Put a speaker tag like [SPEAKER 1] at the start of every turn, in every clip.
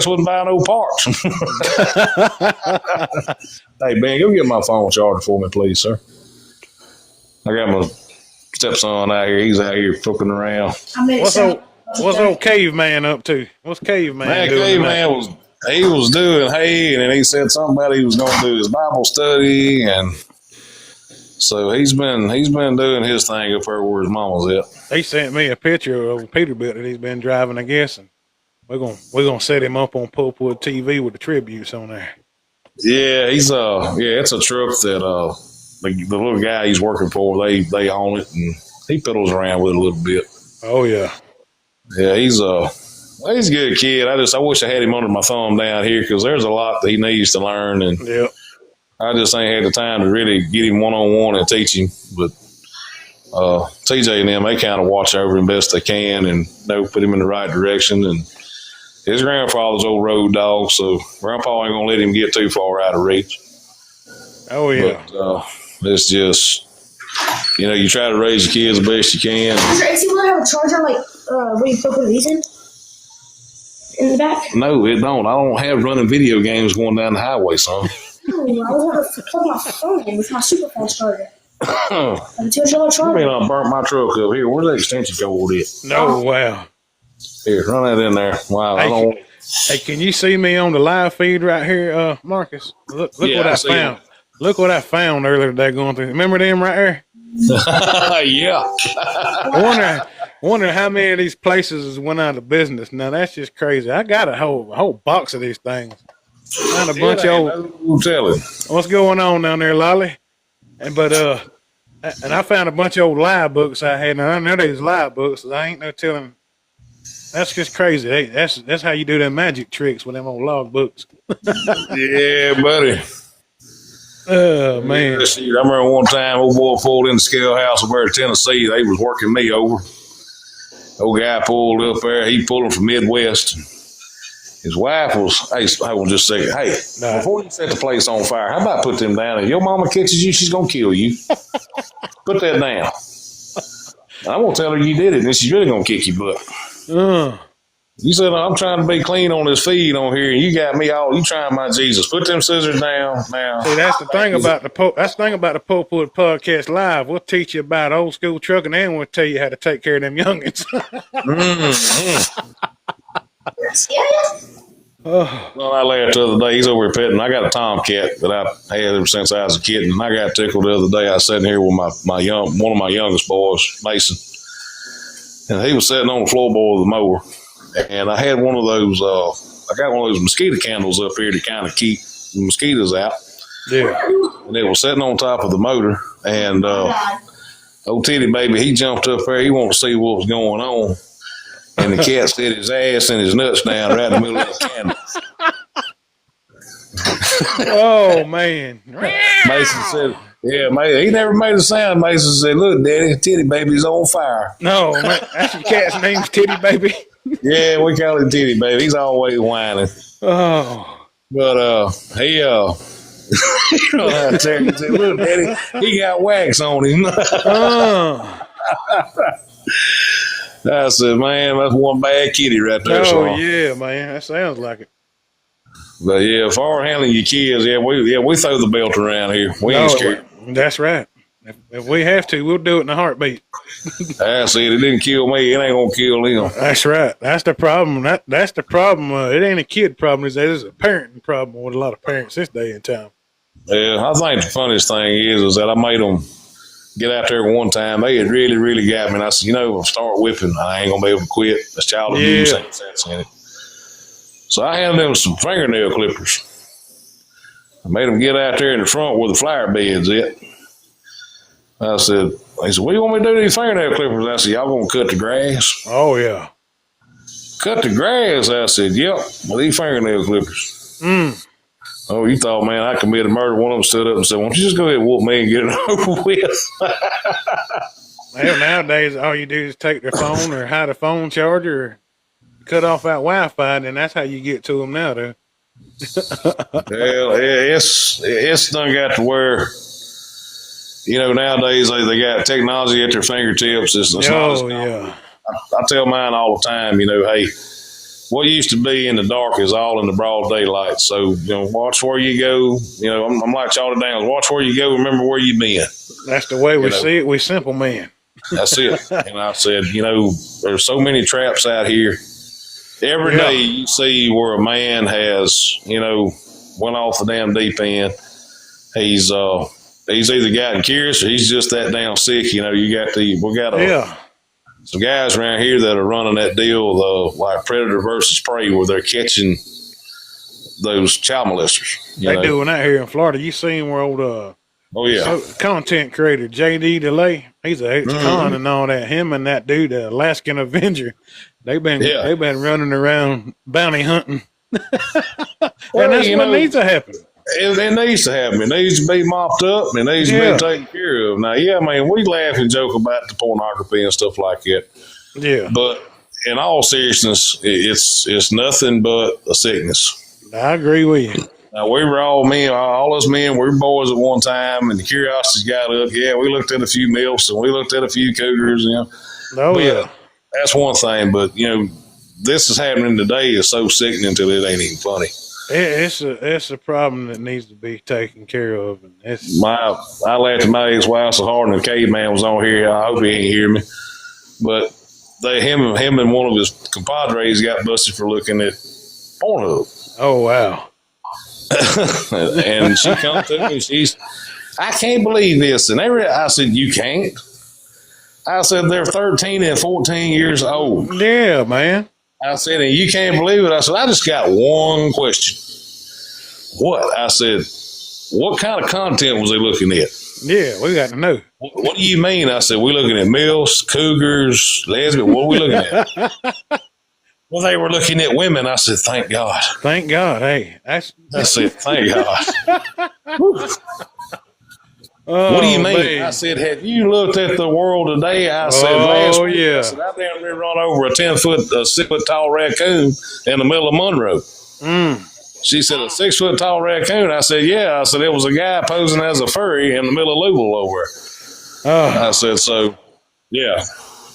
[SPEAKER 1] wouldn't buy no parts. Hey, Ben, go get my phone charger for me, please, sir. I got my stepson out here. He's out here fucking around.
[SPEAKER 2] What's old caveman up to? What's caveman doing?
[SPEAKER 1] Caveman was doing hay, and then he said something about he was going to do his Bible study, and so he's been doing his thing up there where his mama's at.
[SPEAKER 2] He sent me a picture of Peterbilt that he's been driving, I guess, and we're gonna set him up on Pulpwood TV with the tributes on there.
[SPEAKER 1] Yeah, it's a truck that the little guy he's working for, they own it, and he fiddles around with it a little bit.
[SPEAKER 2] Oh yeah.
[SPEAKER 1] Yeah, he's a good kid. I wish I had him under my thumb down here because there's a lot that he needs to learn, and I just ain't had the time to really get him one-on-one and teach him. But TJ and them, they kind of watch over him best they can and put him in the right direction. And his grandfather's old road dog, so Grandpa ain't gonna let him get too far out of reach.
[SPEAKER 2] Oh yeah.
[SPEAKER 1] But it's just, you try to raise your kids the best you can.
[SPEAKER 3] Does your AC really have a charger where you put these in the back?
[SPEAKER 1] No, it don't. I don't have running video games going down the highway, son.
[SPEAKER 3] No, I was going to plug my phone in with my super fast charger. $2 charger.
[SPEAKER 1] I mean, I burnt my truck up here. Where's that extension cord at?
[SPEAKER 2] No, wow.
[SPEAKER 1] Here, run that in there. Wow.
[SPEAKER 2] Hey, can you see me on the live feed right here, Marcus? Look what I found. Look what I found earlier today going through. Remember them right there?
[SPEAKER 1] Yeah.
[SPEAKER 2] I wonder how many of these places went out of business. Now that's just crazy. I got a whole box of these things. Found a bunch of old. What's going on down there, Lolly? And I found a bunch of old live books I had. Now I know these live books. I ain't no telling. That's just crazy. Hey, that's how you do them magic tricks with them old log books.
[SPEAKER 1] Yeah, buddy.
[SPEAKER 2] Oh man!
[SPEAKER 1] I remember one time, old boy pulled in the scale house over in Tennessee. They was working me over. Old guy pulled up there. He pulled him from Midwest. His wife was, hey, hold on just a second. Hey, before you set the place on fire, how about put them down? If your mama catches you, she's going to kill you. Put that down. I'm going to tell her you did it, and she's really going to kick your butt. You said, I'm trying to be clean on this feed on here, and you got me all, you trying my Jesus. Put them scissors down now.
[SPEAKER 2] See, that's the thing about the Pulpwood Podcast Live. We'll teach you about old school trucking, and we'll tell you how to take care of them youngins.
[SPEAKER 1] Well, I laughed the other day. He's over here petting. I got a tomcat that I had ever since I was a kid, and I got tickled the other day. I was sitting here with one of my youngest boys, Mason, and he was sitting on the floorboard of the mower, and I had one of those. I got one of those mosquito candles up here to kind of keep the mosquitoes out.
[SPEAKER 2] Yeah,
[SPEAKER 1] and it was sitting on top of the motor, and old Titty Baby, he jumped up there. He wanted to see what was going on. And the cat set his ass and his nuts down right in the middle of the candle.
[SPEAKER 2] Oh, man.
[SPEAKER 1] Mason said, he never made a sound. Mason said, look, Daddy, Titty Baby's on fire.
[SPEAKER 2] No, man, that's your cat's name's Titty Baby?
[SPEAKER 1] Yeah, we call him Titty Baby. He's always whining.
[SPEAKER 2] Oh.
[SPEAKER 1] But he, you know how to tell you, said, look, Daddy, he got wax on him. I said, man, that's one bad kitty right there.
[SPEAKER 2] Oh, yeah, man. That sounds like it.
[SPEAKER 1] But, yeah, as far as handling your kids, we throw the belt around here. We ain't scared.
[SPEAKER 2] That's right. If we have to, we'll do it in a heartbeat.
[SPEAKER 1] I said, it didn't kill me. It ain't going to kill them.
[SPEAKER 2] That's right. That's the problem. That's the problem. It ain't a kid problem. It's a parenting problem with a lot of parents this day and time.
[SPEAKER 1] Yeah, I think the funniest thing is that I made them get out there one time. They had really, really got me. And I said, start whipping. I ain't going to be able to quit. That's child abuse. Ain't sense in it. So I handed them some fingernail clippers. I made them get out there in the front where the flower bed's at. They said, what do you want me to do with these fingernail clippers? I said, y'all going to cut the grass?
[SPEAKER 2] Oh, yeah.
[SPEAKER 1] Cut the grass? I said, yep, with these fingernail clippers. Oh, you thought, man, I committed murder. One of them stood up and said, why don't you just go ahead and whoop me and get it over with?
[SPEAKER 2] Well, nowadays, all you do is take their phone or hide a phone charger or cut off that Wi-Fi, and that's how you get to them now, though.
[SPEAKER 1] Well, it's done got to where, nowadays they got technology at their fingertips. It's not
[SPEAKER 2] yeah.
[SPEAKER 1] I tell mine all the time, hey, what used to be in the dark is all in the broad daylight. So, watch where you go. I'm like Charlie Downs. Watch where you go. Remember where you've been.
[SPEAKER 2] That's the way we see it. We simple men.
[SPEAKER 1] That's it. And I said, there's so many traps out here. Every day you see where a man has, went off the damn deep end. He's either gotten curious or he's just that damn sick. We got some guys around here that are running that deal, like predator versus prey, where they're catching those child molesters.
[SPEAKER 2] They doing that here in Florida. You seen where old content creator JD DeLay, he's a con and all that. Him and that dude, the Alaskan Avenger, they've been running around bounty hunting. And that's what needs to happen.
[SPEAKER 1] It needs to happen. It needs to be mopped up. It needs to be taken care of. Now, we laugh and joke about the pornography and stuff like that. Yeah. But in all seriousness, it's nothing but a sickness.
[SPEAKER 2] I agree with you.
[SPEAKER 1] Now, we were all men, all us men, we were boys at one time, and the curiosity's got up. Yeah, we looked at a few milfs and we looked at a few cougars. That's one thing. But, this is happening today is so sickening until it ain't even funny.
[SPEAKER 2] It's a problem that needs to be taken care of. And
[SPEAKER 1] I laughed at my ex-wife so hard, and the caveman was on here. I hope he ain't hear me. But him and one of his compadres got busted for looking at Pornhub.
[SPEAKER 2] Oh, wow.
[SPEAKER 1] And she come to me, I can't believe this. And I said, you can't? I said, they're 13 and 14 years old.
[SPEAKER 2] Yeah, man.
[SPEAKER 1] I said, and you can't believe it. I said, I just got one question. What? I said, what kind of content was they looking at?
[SPEAKER 2] Yeah, we got to know.
[SPEAKER 1] What do you mean? I said, we're looking at milfs, cougars, lesbians. What are we looking at? Well, they were looking at women. I said, thank God.
[SPEAKER 2] Thank God. Hey,
[SPEAKER 1] I said, thank God. What do you mean? Man. I said, have you looked at the world today? I said, last week, I said, I damn near run over a 6-foot tall raccoon in the middle of Monroe. She said, a 6-foot tall raccoon? I said, yeah. I said, it was a guy posing as a furry in the middle of Louisville over there. I said, so, yeah.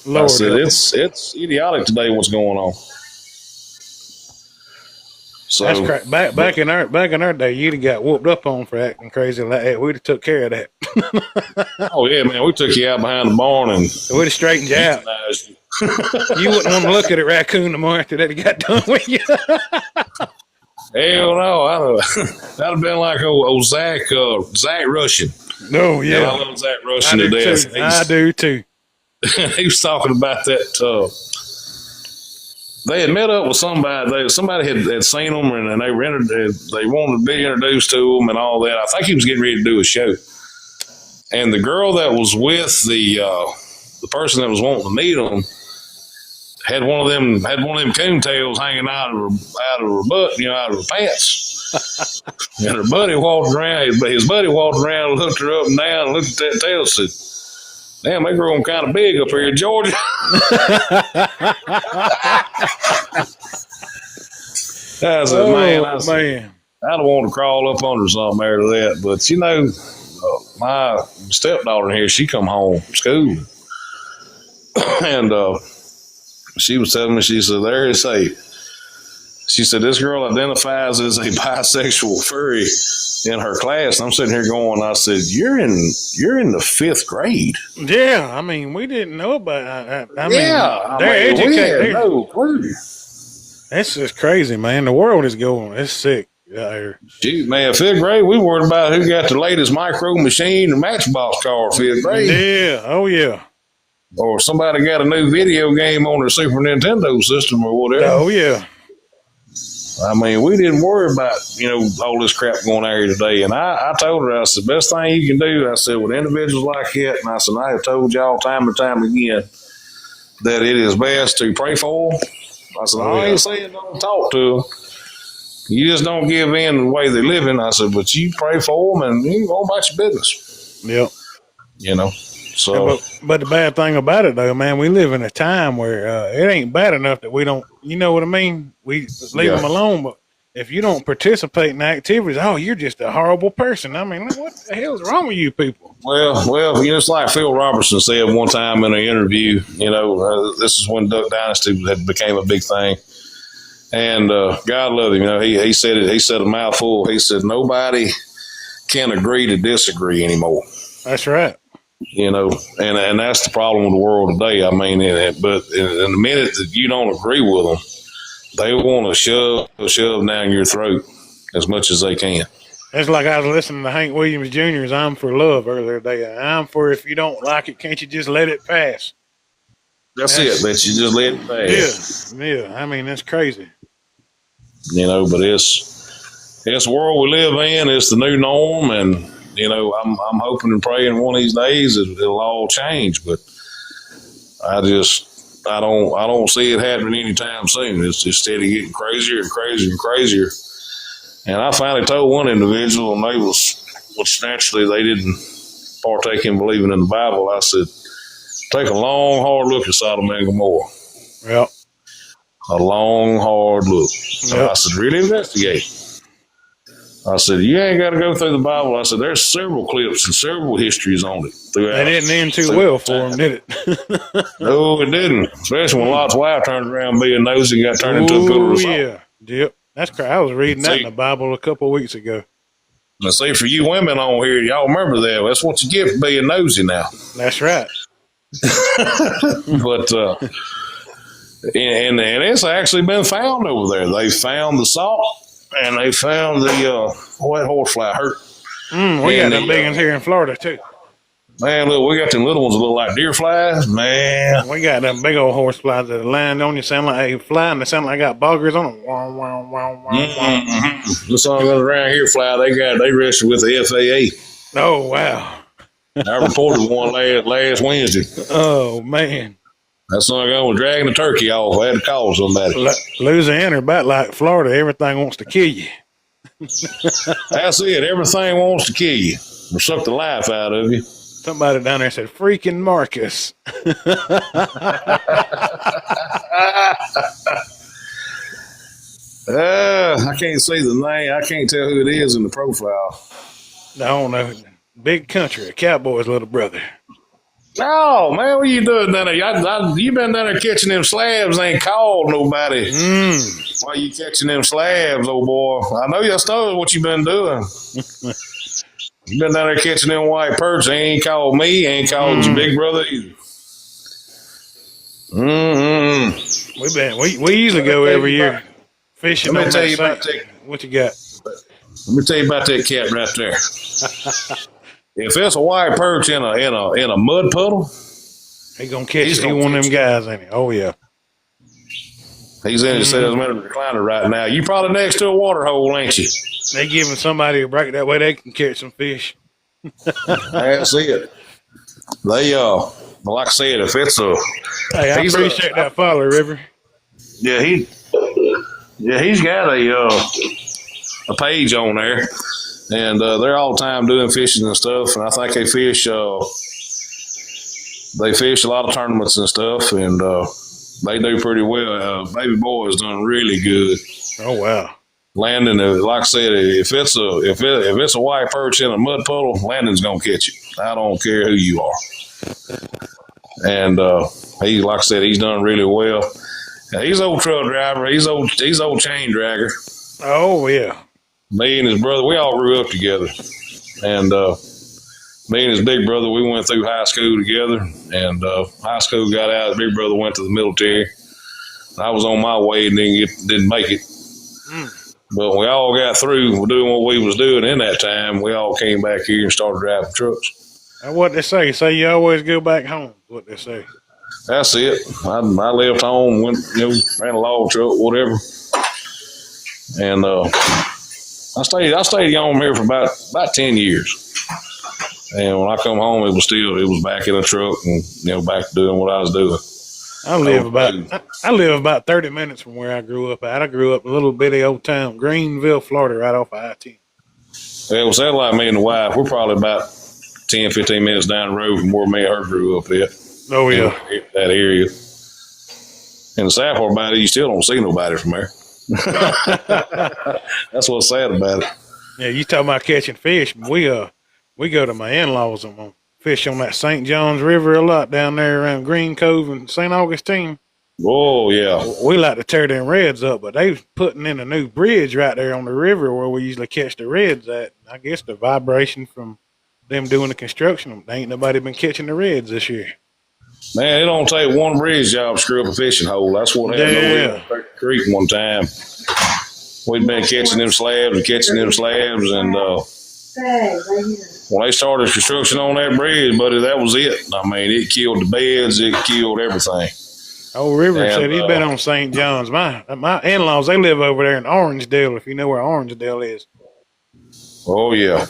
[SPEAKER 1] Lord, I said, it's idiotic today what's going on. So,
[SPEAKER 2] that's crazy. Back in our day, you'd have got whooped up on for acting crazy like that. We'd have took care of that.
[SPEAKER 1] Oh yeah, man, we took you out behind the barn and
[SPEAKER 2] we'd have straightened you out. You wouldn't want to look at a raccoon no more after that he got done with you.
[SPEAKER 1] Hell no, that'd have been like old Zach Russian.
[SPEAKER 2] No, yeah,
[SPEAKER 1] I love Zach Russian to death.
[SPEAKER 2] I do too.
[SPEAKER 1] He was talking about that. They had met up with somebody. Somebody had seen them, and they wanted to be introduced to them and all that. I think he was getting ready to do a show. And the girl that was with the person that was wanting to meet them had one of them coon tails hanging out of her butt, out of her pants. And her buddy walked around. His buddy walked around, and looked her up and down, and looked at that tail, and said, damn, they grow them kind of big up here in Georgia. I said, man, I don't want to crawl up under something there to that. But, my stepdaughter here, she come home from school. And she was telling me, she said, she said, this girl identifies as a bisexual furry in her class. And I'm sitting here going, I said, you're in the 5th grade.
[SPEAKER 2] Yeah, I mean, we didn't know about
[SPEAKER 1] I mean, they're educated. No clue.
[SPEAKER 2] That's just crazy, man. The world is going. It's sick out here.
[SPEAKER 1] Shoot, man, 5th grade, we worried about who got the latest micro machine or Matchbox car 5th grade.
[SPEAKER 2] Yeah, oh yeah.
[SPEAKER 1] Or somebody got a new video game on their Super Nintendo system or whatever.
[SPEAKER 2] Oh yeah.
[SPEAKER 1] I mean, we didn't worry about, all this crap going out here today. And I told her, I said, best thing you can do, I said, with individuals like that, and I said, I have told y'all time and time again that it is best to pray for them. I said, I ain't saying don't talk to them. You just don't give in the way they're living. I said, but you pray for them and you go about your business.
[SPEAKER 2] Yep.
[SPEAKER 1] So.
[SPEAKER 2] But the bad thing about it, though, man, we live in a time where it ain't bad enough that we don't, you know what I mean? We leave them alone. But if you don't participate in activities, you're just a horrible person. I mean, what the hell's wrong with you people?
[SPEAKER 1] Well, it's like Phil Robertson said one time in an interview, this is when Duck Dynasty had became a big thing. And God love him. You know, he said it. He said a mouthful. He said nobody can agree to disagree anymore.
[SPEAKER 2] That's right.
[SPEAKER 1] You know, and that's the problem with the world today. I mean, but in the minute that you don't agree with them, they want to shove down your throat as much as they can.
[SPEAKER 2] It's like I was listening to Hank Williams Jr.'s "I'm for Love" earlier today. I'm for if you don't like it, can't you just let it pass?
[SPEAKER 1] That's it. That you just let it pass.
[SPEAKER 2] Yeah. I mean, that's crazy.
[SPEAKER 1] You know, but it's the world we live in. It's the new norm, and you know, I'm hoping and praying one of these days it'll all change. But I don't see it happening anytime soon. It's just steady getting crazier and crazier and crazier. And I finally told one individual, and they which naturally they didn't partake in believing in the Bible. I said, take a long, hard look at Sodom and Gomorrah.
[SPEAKER 2] Yep.
[SPEAKER 1] A long, hard look.
[SPEAKER 2] Yep.
[SPEAKER 1] I said, really investigate. I said, you ain't got to go through the Bible. I said, there's several clips and several histories on it throughout.
[SPEAKER 2] It didn't end too well for him, did it?
[SPEAKER 1] No, it didn't. Especially when Lot's wife turned around being nosy and got turned into a pillar of salt.
[SPEAKER 2] Yeah. Yep. That's crazy. I was reading that in the Bible a couple of weeks ago.
[SPEAKER 1] Now, see, for you women on here, y'all remember that. That's what you get for being nosy now.
[SPEAKER 2] That's right.
[SPEAKER 1] But, and it's actually been found over there. They found the salt and they found the white horsefly hurt.
[SPEAKER 2] We got them big ones here in Florida, too.
[SPEAKER 1] Man, look, we got them little ones that look like deer flies. Man.
[SPEAKER 2] We got them big old horse flies that land on you, sound like they fly, and they sound like they got boggers on them. Wow, wow, wow, wow, wow.
[SPEAKER 1] This song around here fly, they registered with the FAA.
[SPEAKER 2] Oh, wow.
[SPEAKER 1] I reported one last Wednesday.
[SPEAKER 2] Oh, man.
[SPEAKER 1] That son was dragging the turkey off. I had to call somebody.
[SPEAKER 2] Louisiana, about like Florida, everything wants to kill you.
[SPEAKER 1] That's it. Everything wants to kill you or suck the life out of you.
[SPEAKER 2] Somebody down there said, freaking Marcus.
[SPEAKER 1] I can't see the name. I can't tell who it is in the profile.
[SPEAKER 2] I don't know. Big country, a cowboy's little brother.
[SPEAKER 1] No, man, what you doing down there? You been down there catching them slabs, ain't called nobody. Why you catching them slabs, old boy? I know you started what you been doing. You been down there catching them white perch. They ain't called me, ain't called your big brother either.
[SPEAKER 2] We usually go every year fishing.
[SPEAKER 1] Let me tell you about that.
[SPEAKER 2] What you got?
[SPEAKER 1] Let me tell you about that cat right there. If it's a white perch in a mud puddle,
[SPEAKER 2] he gonna catch it. He one of them guys, ain't he? Oh yeah.
[SPEAKER 1] He's in his sentimental recliner right now. You probably next to a water hole, ain't you?
[SPEAKER 2] They giving somebody a break that way they can catch some fish.
[SPEAKER 1] That's it. They like I said, if it's a
[SPEAKER 2] hey, I appreciate that follow, River.
[SPEAKER 1] Yeah, he's got a page on there, and they're all the time doing fishing and stuff. And I think they fish a lot of tournaments and stuff, and they do pretty well. Baby boy is doing really good.
[SPEAKER 2] Oh wow.
[SPEAKER 1] Landon, like I said, if it's a white perch in a mud puddle, Landon's gonna catch it. I don't care who you are. And he, like I said, he's done really well. And he's an old truck driver. He's old chain dragger.
[SPEAKER 2] Oh yeah.
[SPEAKER 1] Me and his brother, we all grew up together. And me and his big brother, we went through high school together. And high school got out. His big brother went to the military. I was on my way and didn't make it. But when we all got through doing what we was doing in that time, we all came back here and started driving trucks.
[SPEAKER 2] And what they say? Say you always go back home. What they say?
[SPEAKER 1] That's it. I left home, went, ran a log truck, whatever. And I stayed home here for about 10 years. And when I come home, it was back in a truck and back to doing what I was doing.
[SPEAKER 2] I live about 30 minutes from where I grew up at. I grew up in a little bitty old town, Greenville, Florida, right off of I-10.
[SPEAKER 1] Yeah, it was that like me and the wife. We're probably about 10, 15 minutes down the road from where me and her grew up at.
[SPEAKER 2] Oh, yeah.
[SPEAKER 1] That area. And the sad part about it, you still don't see nobody from there. That's what's sad about it.
[SPEAKER 2] Yeah, you talking about catching fish. We go to my in-laws and fish on that St. John's River a lot down there around Green Cove and St. Augustine.
[SPEAKER 1] Oh, yeah.
[SPEAKER 2] We like to tear them reds up, but they putting in a new bridge right there on the river where we usually catch the reds at. I guess the vibration from them doing the construction, ain't nobody been catching the reds this year.
[SPEAKER 1] Man, it don't take one bridge job to screw up a fishing hole. That's what happened over in the creek one time. We'd been catching them slabs, and when they started construction on that bridge, buddy, that was it. I mean, it killed the beds, it killed everything.
[SPEAKER 2] Old River said he's been on St. John's. My in-laws, they live over there in Orangedale, if you know where Orangedale is.
[SPEAKER 1] Oh, yeah.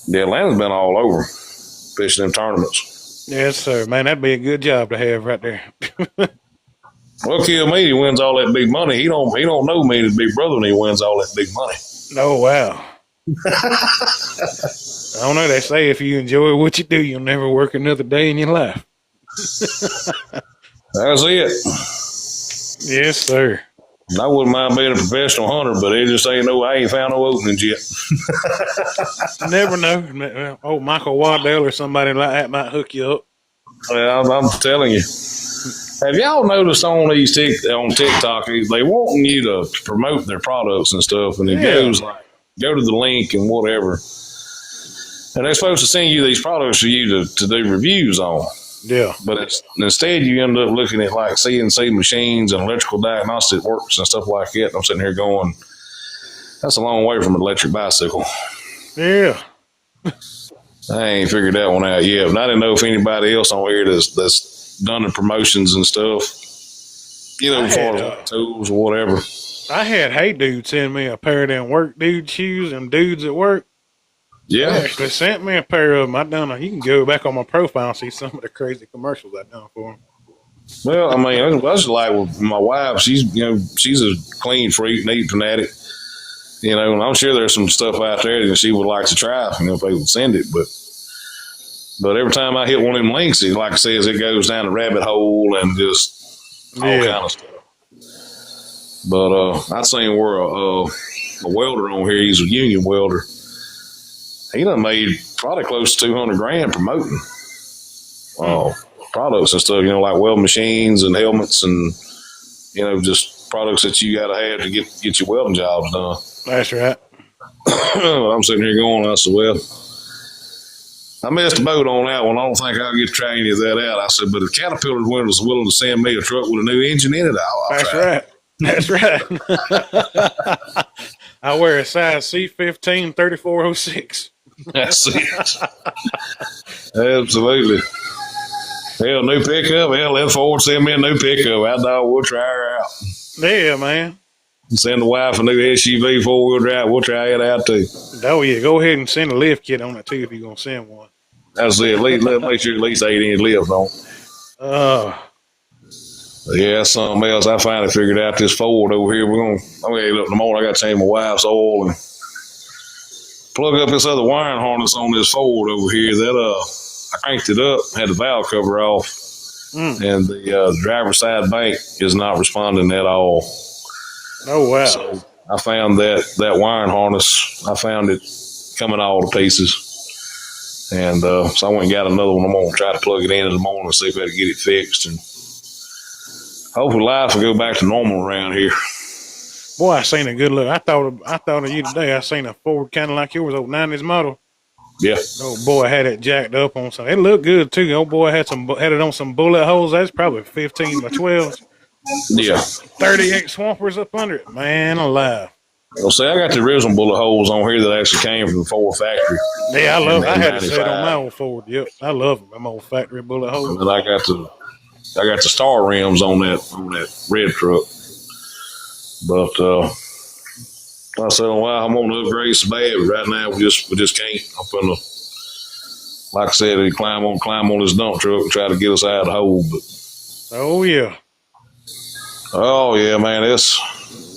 [SPEAKER 1] Yeah, Atlanta's been all over fishing them tournaments.
[SPEAKER 2] Yes, sir. Man, that'd be a good job to have right there.
[SPEAKER 1] Well, kill me, he wins all that big money. He don't know me, his big brother, and he wins all that big money.
[SPEAKER 2] Oh, wow. I don't know. They say if you enjoy what you do, you'll never work another day in your life.
[SPEAKER 1] That's it.
[SPEAKER 2] Yes, sir.
[SPEAKER 1] I wouldn't mind being a professional hunter, but it just ain't I ain't found no openings yet.
[SPEAKER 2] Never know. Oh, Michael Waddell or somebody like that might hook you up.
[SPEAKER 1] Well, I'm telling you. Have y'all noticed on these on TikTok, they wanting you to promote their products and stuff, and it goes like, go to the link and whatever. And they're supposed to send you these products for you to do reviews on.
[SPEAKER 2] Yeah.
[SPEAKER 1] But instead, you end up looking at like CNC machines and electrical diagnostic works and stuff like that. And I'm sitting here going, that's a long way from an electric bicycle.
[SPEAKER 2] Yeah.
[SPEAKER 1] I ain't figured that one out yet. But I didn't know if anybody else on here that's done the promotions and stuff, for tools or whatever.
[SPEAKER 2] I had Hey Dude send me a pair of them work dude shoes and dudes at work.
[SPEAKER 1] Yeah.
[SPEAKER 2] They actually sent me a pair of them. You can go back on my profile and see some of the crazy commercials I done for them. Well,
[SPEAKER 1] I mean, that's like with my wife. She's a clean freak, neat fanatic. And I'm sure there's some stuff out there that she would like to try. If they would send it, but every time I hit one of them links, it, like I says, it goes down a rabbit hole and just all kind of stuff. But I seen where a welder on here, he's a union welder. He done made probably close to $200,000 promoting products and stuff, like weld machines and helmets and, just products that you got to have to get your welding jobs done.
[SPEAKER 2] That's right.
[SPEAKER 1] I'm sitting here going, I said, well, I missed the boat on that one. I don't think I'll get to try any of that out. I said, but if Caterpillar was willing to send me a truck with a new engine in it, I'll try.
[SPEAKER 2] That's right. I wear a size C15 3406.
[SPEAKER 1] That's it. Absolutely. Hell, new pickup. Hell, let Ford send me a new pickup. I know we'll try her out.
[SPEAKER 2] Yeah, man.
[SPEAKER 1] Send the wife a new SUV 4-wheel drive. We'll try it out too.
[SPEAKER 2] Oh yeah, go ahead and send a lift kit on it too if you're gonna send one.
[SPEAKER 1] That's it. Make sure at least 8-inch lift on. Yeah, that's something else. I finally figured out this Ford over here. I'm gonna get up in the morning. I got to change my wife's oil and plug up this other wiring harness on this Ford over here. That I cranked it up, had the valve cover off, and the driver's side bank is not responding at all.
[SPEAKER 2] Oh wow!
[SPEAKER 1] So I found that wiring harness. I found it coming all to pieces, and so I went and got another one. I'm gonna try to plug it in the morning and see if I can get it fixed, and hopefully life will go back to normal around here.
[SPEAKER 2] Boy, I seen a good look. I thought of you today. I seen a Ford kind of like yours, old 90s model.
[SPEAKER 1] Yeah.
[SPEAKER 2] Oh boy, had it jacked up on some. It looked good too. Oh boy, had it on some bullet holes. That's probably 15 by 12.
[SPEAKER 1] Yeah.
[SPEAKER 2] 38 swampers up under it. Man alive.
[SPEAKER 1] Well, see, I got the original bullet holes on here that actually came from the Ford factory.
[SPEAKER 2] Yeah, I had to set on my old Ford. Yep, I love them. Them old factory bullet holes.
[SPEAKER 1] And I got the star rims on that red truck. But I said, well, I'm on the upgrade so bad, but right now we just can't. I'm gonna, like I said, climb on this dump truck and try to get us out of the hole. But
[SPEAKER 2] oh yeah, man,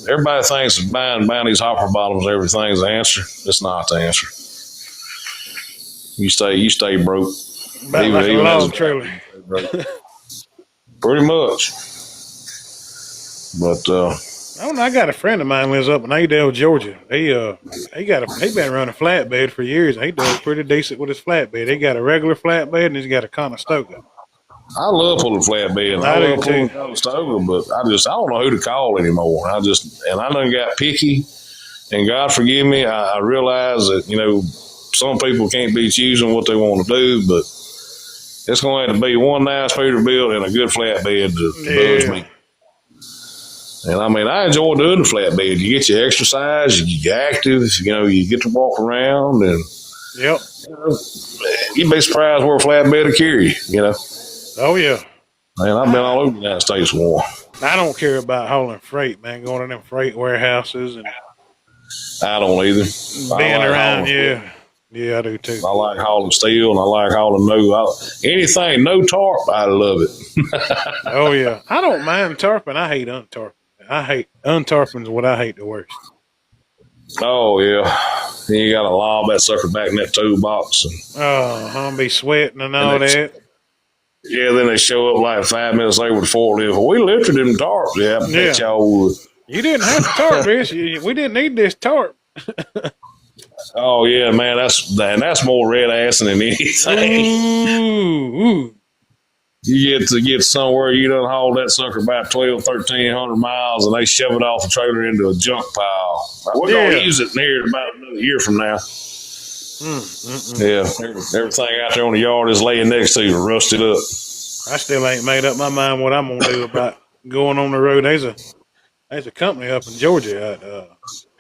[SPEAKER 2] everybody thinks buying these hopper bottoms, everything's the answer. It's not the answer. You stay broke. About like a log trailer.
[SPEAKER 1] Pretty much. But
[SPEAKER 2] I don't know. I got a friend of mine lives up in Adel, Georgia. He been running flatbed for years. He does pretty decent with his flatbed. He got a regular flatbed and he's got a Conestoga.
[SPEAKER 1] I love pulling flatbed. I love pulling Conestoga, but I don't know who to call anymore. I done got picky, and God forgive me, I realize that, some people can't be choosing what they want to do, but it's going to have to be one nice Peterbilt and a good flatbed to buzz me. And I enjoy doing the flatbed. You get your exercise, you get active, you get to walk around, and
[SPEAKER 2] yep.
[SPEAKER 1] You'd be surprised where a flatbed will carry you,
[SPEAKER 2] Oh, yeah.
[SPEAKER 1] Man, I've been all over the United States war.
[SPEAKER 2] I don't care about hauling freight, man, going to them freight warehouses. And
[SPEAKER 1] I don't either.
[SPEAKER 2] Being around, yeah. Yeah, I do too.
[SPEAKER 1] I like hauling steel, and I like hauling anything, no tarp, I love it.
[SPEAKER 2] Oh, yeah. I don't mind tarping. I hate untarping. Untarping is what I hate the worst.
[SPEAKER 1] Oh, yeah. Then you got to lob that sucker back in that toolbox.
[SPEAKER 2] I'll be sweating and all that.
[SPEAKER 1] Yeah, then they show up like 5 minutes later with the forklift. We lifted them tarps. Yeah, I bet y'all would.
[SPEAKER 2] You didn't have to tarp this. We didn't need this tarp.
[SPEAKER 1] Oh, yeah, man. That's more red ass than anything.
[SPEAKER 2] Ooh.
[SPEAKER 1] You get to get somewhere, you done haul that sucker about 1,300 miles, and they shove it off the trailer into a junk pile. We're going to use it near about another year from now. Yeah, everything out there on the yard is laying next to you, rusted up.
[SPEAKER 2] I still ain't made up my mind what I'm going to do about going on the road. There's a company up in Georgia,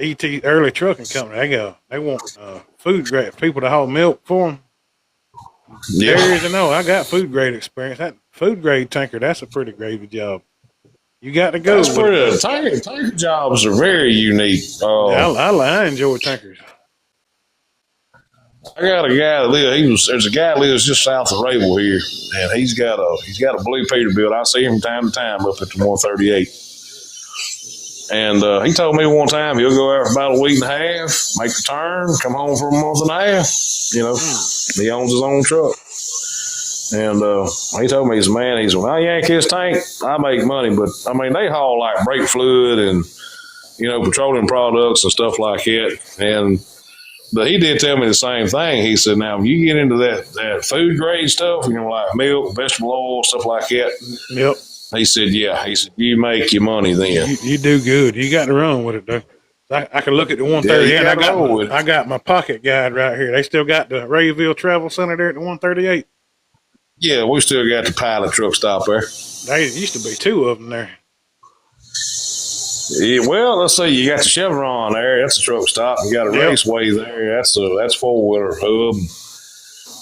[SPEAKER 2] ET Early Trucking Company. They want food grade people to haul milk for them.
[SPEAKER 1] Yeah.
[SPEAKER 2] I got food grade experience. That food grade tanker, that's a pretty gravy job. You got to go.
[SPEAKER 1] Tanker jobs are very unique.
[SPEAKER 2] I enjoy tankers.
[SPEAKER 1] I got a guy that there's a guy that lives just south of Rabel here, and he's got a blue Peterbilt. I see him from time to time up at the 138. And he told me one time he'll go out for about a week and a half, make the turn, come home for a month and a half. He owns his own truck. And he told me, he said, when I yank his tank, I make money. But, they haul like brake fluid and, petroleum products and stuff like that. But he did tell me the same thing. He said, now, when you get into that food grade stuff, like milk, vegetable oil, stuff like that.
[SPEAKER 2] Yep.
[SPEAKER 1] He said, you make your money then.
[SPEAKER 2] You do good. You got to run with it, though. I can look at the 138. I got my pocket guide right here. They still got the Rayville Travel Center there at the 138.
[SPEAKER 1] Yeah, we still got the pilot truck stop there.
[SPEAKER 2] There used to be 2 of them there.
[SPEAKER 1] Yeah, well, let's see. You got the Chevron there. That's a truck stop. You got a Raceway there. That's 4-wheeler hub.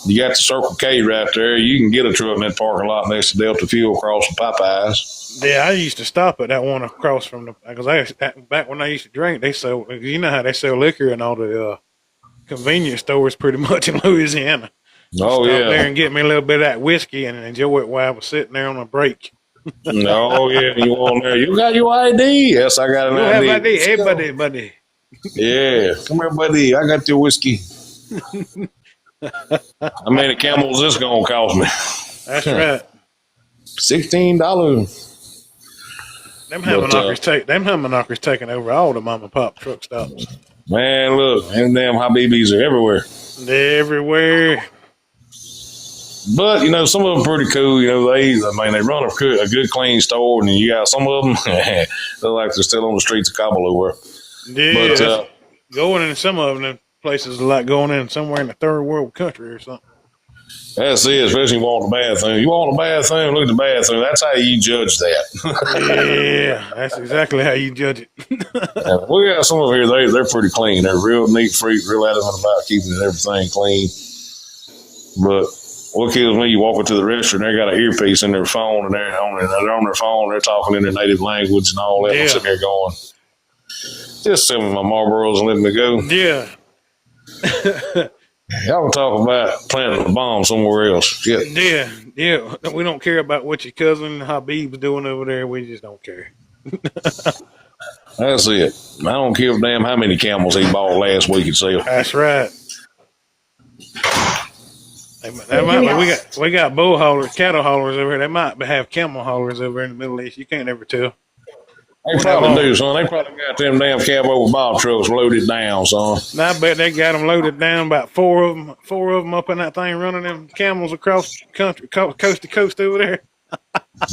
[SPEAKER 1] You got the Circle K right there. You can get a truck in that parking lot next to Delta Fuel across from Popeyes.
[SPEAKER 2] Yeah, I used to stop at that one across from because back when I used to drink, they sell. You know how they sell liquor in all the convenience stores, pretty much in Louisiana.
[SPEAKER 1] Oh,
[SPEAKER 2] Stop there and get me a little bit of that whiskey and enjoy it while I was sitting there on a break.
[SPEAKER 1] Oh, yeah, you on there? You got your ID? Yes, I got an ID.
[SPEAKER 2] Hey, buddy.
[SPEAKER 1] Yeah, come here, buddy. I got your whiskey. How many camels this gonna cost me?
[SPEAKER 2] That's right.
[SPEAKER 1] $16.
[SPEAKER 2] Them hammer knockers taking over all the mom and pop truck stops.
[SPEAKER 1] Man, look, them damn Habibis are everywhere.
[SPEAKER 2] They're everywhere.
[SPEAKER 1] But some of them pretty cool. They run a good clean store, and you got some of them they're like they're still on the streets of Kabul.
[SPEAKER 2] Yeah, but going in some of them places are like going in somewhere in a third world country or something.
[SPEAKER 1] That's it, especially you want the bathroom. You want the bathroom, look at the bathroom. That's how you judge that.
[SPEAKER 2] Yeah, that's exactly how you judge it.
[SPEAKER 1] We got some over here, they're pretty clean. They're real neat freak, real adamant about keeping everything clean. But what kills me, you walk into the restaurant, they got an earpiece in their phone, and they're on their phone, they're talking in their native language and all that. Yeah. I'm sitting there going, just send me my Marlboros and let me go.
[SPEAKER 2] Yeah.
[SPEAKER 1] Y'all talk about planting a bomb somewhere else.
[SPEAKER 2] Yeah. We don't care about what your cousin Habib's doing over there. We just don't care.
[SPEAKER 1] That's it. I don't give a damn how many camels he bought last week at sale.
[SPEAKER 2] That's right. We got bull haulers, cattle haulers over here. They might have camel haulers over in the Middle East. You can't ever tell.
[SPEAKER 1] They probably do, son. They probably got them damn cab over bob trucks loaded down, son.
[SPEAKER 2] I bet they got them loaded down. About four of them up in that thing, running them camels across the country, coast to coast over there.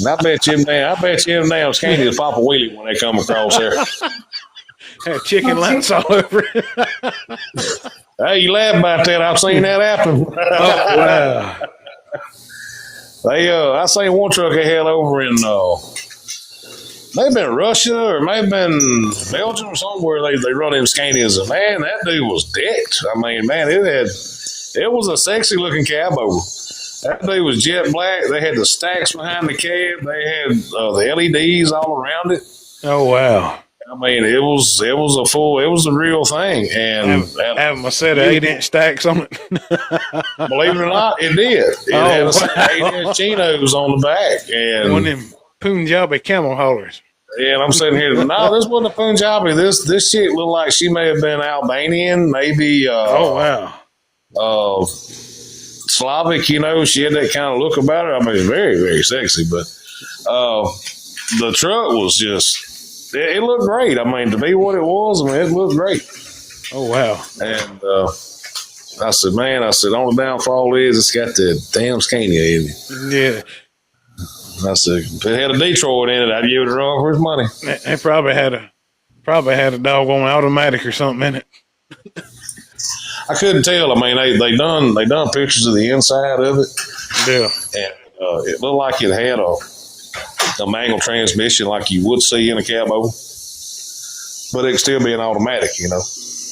[SPEAKER 1] I bet you them damn scanties pop a wheelie when they come across there.
[SPEAKER 2] Had chicken lights all over it.
[SPEAKER 1] Hey, you laugh about that? I've seen that happen.
[SPEAKER 2] Oh, wow.
[SPEAKER 1] I seen one truck they had over in maybe in Russia or maybe in Belgium or somewhere. They run in Scanias, and man, that dude was decked. I mean, man, it was a sexy looking cab over. That dude was jet black. They had the stacks behind the cab. They had the LEDs all around it.
[SPEAKER 2] Oh wow!
[SPEAKER 1] I mean, it was a real thing. And
[SPEAKER 2] having a set of 8-inch stacks on it.
[SPEAKER 1] Believe it or not, it did. It had a set of 8-inch chinos on the back, and
[SPEAKER 2] one of them Punjabi camel haulers.
[SPEAKER 1] Yeah, and I'm sitting here. No, this wasn't a Punjabi. This chick looked like she may have been Albanian, maybe.
[SPEAKER 2] Oh wow.
[SPEAKER 1] Slavic, she had that kind of look about her. I mean, it's very, very sexy, but the truck was just, it looked great. I mean, to be what it was, I mean, it looked great.
[SPEAKER 2] Oh, wow.
[SPEAKER 1] And I said, only downfall is it's got the damn Scania in it.
[SPEAKER 2] Yeah.
[SPEAKER 1] I said, if it had a Detroit in it, I'd give it a run for his money.
[SPEAKER 2] They probably had a doggone automatic or something in it.
[SPEAKER 1] I couldn't tell. I mean, they done pictures of the inside of it.
[SPEAKER 2] Yeah.
[SPEAKER 1] And it looked like it had a manual transmission like you would see in a cab over. But it could still be an automatic,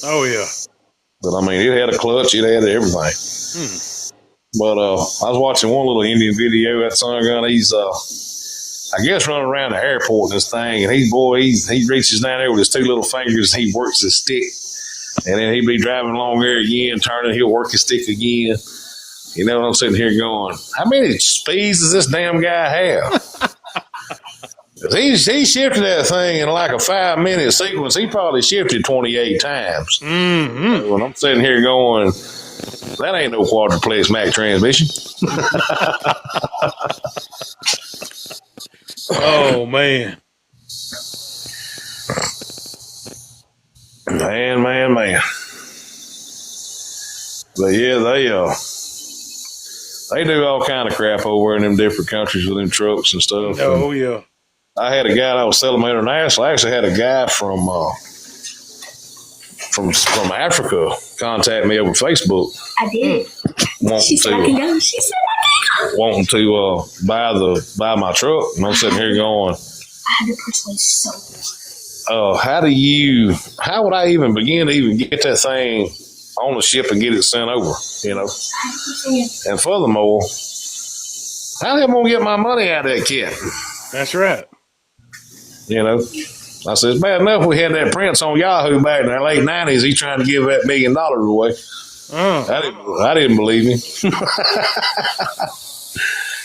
[SPEAKER 2] Oh, yeah.
[SPEAKER 1] But, I mean, it had a clutch. It had everything. But I was watching one little Indian video. That son gun, he's, I guess, running around the airport in this thing. And he reaches down there with his two little fingers and he works his stick. And then he'd be driving along there again, turning, he'll work his stick again. You know what I'm sitting here going, how many speeds does this damn guy have? He shifted that thing in like a 5-minute sequence. He probably shifted 28 times.
[SPEAKER 2] Mm-hmm.
[SPEAKER 1] When I'm sitting here going, that ain't no quadruplex Mac transmission.
[SPEAKER 2] Oh, man.
[SPEAKER 1] Man. But yeah, they do all kind of crap over in them different countries with them trucks and stuff.
[SPEAKER 2] Oh, yeah.
[SPEAKER 1] I had a guy that was selling them international. I actually had a guy from Africa contact me over Facebook.
[SPEAKER 3] I did. She said I can go. She said I can go.
[SPEAKER 1] Wanting to buy my truck, and I'm sitting here going,
[SPEAKER 3] I had to personally sell this.
[SPEAKER 1] How would I even begin to even get that thing on the ship and get it sent over, And furthermore, how am I going to get my money out of that kid?
[SPEAKER 2] That's right.
[SPEAKER 1] I said, it's bad enough we had that Prince on Yahoo back in the late 90s. He's trying to give that $1 million away. I didn't believe him.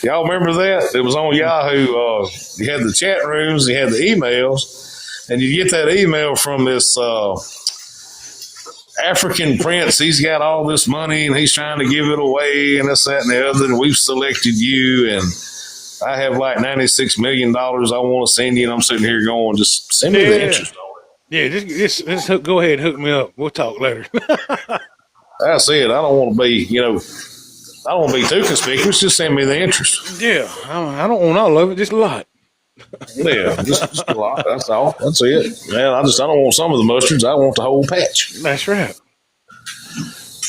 [SPEAKER 1] Y'all remember that? It was on Yahoo. You had the chat rooms, you had the emails. And you get that email from this African prince. He's got all this money and he's trying to give it away and this, that, and the other. And we've selected you. And I have like $96 million I want to send you. And I'm sitting here going, just send me the interest on
[SPEAKER 2] it. Yeah, just go ahead and hook me up. We'll talk later.
[SPEAKER 1] That's it. I don't want to be, I don't want to be too conspicuous. Just send me the interest.
[SPEAKER 2] Yeah, I don't want all of it, just a lot.
[SPEAKER 1] Yeah, just a lot. That's all. That's it. Man, I don't want some of the mustards. I want the whole patch.
[SPEAKER 2] That's right.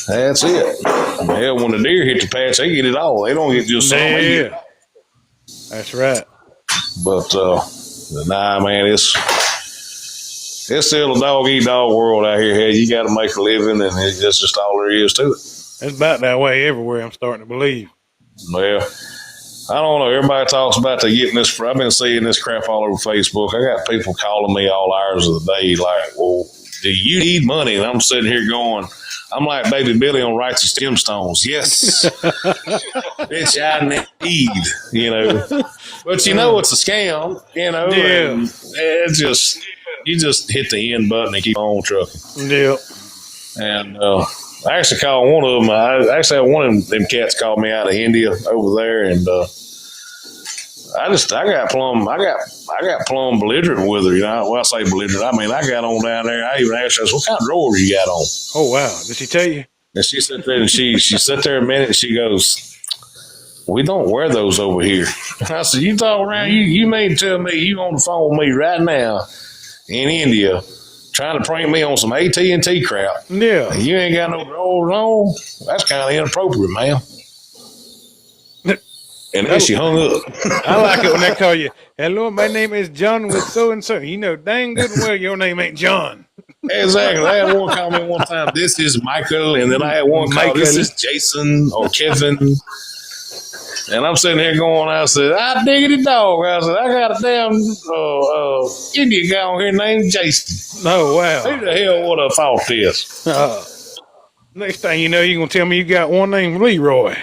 [SPEAKER 1] That's it. Yeah, when the deer hit the patch, they get it all. They don't get just some.
[SPEAKER 2] Yeah. That's right.
[SPEAKER 1] But nah, man, it's still a dog-eat-dog world out here. Hey, you got to make a living, and that's just all there is to it.
[SPEAKER 2] It's about that way everywhere, I'm starting to believe.
[SPEAKER 1] Well, I don't know. Everybody talks about they getting this. I've been seeing this crap all over Facebook. I got people calling me all hours of the day like, well, do you need money? And I'm sitting here going, I'm like Baby Billy on Righteous Gemstones. Yes. Bitch, I need, But it's a scam,
[SPEAKER 2] Yeah.
[SPEAKER 1] And it's just, you just hit the end button and keep on trucking.
[SPEAKER 2] Yep.
[SPEAKER 1] And I actually called one of them. I actually had one of them cats called me out of India over there, and I got plumb belligerent with her. You know, well, I say belligerent. I mean, I got on down there. I even asked her, "What kind of drawers you got on?"
[SPEAKER 2] Oh wow! Did she tell you?
[SPEAKER 1] And she sat there and she sat there a minute. And she goes, "We don't wear those over here." I said, "You talk around. You mean to tell me you on the phone with me right now in India, trying to prank me on some AT&T crap?
[SPEAKER 2] Yeah.
[SPEAKER 1] And you ain't got no drawers on? That's kind of inappropriate, man." And then she hung up.
[SPEAKER 2] I like it when they call you, "Hello, my name is John with so and so." You know dang good and well your name ain't John.
[SPEAKER 1] Exactly. I had one call me one time, "This is Michael," and then I had one call, "This is Jason or Kevin." And I'm sitting here going, I said, "I diggity dog." I said, "I got a damn Indian guy on here named Jason."
[SPEAKER 2] Oh wow.
[SPEAKER 1] Who the hell would have thought this?
[SPEAKER 2] Next thing you know, you're gonna tell me you got one named Leroy.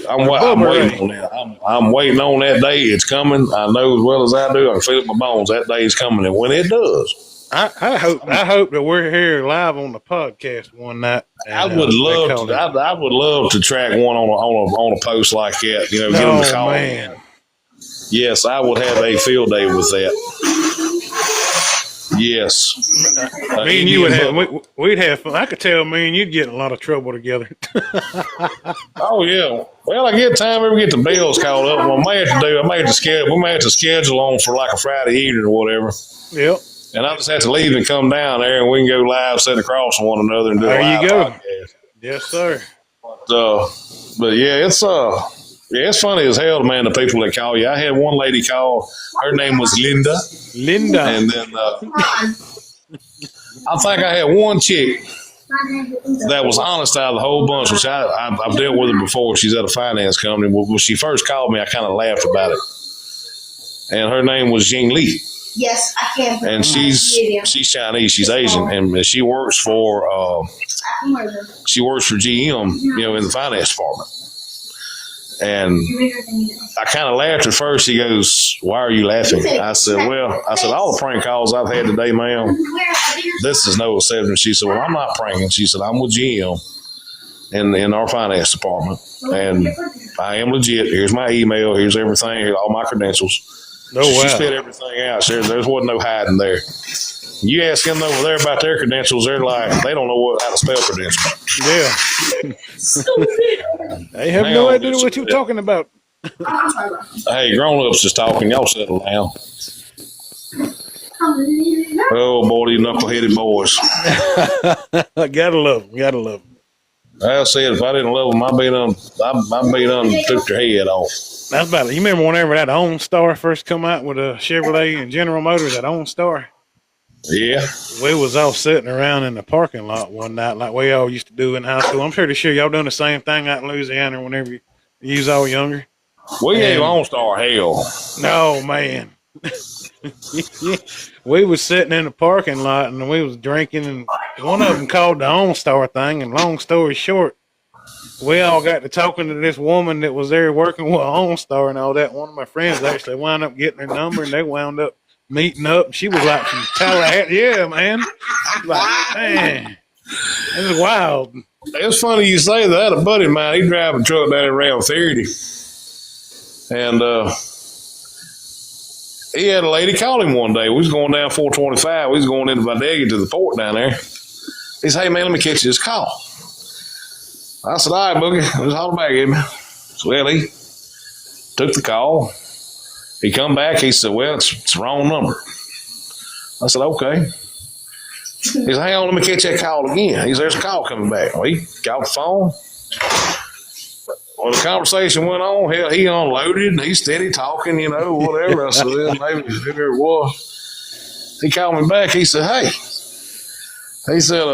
[SPEAKER 1] I'm waiting on that. I'm waiting on that day. It's coming. I know as well as I do. I can feel it in my bones. That day is coming, and when it does,
[SPEAKER 2] I hope that we're here live on the podcast one night. And,
[SPEAKER 1] I would love to track one on a post like that. You know, get them to call.
[SPEAKER 2] Man.
[SPEAKER 1] Yes, I would have a field day with that. Yes,
[SPEAKER 2] me and you would have. We'd have fun. I could tell me and you'd get in a lot of trouble together.
[SPEAKER 1] Oh yeah. Well, I get time we get the bills called up. What I may have to schedule on for like a Friday evening or whatever.
[SPEAKER 2] Yep.
[SPEAKER 1] And I just have to leave and come down there, and we can go live, sit across from one another, and do
[SPEAKER 2] there
[SPEAKER 1] a live
[SPEAKER 2] you go.
[SPEAKER 1] podcast.
[SPEAKER 2] Yes, sir.
[SPEAKER 1] But yeah, it's funny as hell, man. The people that call you. I had one lady call. Her name was Linda. And then I think I had one chick that was honest out of the whole bunch, which I've dealt with her before. She's at a finance company. When she first called me, I kind of laughed about it. And her name was Jing Li.
[SPEAKER 3] Yes, I can.
[SPEAKER 1] And she's Chinese. She's Asian, and she works for GM, you know, in the finance department. And I kind of laughed at first. She goes, "Why are you laughing?" I said, all the prank calls I've had today, ma'am, this is no exception. She said, "Well, I'm not pranking." She said, "I'm with GM in our finance department, and I am legit. Here's my email. Here's everything. Here's all my credentials." She spit everything out. There wasn't no hiding there. You ask them over there about their credentials, they're like, they don't know how to spell credentials.
[SPEAKER 2] Yeah. They have no idea what you're talking about.
[SPEAKER 1] Hey, grown-ups is talking. Y'all settle down. Oh, boy, these knuckle-headed boys.
[SPEAKER 2] Gotta love them.
[SPEAKER 1] I said, if I didn't love them, I'd be done took their head off.
[SPEAKER 2] That's about it. You remember whenever that OnStar first come out with a Chevrolet and General Motors, that OnStar?
[SPEAKER 1] Yeah.
[SPEAKER 2] We was all sitting around in the parking lot one night like we all used to do in high school. I'm pretty sure y'all doing the same thing out in Louisiana whenever you was all younger.
[SPEAKER 1] We gave OnStar hell.
[SPEAKER 2] No, man. We was sitting in the parking lot and we was drinking, and one of them called the OnStar thing, and long story short, we all got to talking to this woman that was there working with OnStar and all that. One of my friends actually wound up getting her number, and they wound up meeting up. She was like from Tallahassee. Yeah, man. Like, man, it was wild.
[SPEAKER 1] It's funny you say that. I had a buddy of mine, he drive a truck down around 30. And he had a lady call him one day. We was going down 425. We was going into Bodega to the port down there. He said, "Hey, man, let me catch you this call." I said, "All right, Boogie, just holler back at me." So, well, he took the call. He come back. He said, "Well, it's the wrong number." I said, "Okay." He said, "Hang on, let me catch that call again." He said, "There's a call coming back." Well, he got the phone. Well, the conversation went on. Hell, he unloaded and he's steady talking, you know, whatever. I said, "Well, maybe whoever it was." He called me back. He said, "Hey," he said,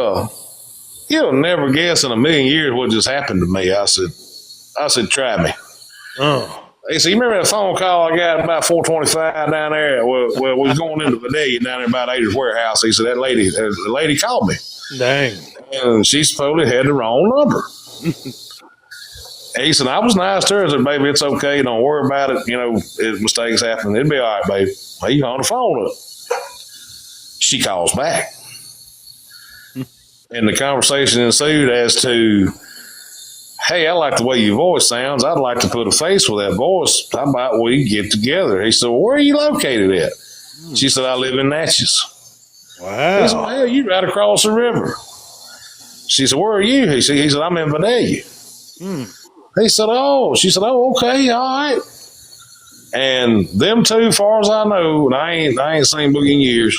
[SPEAKER 1] "You'll never guess in a million years what just happened to me." I said, "Try me."
[SPEAKER 2] Oh.
[SPEAKER 1] He said, "You remember that phone call I got about 425 down there? Well, we was going into the day down there about Ada's warehouse." He said, the lady called me.
[SPEAKER 2] Dang.
[SPEAKER 1] And she supposedly had the wrong number. He said, "I was nice to her. I said, 'Baby, it's okay. Don't worry about it. You know, if mistakes happen, it'll be all right, baby." He on the phone up. She calls back. And the conversation ensued as to hey, I like the way your voice sounds. I'd like to put a face with that voice. How about we get together? He said, well, where are you located at? She said, I live in Natchez.
[SPEAKER 2] Wow.
[SPEAKER 1] He said, well, hell, you right across the river. She said, where are you? He said, I'm in Vandalia. He said, oh. She said, oh, okay, all right. And them two, far as I know, and I ain't seen Boogie in years,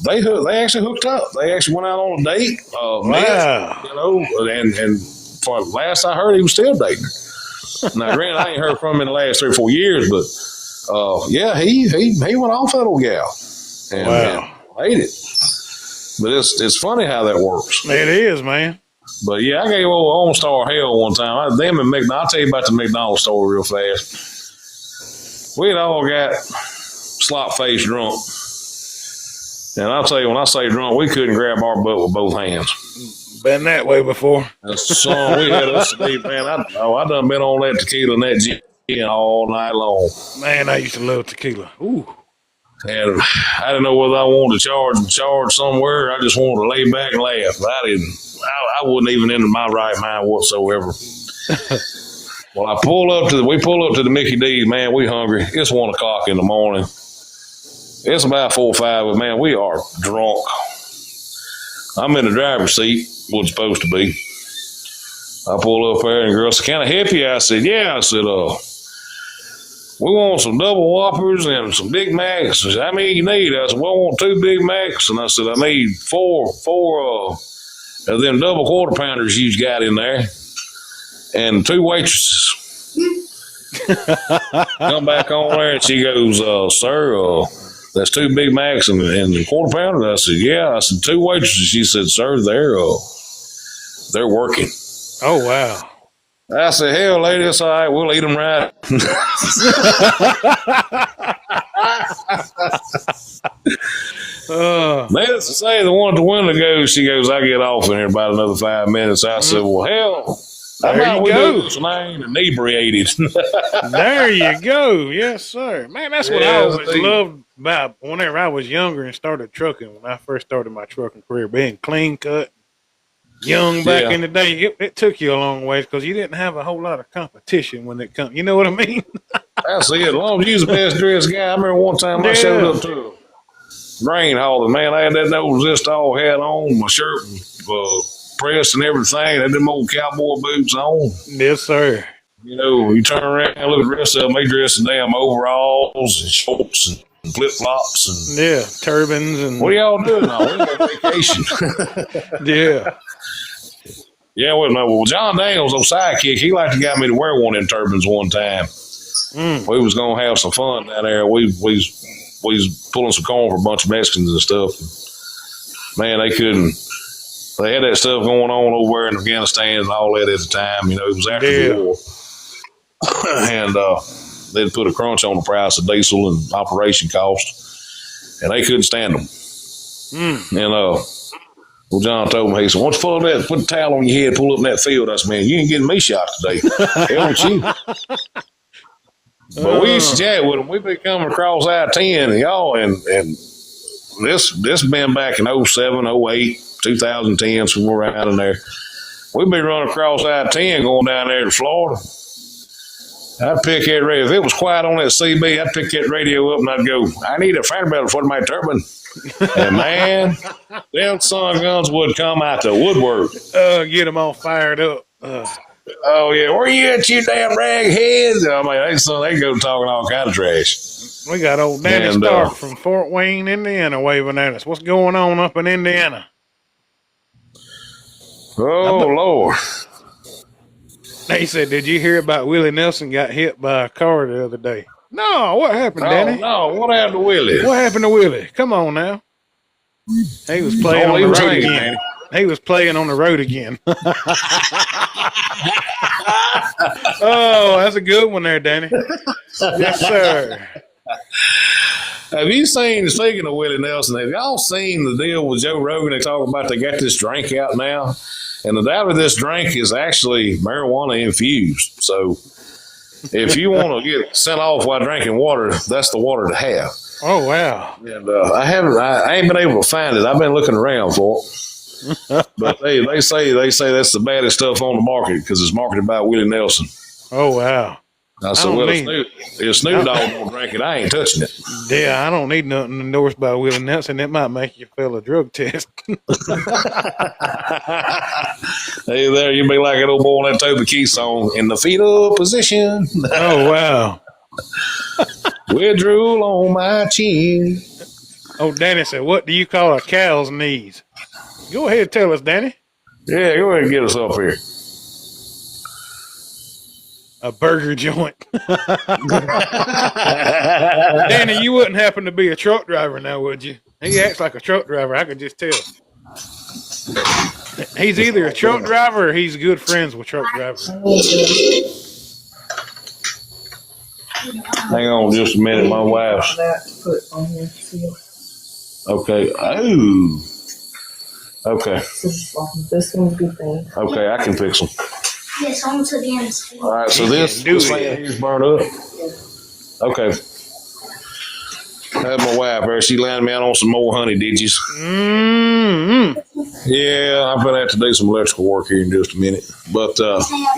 [SPEAKER 1] they actually hooked up. They actually went out on a date. Met, you know, and for last I heard, he was still dating her. Now, granted, I ain't heard from him in the last 3 or 4 years, but yeah, he went off that old gal. And made it. But it's funny how that works.
[SPEAKER 2] It is, man.
[SPEAKER 1] But yeah, I gave old OnStar hell one time. I'll tell you about the McDonald's story real fast. We had all got slop-faced drunk. And I'll tell you, when I say drunk, we couldn't grab our butt with both hands.
[SPEAKER 2] Been that way before.
[SPEAKER 1] Son, we had us to eat, man. I done been on that tequila and that gin all night long.
[SPEAKER 2] Man, I used to love tequila. Ooh.
[SPEAKER 1] And I didn't know whether I wanted to charge somewhere. I just wanted to lay back and laugh. But I wasn't even in my right mind whatsoever. Well, we pull up to the Mickey D's, man. We hungry. It's 1 o'clock in the morning. It's about 4 or 5, but man, we are drunk. I'm in the driver's seat, what it's supposed to be. I pull up there and the girl said, can I help you? I said, yeah. I said, we want some double whoppers and some Big Macs. She said, how many you need? I said, well, I want 2 Big Macs. And I said, I need four of them double quarter pounders you got in there. And 2 waitresses. Come back on there and she goes, sir, that's 2 Big Macs and the quarter pounder. I said, yeah. I said, 2 waitresses. She said, sir, they're working.
[SPEAKER 2] Oh, wow.
[SPEAKER 1] I said, hell, lady, that's all right. We'll eat them right. Needless to say, the one at the window goes, she goes, I get off in here about another 5 minutes. I said, well, hell, how about we do this and I ain't inebriated?
[SPEAKER 2] There you go. Yes, sir. Man, that's what I always loved about whenever I was younger and started trucking. When I first started my trucking career, being clean cut, young back in the day, it took you a long ways because you didn't have a whole lot of competition when it comes. You know what I mean?
[SPEAKER 1] That's it. As long as you was the best dressed guy. I remember one time I showed up to a grain hauler. Man, I had that no resist all hat on, my shirt pressed and everything. I had them old cowboy boots on.
[SPEAKER 2] Yes, sir.
[SPEAKER 1] You know, you turn around and look at the rest of them, they dress in damn overalls and shorts and flip-flops. And
[SPEAKER 2] turbans. And
[SPEAKER 1] what are y'all doing now? We're on vacation.
[SPEAKER 2] Yeah.
[SPEAKER 1] Yeah, well, John Daniels, old sidekick, he liked to get me to wear one of them turbans one time. We was going to have some fun down there. We was pulling some corn for a bunch of Mexicans and stuff. Man, they couldn't. They had that stuff going on over there in Afghanistan and all that at the time. You know, it was after the war. And they'd put a crunch on the price of diesel and operation cost. And they couldn't stand them. And well, John told me, he said, why don't you pull that, put a towel on your head, pull up in that field. I said, man, you ain't getting me shot today. Hell with you. But we used to chat with them. We've been coming across I-10 and y'all, and this been back in 07, 08, 2010, somewhere around in there. We've been running across I-10 going down there to Florida. I'd pick that radio. If it was quiet on that CB, I'd pick that radio up and I'd go, I need a fender belt for my turbine. And man, them son guns would come out the woodwork.
[SPEAKER 2] Get them all fired up.
[SPEAKER 1] Oh, yeah. Where you at, you damn ragheads? I mean, they go talking all kind of trash.
[SPEAKER 2] We got old Danny Stark from Fort Wayne, Indiana, waving at us. What's going on up in Indiana?
[SPEAKER 1] Oh, Lord.
[SPEAKER 2] He said, did you hear about Willie Nelson got hit by a car the other day? No, what happened, Danny?
[SPEAKER 1] No, what happened to Willie?
[SPEAKER 2] What happened to Willie? Come on now. He was playing on the road again. Danny. He was playing on the road again. Oh, that's a good one there, Danny. Yes, sir.
[SPEAKER 1] Have you seen, speaking of Willie Nelson, have y'all seen the deal with Joe Rogan? They talk about they got this drink out now. And the doubt of this drink is actually marijuana infused. So if you want to get sent off while drinking water, that's the water to have.
[SPEAKER 2] Oh, wow.
[SPEAKER 1] And I ain't been able to find it. I've been looking around for it. But they say that's the baddest stuff on the market because it's marketed by Willie Nelson.
[SPEAKER 2] Oh, wow.
[SPEAKER 1] I said, well, if Snoop Dogg don't drink it, I ain't touching it.
[SPEAKER 2] Yeah, I don't need nothing endorsed by Willie Nelson. That might make you fail a drug test.
[SPEAKER 1] Hey there, you be like that old boy on that Toby Keith song, in the fetal position.
[SPEAKER 2] Oh, wow.
[SPEAKER 1] With drool on my chin.
[SPEAKER 2] Oh, Danny said, what do you call a cow's knees? Go ahead and tell us, Danny.
[SPEAKER 1] Yeah, go ahead and get us up here.
[SPEAKER 2] A burger joint. Danny, you wouldn't happen to be a truck driver now, would you? He acts like a truck driver. I could just tell. He's either a truck driver or he's good friends with truck drivers.
[SPEAKER 1] Hang on just a minute, my wife's. Okay. Oh. Okay.
[SPEAKER 4] This one's good thing.
[SPEAKER 1] Okay, I can fix them.
[SPEAKER 3] Yes, on to the end.
[SPEAKER 1] All right, so this thing here's burned up. Okay. That's my wife there. She landed me out on some more honey digits.
[SPEAKER 2] Mm-hmm.
[SPEAKER 1] Yeah, I'm going to have to do some electrical work here in just a minute. But,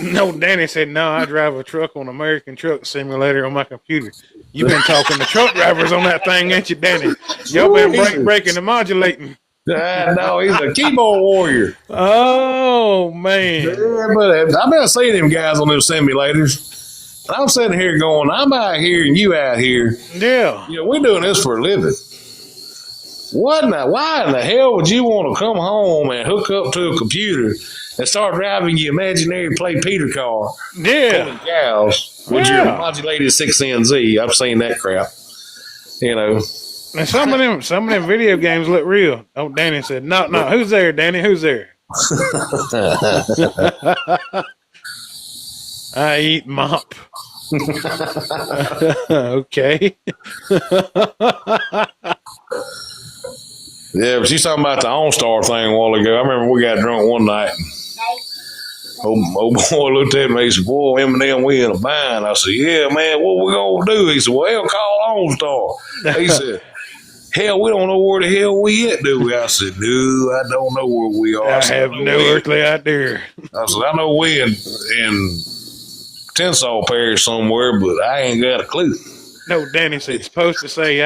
[SPEAKER 2] No, Danny said, no, I drive a truck on American Truck Simulator on my computer. You've been talking to truck drivers on that thing, ain't you, Danny? Y'all been breaking and modulating.
[SPEAKER 1] no, he's a keyboard warrior.
[SPEAKER 2] Oh, man.
[SPEAKER 1] Yeah, but I've been seeing them guys on those simulators. And I'm sitting here going, I'm out here and you out here.
[SPEAKER 2] Yeah.
[SPEAKER 1] You know, we're doing this for a living. Why in the hell would you want to come home and hook up to a computer and start driving your imaginary Play Peter car?
[SPEAKER 2] Yeah.
[SPEAKER 1] Cows with your modulated 6NZ. I've seen that crap. You know.
[SPEAKER 2] And some of them video games look real. Oh, Danny said, no. Who's there, Danny? Who's there? I eat mop. Okay.
[SPEAKER 1] Yeah, but she's talking about the OnStar thing a while ago. I remember we got drunk one night. Old boy looked at me. He said, boy, Eminem, we in a bind. I said, yeah, man, what we going to do? He said, well, call OnStar. He said, hell, we don't know where the hell we at, do we? I said, no, I don't know where we are.
[SPEAKER 2] I have no earthly idea.
[SPEAKER 1] I said, I know we in Tensall Parish somewhere, but I ain't got a clue.
[SPEAKER 2] No, Danny said it's supposed to say,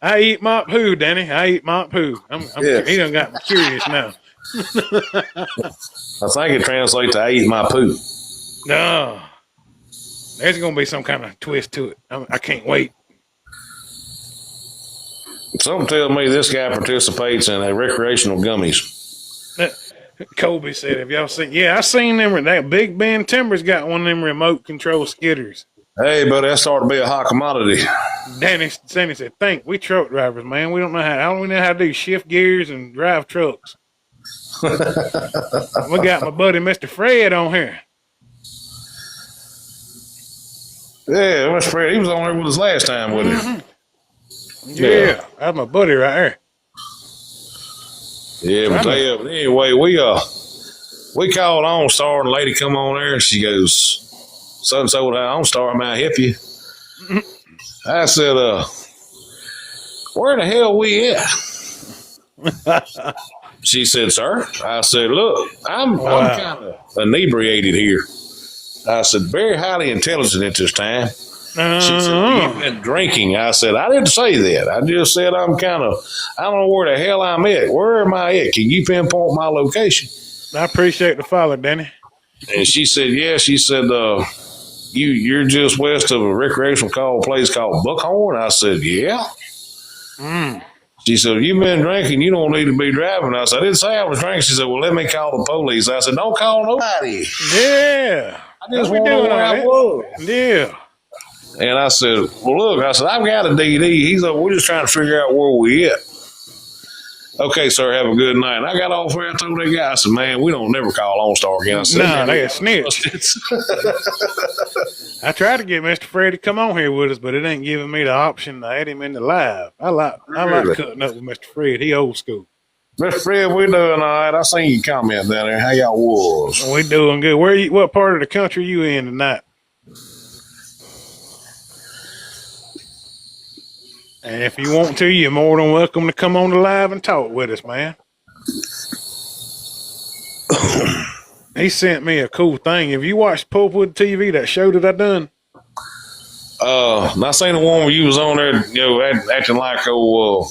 [SPEAKER 2] I eat mop poo, Danny. I eat mop poo. He done got me curious now.
[SPEAKER 1] I think it translates to I eat my poo.
[SPEAKER 2] No. There's going to be some kind of twist to it. I can't wait.
[SPEAKER 1] Something tells me this guy participates in a recreational gummies.
[SPEAKER 2] Colby said, have y'all seen? Yeah, I seen them. That Big Ben Timber's got one of them remote control skidders.
[SPEAKER 1] Hey, buddy, that's starting to be a hot commodity.
[SPEAKER 2] Danny said, we truck drivers, man. We don't know how we know how to do shift gears and drive trucks. We got my buddy Mr. Fred on here.
[SPEAKER 1] Yeah, Mr. Fred, he was on there with us last time, wasn't he?
[SPEAKER 2] Yeah, that's my buddy right there.
[SPEAKER 1] Yeah, but anyway, we called OnStar and the lady come on there and she goes, so-and-so OnStar, may I help you? I said, where the hell we at? She said, sir. I said, look, I'm kind of inebriated here. I said, very highly intelligent at this time. She said, you've been drinking. I said, I didn't say that. I just said I don't know where the hell I'm at. Where am I at? Can you pinpoint my location?
[SPEAKER 2] I appreciate the follow, Danny.
[SPEAKER 1] And she said, yeah. She said, you're just west of a recreational place called Buckhorn? I said, yeah. She said, you've been drinking. You don't need to be driving. I said, I didn't say I was drinking. She said, well, let me call the police. I said, don't call nobody.
[SPEAKER 2] Yeah.
[SPEAKER 1] I just want to know where I was.
[SPEAKER 2] Yeah.
[SPEAKER 1] And I said, well, look, I've got a DD. He's like, we're just trying to figure out where we at. Okay, sir, have a good night. And I got off there. I told that guy, I said, man, we don't never call OnStar again. I said,
[SPEAKER 2] no, they a snitch. I tried to get Mr. Fred to come on here with us, but it ain't giving me the option to add him in the live. I like cutting up with Mr. Fred. He old school.
[SPEAKER 1] Mr. Fred, we doing all right. I seen you comment down there. How y'all was?
[SPEAKER 2] We doing good. What part of the country you in tonight? And if you want to, you're more than welcome to come on the live and talk with us, man. he sent me a cool thing. Have you watched Pulpwood TV, that show that I done?
[SPEAKER 1] Not saying the one where you was on there, acting like the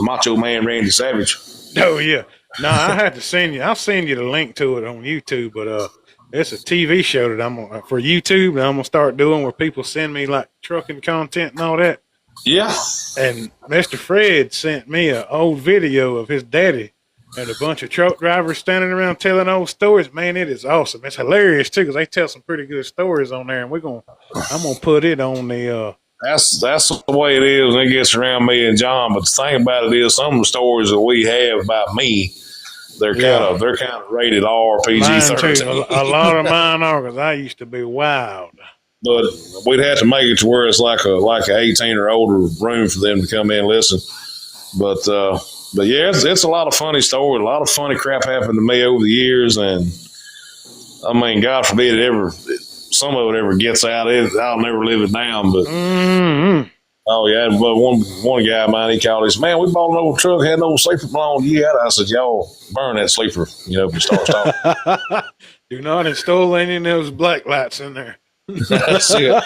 [SPEAKER 1] Macho Man Randy Savage.
[SPEAKER 2] Oh yeah. No, I had to send you. I'll send you the link to it on YouTube. But it's a TV show that I'm for YouTube that I'm gonna start doing where people send me like trucking content and all that.
[SPEAKER 1] Yeah.
[SPEAKER 2] And Mr. Fred sent me an old video of his daddy and a bunch of truck drivers standing around telling old stories. Man, it is awesome. It's hilarious too because they tell some pretty good stories on there. And I'm gonna put it on the.
[SPEAKER 1] That's the way it is when it gets around me and John. But the thing about it is, some of the stories that we have about me, they're kind of rated R, PG-13.
[SPEAKER 2] A lot of mine are because I used to be wild.
[SPEAKER 1] But we'd have to make it to where it's like a 18 or older room for them to come in and listen. But yeah, it's a lot of funny stories. A lot of funny crap happened to me over the years, and I mean, God forbid some of it ever gets out. I'll never live it down. But oh yeah, but one guy of mine, he called us, man, we bought an old truck, had an old sleeper belong to you. I said, y'all burn that sleeper, if you start talking.
[SPEAKER 2] Do not install any of those black lights in there.
[SPEAKER 1] That's it.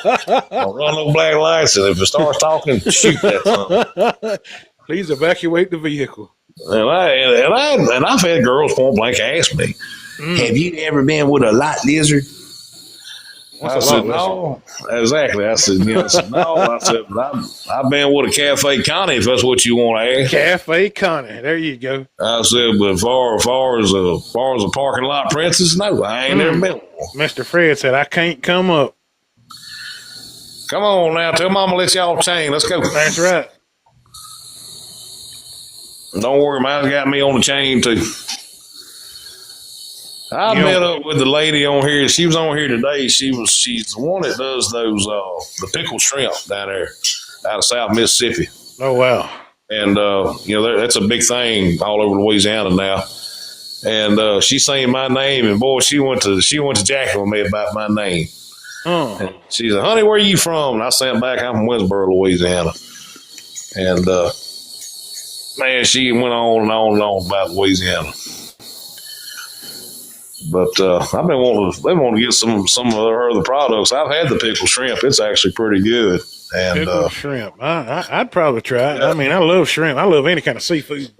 [SPEAKER 1] I'll run those black lights, and if it starts talking, shoot that something.
[SPEAKER 2] Please evacuate the vehicle.
[SPEAKER 1] And I've had girls point blank ask me, have you ever been with a lot lizard? I said, no. Exactly. I said, no. I said, I've been with a Cafe Connie, if that's what you want to ask.
[SPEAKER 2] Cafe Connie. There you go.
[SPEAKER 1] I said, but as far as a parking lot princess, no, I ain't never been one.
[SPEAKER 2] Mr. Fred said, I can't come up.
[SPEAKER 1] Come on now. Tell Mama let y'all chain. Let's go.
[SPEAKER 2] That's right.
[SPEAKER 1] Don't worry, mine's got me on the chain, too. I met up with the lady on here. She was on here today. She's the one that does those the pickled shrimp down there out of South Mississippi.
[SPEAKER 2] Oh wow!
[SPEAKER 1] And that's a big thing all over Louisiana now. And she saying my name, and boy, she went to jacking with me about my name.
[SPEAKER 2] Oh.
[SPEAKER 1] And she said, "Honey, where are you from?" And I sent back, "I'm from Winsboro, Louisiana." And man, she went on and on and on about Louisiana. But I've been wanting to get some of her other products. I've had the pickled shrimp. It's actually pretty good. And
[SPEAKER 2] pickled shrimp. I'd probably try it. I mean, I love shrimp. I love any kind of seafood.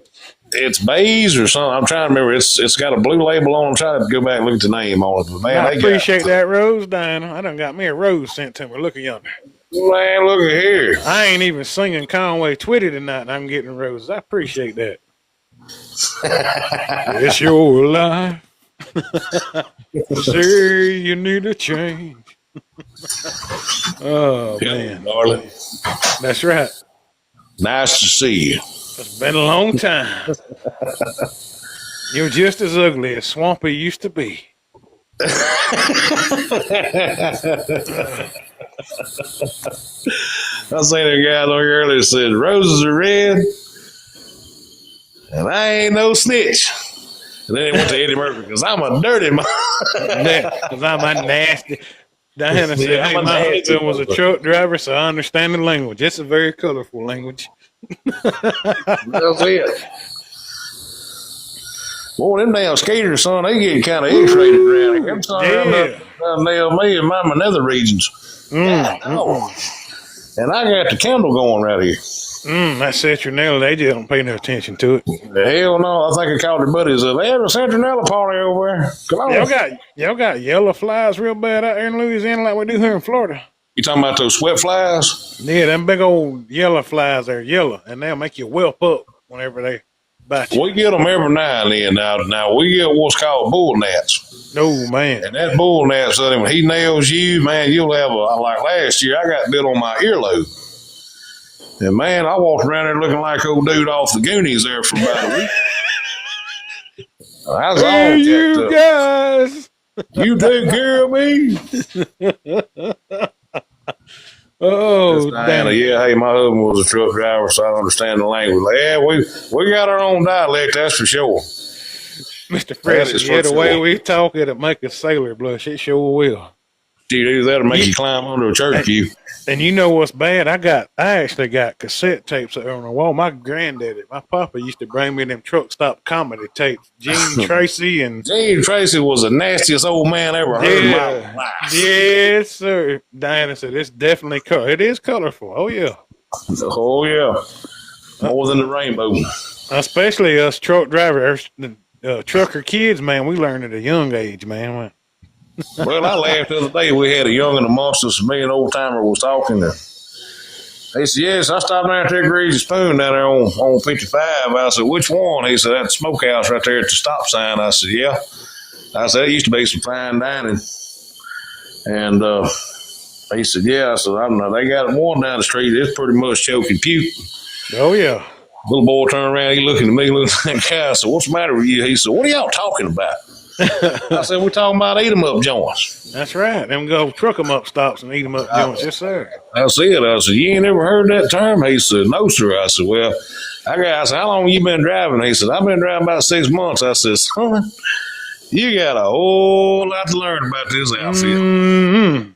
[SPEAKER 1] It's Bays or something. I'm trying to remember. It's got a blue label on it. I'm trying to go back and look at the name on it. But man,
[SPEAKER 2] I appreciate that rose, Diana. I done got me a rose sent to me. Look at yonder.
[SPEAKER 1] Man, look at here.
[SPEAKER 2] I ain't even singing Conway Twitty tonight, and I'm getting roses. I appreciate that. It's your life. Say you need a change. Oh man,
[SPEAKER 1] darling.
[SPEAKER 2] That's right.
[SPEAKER 1] Nice to see you.
[SPEAKER 2] It's been a long time. You're just as ugly as Swampy used to be.
[SPEAKER 1] I seen a guy on here earlier that said roses are red, and I ain't no snitch. And then they went to Eddie Murphy because I'm a dirty man.
[SPEAKER 2] Because I'm a nasty. Diana said, hey, my husband was a truck driver, so I understand the language. It's a very colorful language.
[SPEAKER 1] That's it. Boy, them damn skaters, son, they getting kind of X-rated around here. Them son nail me in my nether regions. And I got the candle going right here.
[SPEAKER 2] That citronella, they just don't pay no attention to it.
[SPEAKER 1] Hell no. I think I called their buddies. They have a citronella party over there. Come on.
[SPEAKER 2] Y'all got yellow flies real bad out there in Louisiana like we do here in Florida.
[SPEAKER 1] You talking about those sweat flies?
[SPEAKER 2] Yeah, them big old yellow flies, they're yellow, and they'll make you whelp up whenever they bite you.
[SPEAKER 1] We get them every now and then. Now we get what's called bull gnats.
[SPEAKER 2] Oh, man.
[SPEAKER 1] And that bull gnat, son, when he nails you, man, you'll have like last year, I got bit on my earlobe. And man, I walked around there looking like old dude off the Goonies there for about a week. I was all
[SPEAKER 2] you guys.
[SPEAKER 1] You take care of me.
[SPEAKER 2] Oh,
[SPEAKER 1] Diana, yeah, hey, my husband was a truck driver, so I understand the language. Like, yeah, we got our own dialect, that's for sure.
[SPEAKER 2] Mr. Fred, yeah, the way we talk, it'll make a sailor blush. It sure will.
[SPEAKER 1] You do that'll make you climb under a church pew.
[SPEAKER 2] And you know what's bad? I actually got cassette tapes on the wall. My granddaddy, my papa used to bring me them truck stop comedy tapes. Gene Tracy
[SPEAKER 1] was the nastiest old man I ever heard in my life.
[SPEAKER 2] Yes, sir. Diana said it's definitely colorful. It is colorful. Oh yeah.
[SPEAKER 1] Oh yeah. More than the rainbow.
[SPEAKER 2] Especially us truck drivers, trucker kids, man. We learn at a young age, man.
[SPEAKER 1] Well, I laughed the other day. We had a young and amongst us. Me and old timer was talking. He said, "Yes, I stopped down at that Greasy Spoon down there on 55." I said, "Which one?" He said, "That smokehouse right there at the stop sign." I said, "Yeah." I said, "It used to be some fine dining." And he said, "Yeah." I said, "I don't know. They got one down the street. It's pretty much choking puke."
[SPEAKER 2] Oh yeah.
[SPEAKER 1] Little boy turned around. He looking at me, looking at that guy. I said, "What's the matter with you?" He said, "What are y'all talking about?" I said, "We're talking about eat 'em up joints."
[SPEAKER 2] That's right. Them go truck 'em up stops and eat 'em up joints. Yes, sir.
[SPEAKER 1] That's it. I said, "You ain't never heard that term?" He said, "No, sir." I said, "Well, I said, how long you been driving?" He said, "I've been driving about 6 months." I said, "Son, you got a whole lot to learn about this outfit." Mm-hmm.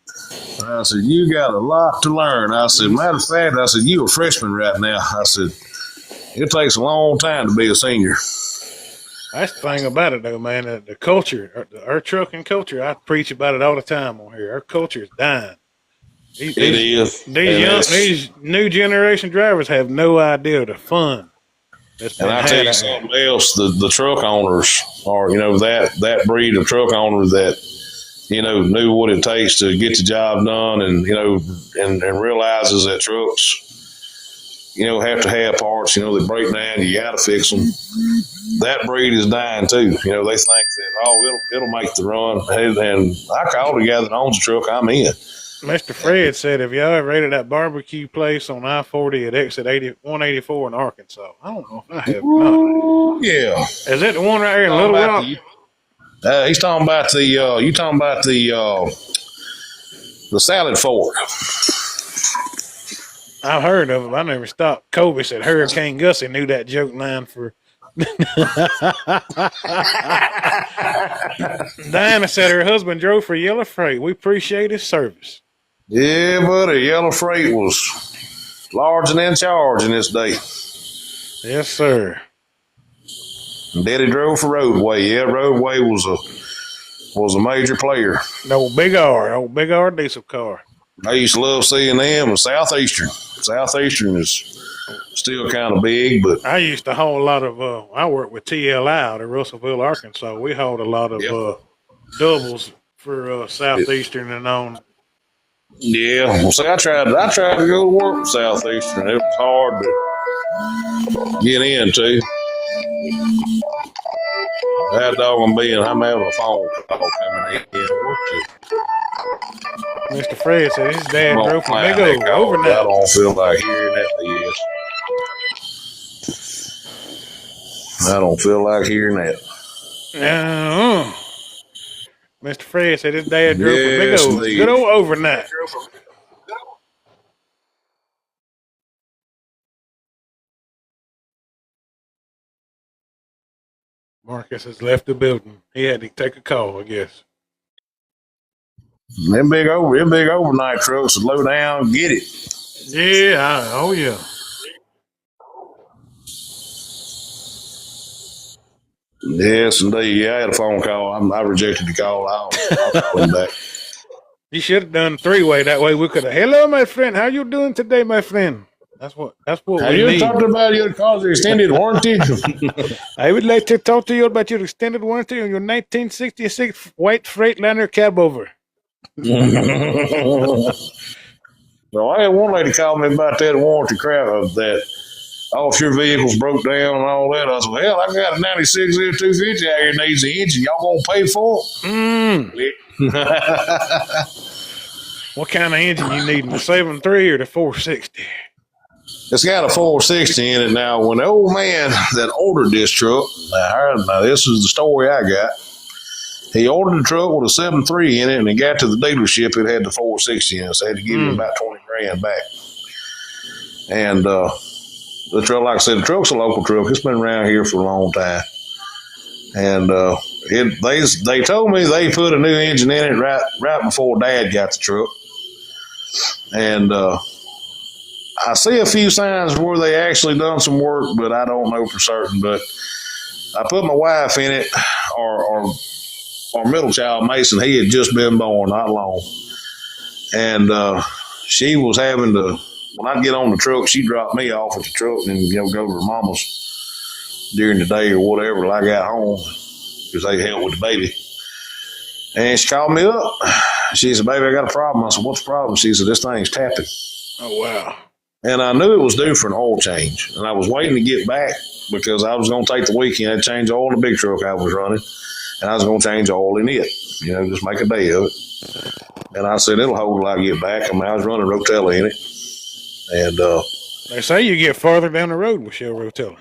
[SPEAKER 1] I said, "You got a lot to learn." I said, "Matter of fact," I said, "you a freshman right now." I said, "It takes a long time to be a senior."
[SPEAKER 2] That's the thing about it, though, man. The culture, our trucking culture, I preach about it all the time on here. Our culture is dying.
[SPEAKER 1] It is.
[SPEAKER 2] These new generation drivers have no idea the fun.
[SPEAKER 1] And I tell you something else, the truck owners are, that breed of truck owners that, knew what it takes to get the job done and, and realizes that trucks, have to have parts, they break down, you got to fix them. That breed is dying too. They think that, it'll make the run. And I called the guy that owns the truck, I'm in.
[SPEAKER 2] Mr. Fred said, "Have y'all ever raided that barbecue place on I-40 at exit 184 in Arkansas?" I don't know if I have.
[SPEAKER 1] Ooh, yeah.
[SPEAKER 2] Is that the one right here in Little Rock?
[SPEAKER 1] He's talking about the salad fork.
[SPEAKER 2] I've heard of him. I never stopped. Kobe said Hurricane Gussie knew that joke line for. Diana said her husband drove for Yellow Freight. We appreciate his service.
[SPEAKER 1] Yeah, buddy. Yellow Freight was large and in charge in this day.
[SPEAKER 2] Yes, sir.
[SPEAKER 1] And Daddy drove for Roadway. Yeah, Roadway was a major player.
[SPEAKER 2] Old Big R diesel car.
[SPEAKER 1] I used to love seeing them and Southeastern. Southeastern is still kind of big, but
[SPEAKER 2] I used to haul a lot of. I worked with TLI out of Russellville, Arkansas. We hauled a lot of doubles for Southeastern and on.
[SPEAKER 1] Yeah, well, see, I tried to go to work with Southeastern. It was hard to get into. That dog being, I'm having a phone call coming in.
[SPEAKER 2] Mr. Fred said his dad drove from Big O overnight.
[SPEAKER 1] I don't feel like hearing that BS. I don't feel like hearing that.
[SPEAKER 2] Mr. Fred said his dad drove from Big O.
[SPEAKER 1] Indeed.
[SPEAKER 2] Good old overnight. Marcus has left the building. He had to take a call, I guess.
[SPEAKER 1] Them big overnight trucks will low down, get it.
[SPEAKER 2] Yeah, oh yeah.
[SPEAKER 1] Yes, indeed. Yeah, I had a phone call. I rejected the call. I'll call him back.
[SPEAKER 2] You should have done three-way. That way we could have. Hello, my friend. How you doing today, my friend? That's what
[SPEAKER 1] Have
[SPEAKER 2] we
[SPEAKER 1] you
[SPEAKER 2] need.
[SPEAKER 1] talked about your car's extended warranty?
[SPEAKER 2] I would like to talk to you about your extended warranty on your 1966 white Freightliner cab over.
[SPEAKER 1] Well, I had one lady call me about that warranty crap of that. All of your vehicles broke down and all that. I said, well, hell, I got a 96 F250 out here needs the engine. Y'all gonna pay for it?
[SPEAKER 2] What kind of engine you need? The 7.3 or the 460?
[SPEAKER 1] It's got a 460 in it now. When the old man that ordered this truck, now this is the story I got. He ordered the truck with a 7.3 in it, and he got to the dealership. It had the 460 in it, so I had to give him about 20 grand back. And the truck, like I said, the truck's a local truck. It's been around here for a long time. And they told me they put a new engine in it right before Dad got the truck. And I see a few signs where they actually done some work, but I don't know for certain. But I put my wife in it, our middle child, Mason. He had just been born not long. And she was having to, when I get on the truck, she dropped me off at the truck and go to her mama's during the day or whatever till I got home because they helped with the baby. And she called me up. She said, "Baby, I got a problem." I said, "What's the problem?" She said, "This thing's tapping."
[SPEAKER 2] Oh, wow.
[SPEAKER 1] And I knew it was due for an oil change. And I was waiting to get back because I was going to take the weekend and change oil in the big truck I was running. And I was going to change oil in it, just make a day of it. And I said, it'll hold till I get back. I was running Rotella in it. And
[SPEAKER 2] they say you get farther down the road with Shell Rotella.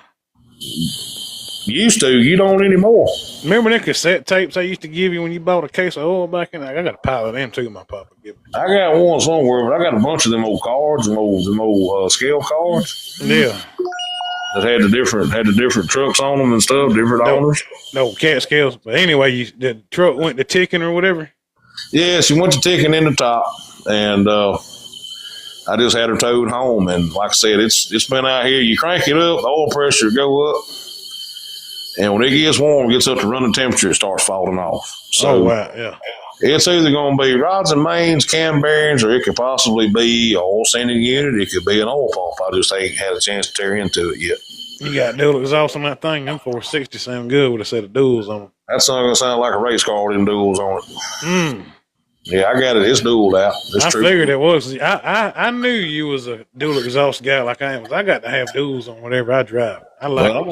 [SPEAKER 1] Used to. You don't anymore.
[SPEAKER 2] Remember them cassette tapes I used to give you when you bought a case of oil back in? I got a pile of them too, my papa.
[SPEAKER 1] I got one somewhere, but I got a bunch of them old cards, them old scale cards.
[SPEAKER 2] Yeah.
[SPEAKER 1] That had the different trucks on them and stuff, different owners.
[SPEAKER 2] No cat scales. But anyway, the truck went to ticking or whatever?
[SPEAKER 1] Yeah, she went to ticking in the top. And I just had her towed home. And like I said, it's been out here. You crank it up, the oil pressure go up. And when it gets warm, it gets up to running temperature, it starts falling off. So
[SPEAKER 2] wow, yeah.
[SPEAKER 1] It's either going to be rods and mains, cam bearings, or it could possibly be an oil sending unit. It could be an oil pump. I just ain't had a chance to tear into it yet.
[SPEAKER 2] You got dual exhaust on that thing. Them 460 sound good with a set of duals on them.
[SPEAKER 1] That's not going to sound like a race car with them duals on it. Yeah, I got it. It's dualed out.
[SPEAKER 2] I figured it was. I knew you was a dual exhaust guy like I am. I got to have duals on whatever I drive. I like
[SPEAKER 1] I'm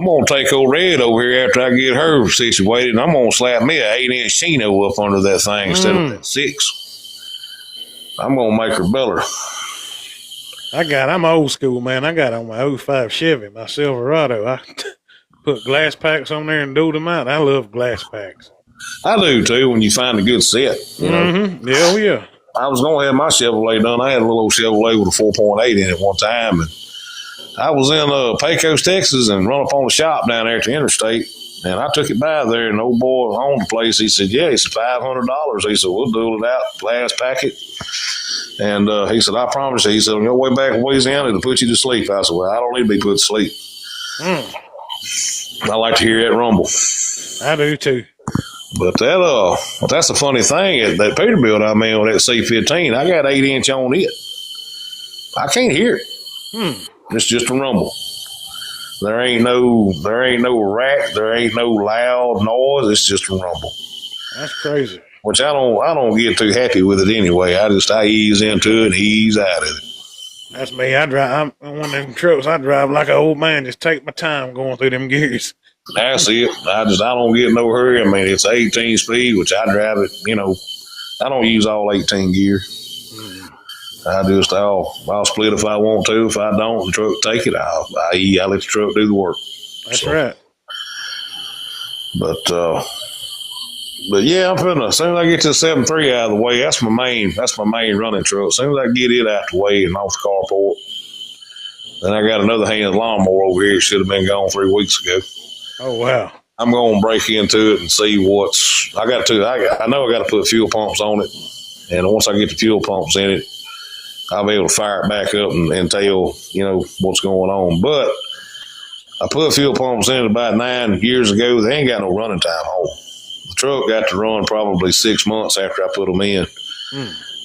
[SPEAKER 1] going to take old Red over here after I get her situated, and I'm going to slap me an 8-inch Chino up under that thing instead of that 6. I'm going to make her better.
[SPEAKER 2] I'm old school, man. I got on my 05 Chevy, my Silverado. I put glass packs on there and dualed them out. I love glass packs.
[SPEAKER 1] I do, too, when you find a good set. You know?
[SPEAKER 2] Yeah, yeah.
[SPEAKER 1] I was going to have my Chevrolet done. I had a little old Chevrolet with a 4.8 in it one time, and I was in Pecos, Texas, and run up on the shop down there at the interstate, and I took it by there, and the old boy owned the place. He said, "Yeah," he said, $500. He said, "We'll dual it out, glass packet." And he said, "I promise you," he said, "on your way back to Louisiana, it'll put you to sleep." I said, "Well, I don't need to be put to sleep." I like to hear that rumble.
[SPEAKER 2] I do, too.
[SPEAKER 1] But that's a funny thing. That Peterbilt I'm in with that C15, I got 8-inch on it. I can't hear it. It's just a rumble. There ain't no rack. There ain't no loud noise. It's just a rumble.
[SPEAKER 2] That's crazy.
[SPEAKER 1] Which I don't get too happy with it anyway. I ease into it and ease out of it.
[SPEAKER 2] That's me. I'm one of them trucks. I drive like an old man. Just take my time going through them gears.
[SPEAKER 1] That's it. I don't get no hurry. I mean, it's 18 speed, which I drive it. I don't use all 18 gear. I'll split if I want to. If I don't, the truck take it. I let the truck do the work.
[SPEAKER 2] That's right.
[SPEAKER 1] But yeah, as soon as I get this 7.3 out of the way, that's my main running truck. As soon as I get it out the way and off the carport, then I got another hand lawnmower over here. It should have been gone 3 weeks ago.
[SPEAKER 2] Oh wow!
[SPEAKER 1] I'm going to break into it and see what's. I know I got to put fuel pumps on it, and once I get the fuel pumps in it, I'll be able to fire it back up and tell what's going on. But I put fuel pumps in it about 9 years ago. They ain't got no running time on. The truck got to run probably 6 months after I put them in.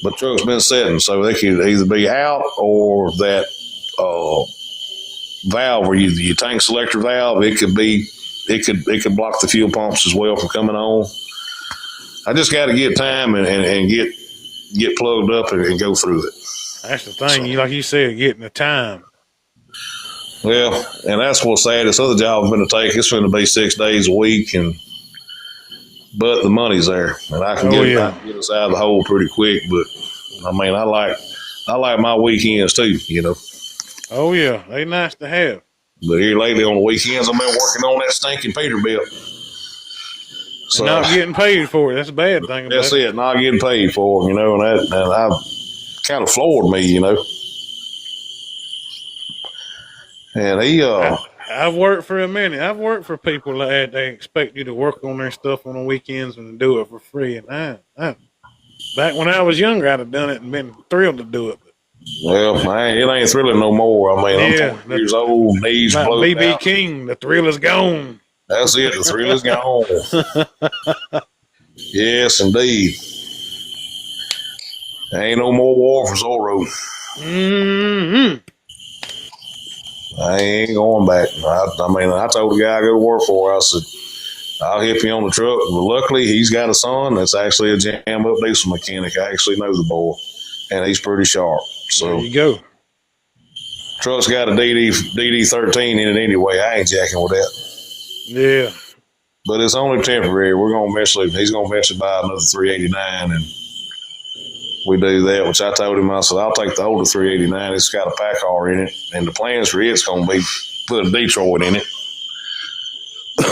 [SPEAKER 1] But the truck's been sitting, so they could either be out or that valve where your tank selector valve, it could block the fuel pumps as well from coming on. I just got to get time and get plugged up and go through it.
[SPEAKER 2] That's the thing. Like you said, getting the time.
[SPEAKER 1] Well, and that's what's sad. This other job I'm going to take, it's going to be 6 days a week, but the money's there, and I can get us out of the hole pretty quick. But I mean, I like my weekends too,
[SPEAKER 2] Oh yeah, they nice to have.
[SPEAKER 1] But here lately on the weekends, I've been working on that stinking Peterbilt. So
[SPEAKER 2] not getting paid for it. That's a bad thing.
[SPEAKER 1] That's it. Not getting paid for it, and I kind of floored me, And
[SPEAKER 2] I've worked for a minute. I've worked for people that they expect you to work on their stuff on the weekends and do it for free. And back when I was younger, I'd have done it and been thrilled to do it.
[SPEAKER 1] Well, man, it ain't thrilling no more. I mean, I'm 20 years old, knees
[SPEAKER 2] like
[SPEAKER 1] blown
[SPEAKER 2] B.B.
[SPEAKER 1] out.
[SPEAKER 2] King, the thrill is gone.
[SPEAKER 1] That's it. The thrill is gone. Yes, indeed. There ain't no more war for Zorro.
[SPEAKER 2] Mm-hmm.
[SPEAKER 1] I ain't going back. I told the guy I go to work for, I said, I'll help you on the truck. But luckily, he's got a son that's actually a jam-up diesel mechanic. I actually know the boy, and he's pretty sharp. So
[SPEAKER 2] there you go.
[SPEAKER 1] Truck's got a DD13 in it anyway. I ain't jacking with that.
[SPEAKER 2] Yeah.
[SPEAKER 1] But it's only temporary. He's going to eventually buy another 389, and we do that, which I told him, I said, I'll take the older 389. It's got a PACCAR in it, and the plans for it's going to be put a Detroit in it.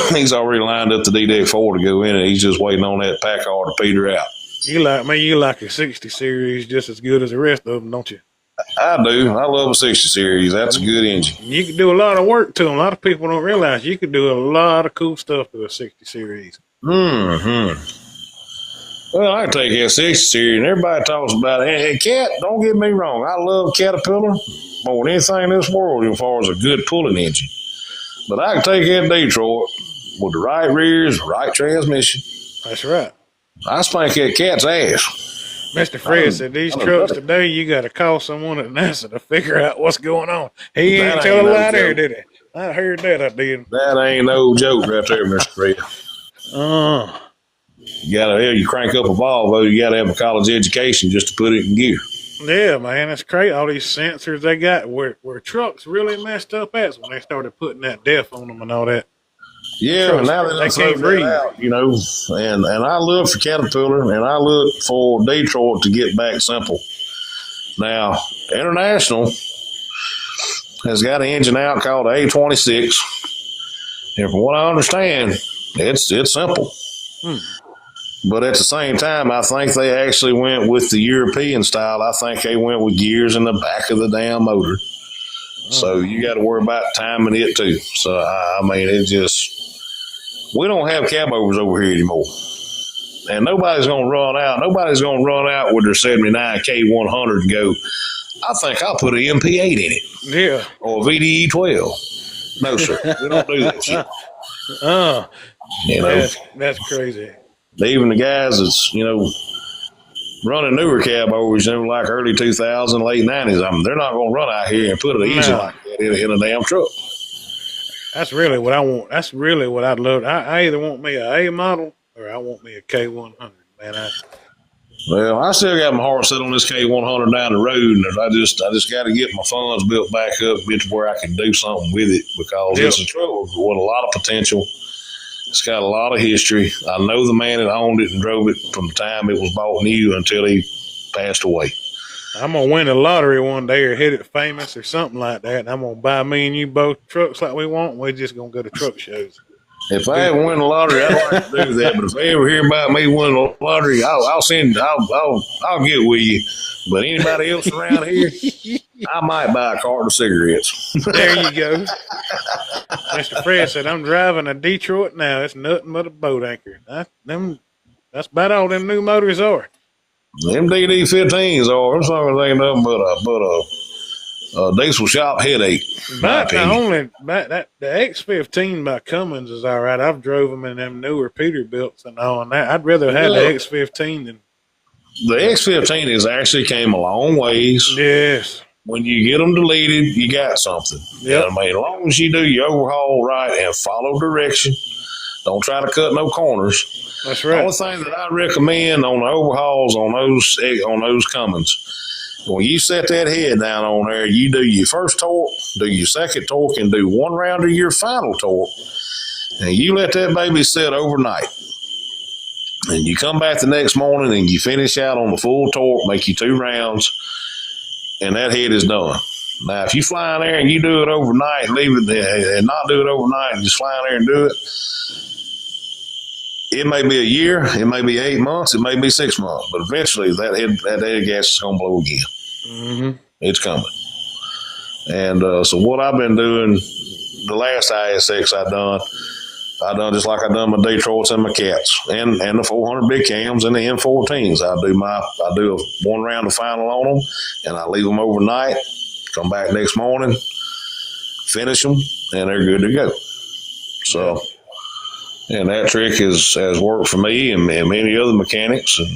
[SPEAKER 1] He's already lined up the DD4 to go in it. He's just waiting on that PACCAR to peter out.
[SPEAKER 2] You like a 60 series just as good as the rest of them, don't you?
[SPEAKER 1] I do. I love a 60 series. That's a good engine.
[SPEAKER 2] You can do a lot of work to them. A lot of people don't realize you can do a lot of cool stuff to a 60 series.
[SPEAKER 1] Mm-hmm. Well, I take that 60 series, and everybody talks about it. Hey, Cat, don't get me wrong. I love Caterpillar more than anything in this world as far as a good pulling engine. But I can take that Detroit with the right rears, right transmission.
[SPEAKER 2] That's right.
[SPEAKER 1] I spank that Cat's ass.
[SPEAKER 2] Mr. Fred said these trucks today, you got to call someone at NASA to figure out what's going on. He ain't telling a lie there, did he? I heard that, I did.
[SPEAKER 1] That ain't no joke right there, Mr. Fred. You crank up a Volvo, you got to have a college education just to put it in gear.
[SPEAKER 2] Yeah, man, that's crazy. All these sensors they got, where trucks really messed up at when they started putting that DEF on them and all that.
[SPEAKER 1] Yeah,
[SPEAKER 2] trucks,
[SPEAKER 1] now they can't breathe. Out, and I look for Caterpillar, and I look for Detroit to get back simple. Now, International has got an engine out called A26, and from what I understand, it's simple. But at the same time, I think they actually went with the European style. I think they went with gears in the back of the damn motor. So you got to worry about timing it too. So, we don't have cab overs over here anymore. And nobody's going to run out. Nobody's going to run out with their 79 K100 and go, I think I'll put an MP8 in it.
[SPEAKER 2] Yeah.
[SPEAKER 1] Or a VDE 12. No, sir. We don't do that shit.
[SPEAKER 2] That's crazy.
[SPEAKER 1] Even the guys that's, running newer cab overs, like early 2000s, late 90s, they're not going to run out here and put an engine like that in a damn truck.
[SPEAKER 2] That's really what I want. That's really what I'd love. I either want me a model or I want me a K100, man.
[SPEAKER 1] Well, I still got my heart set on this K100 down the road, and I just got to get my funds built back up, get to where I can do something with it, because it's a truck with a lot of potential. It's got a lot of history. I know the man that owned it and drove it from the time it was bought new until he passed away.
[SPEAKER 2] I'm going to win the lottery one day or hit it famous or something like that, and I'm going to buy me and you both trucks like we want, and we're just going to go to truck shows.
[SPEAKER 1] If I ever win the lottery, I'd like to do that. But if they ever hear about me winning the lottery, I'll get with you. But anybody else around here, I might buy a carton of cigarettes.
[SPEAKER 2] There you go. Mr. Fred said, I'm driving a Detroit now. It's nothing but a boat anchor. That's about all them new motors are.
[SPEAKER 1] Them DD15s are. Them songs ain't nothing but a diesel shop headache.
[SPEAKER 2] But the X15 by Cummins is all right. I've drove them in them newer Peterbilts and all, and that I'd rather have the X15 than
[SPEAKER 1] the X15 has actually came a long ways.
[SPEAKER 2] Yes.
[SPEAKER 1] When you get them deleted, you got something.
[SPEAKER 2] Yep.
[SPEAKER 1] As long as you do your overhaul right and follow direction, don't try to cut no corners.
[SPEAKER 2] That's right.
[SPEAKER 1] The only thing that I recommend on the overhauls on those Cummins, when you set that head down on there, you do your first torque, do your second torque, and do one round of your final torque, and you let that baby sit overnight. And you come back the next morning and you finish out on the full torque, make you 2 rounds, and that head is done. Now, if you fly in there and you do it overnight, leave it there, and not do it overnight, and just fly in there and do it, it may be a year, it may be 8 months, it may be 6 months, but eventually that head gas is going to blow again.
[SPEAKER 2] Mm-hmm.
[SPEAKER 1] It's coming. And so what I've been doing the last ISX I done just like I done my Detroits and my Cats and the 400 big cams and the N14s. I do one round of final on them, and I leave them overnight. Come back next morning, finish them, and they're good to go. So, and that trick has worked for me and many other mechanics. And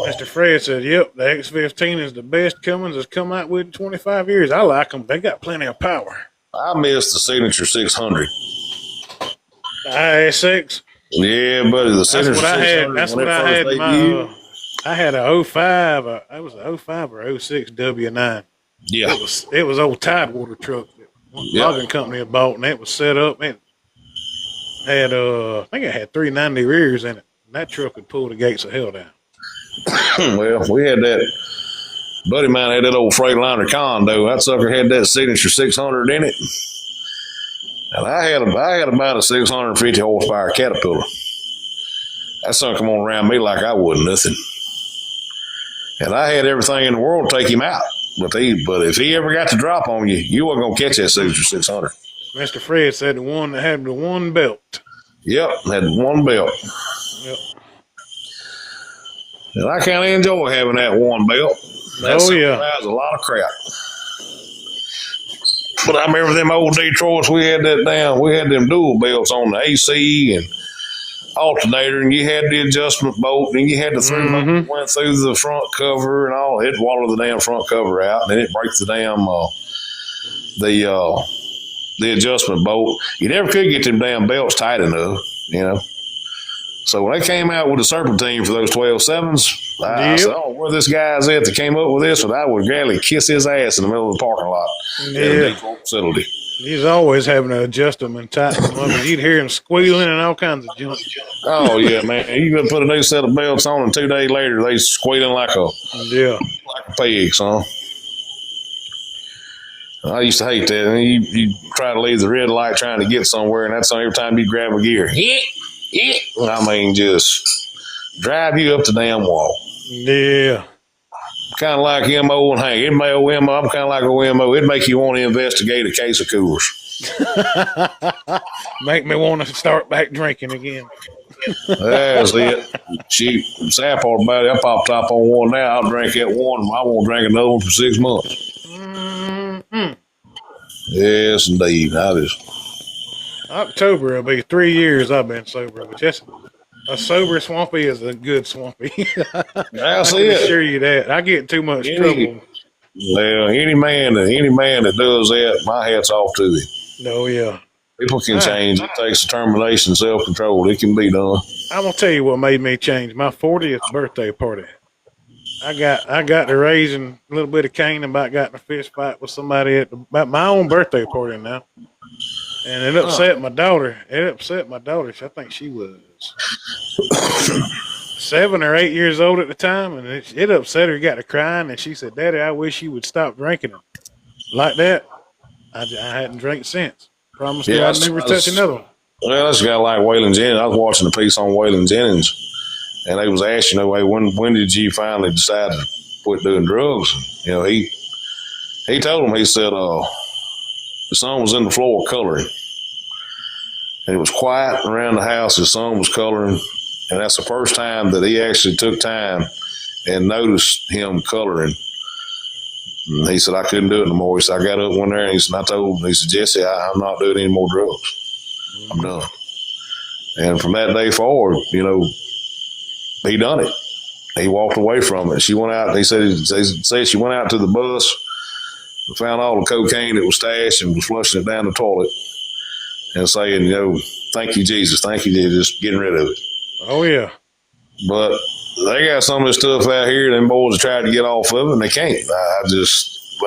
[SPEAKER 2] Mr. Fred said, "Yep, the X15 is the best Cummins has come out with in 25 years. I like them. They got plenty of power."
[SPEAKER 1] I missed the Signature 600.
[SPEAKER 2] ISX.
[SPEAKER 1] Yeah, buddy, the Signature 600.
[SPEAKER 2] That's what I had. I had a 05. I was a 05 or 06 W9.
[SPEAKER 1] Yeah,
[SPEAKER 2] it was old Tidewater truck that logging company had bought, and it was set up. It had I think it had 390 rears in it. And that truck would pull the gates of hell down.
[SPEAKER 1] Well, we had that. Buddy of mine had that old Freightliner condo. That sucker had that Signature 600 in it. And I had about a 650 horsepower Caterpillar. That son come on around me like I wasn't nothing. And I had everything in the world to take him out. But if he ever got to drop on you, you wasn't going to catch that Signature 600.
[SPEAKER 2] Mr. Fred said the one that had the one belt.
[SPEAKER 1] Yep, had one belt.
[SPEAKER 2] Yep.
[SPEAKER 1] And I kind of enjoy having that one belt. That was a lot of crap. But I remember them old Detroits, we had them dual belts on the AC and alternator, and you had the adjustment bolt, and you had the through bolt that went through the front cover and all. It'd wallow the damn front cover out, and then it'd break the damn the adjustment bolt. You never could get them damn belts tight enough, you know. So when they came out with the serpentine for those 12.7s, I said, "Oh, where this guy's at that came up with this?" But I would gladly kiss his ass in the middle of the parking lot at the Detroit facility.
[SPEAKER 2] He's always having to adjust them and tighten them up. And you'd hear him squealing and all kinds of junk.
[SPEAKER 1] Oh yeah, man! You could put a new set of belts on, and 2 days later they squealing like a pig, son. I used to hate that. And you try to leave the red light trying to get somewhere, and that's every time you grab a gear. I mean, just drive you up the damn wall.
[SPEAKER 2] Yeah.
[SPEAKER 1] Kind of like MO and Hank. I'm kind of like a MO. It'd make you want to investigate a case of Coors.
[SPEAKER 2] Make me want to start back drinking again.
[SPEAKER 1] That's it. Sad part about it, I pop top on one now. I'll drink that one. I won't drink another one for 6 months.
[SPEAKER 2] Mm-hmm.
[SPEAKER 1] Yes, indeed.
[SPEAKER 2] October will be 3 years I've been sober, but just a sober swampy is a good swampy.
[SPEAKER 1] That's
[SPEAKER 2] I can assure you that. I get in too much trouble.
[SPEAKER 1] Well, any man that does that, my hat's off to him.
[SPEAKER 2] Oh yeah.
[SPEAKER 1] People can change. It takes determination, self-control. It can be done.
[SPEAKER 2] I'm gonna tell you what made me change. My 40th birthday party. I got to raising a little bit of cane and about got in a fist fight with somebody at my own birthday party now. And it upset my daughter. I think she was 7 or 8 years old at the time, and it upset her. Got to crying, and she said, "Daddy, I wish you would stop drinking." Like that, I hadn't drank since. Promised her I'd never touch another one.
[SPEAKER 1] Well, that's a guy like Waylon Jennings. I was watching a piece on Waylon Jennings, and they was asking, "Hey, when did you finally decide to quit doing drugs?" You know, he told him, he said, his son was in the floor coloring. And it was quiet around the house. His son was coloring. And that's the first time that he actually took time and noticed him coloring. And he said, "I couldn't do it no more." He said, "I got up one there and he said, Jesse, I'm not doing any more drugs. I'm done." And from that day forward, you know, he done it. He walked away from it. She went out, they said she went out to the bus, found all the cocaine that was stashed and was flushing it down the toilet and saying, you know, "Thank you, Jesus. Thank you, Jesus," just getting rid of it.
[SPEAKER 2] Oh, yeah.
[SPEAKER 1] But they got some of this stuff out here, them boys have tried to get off of it, and they can't.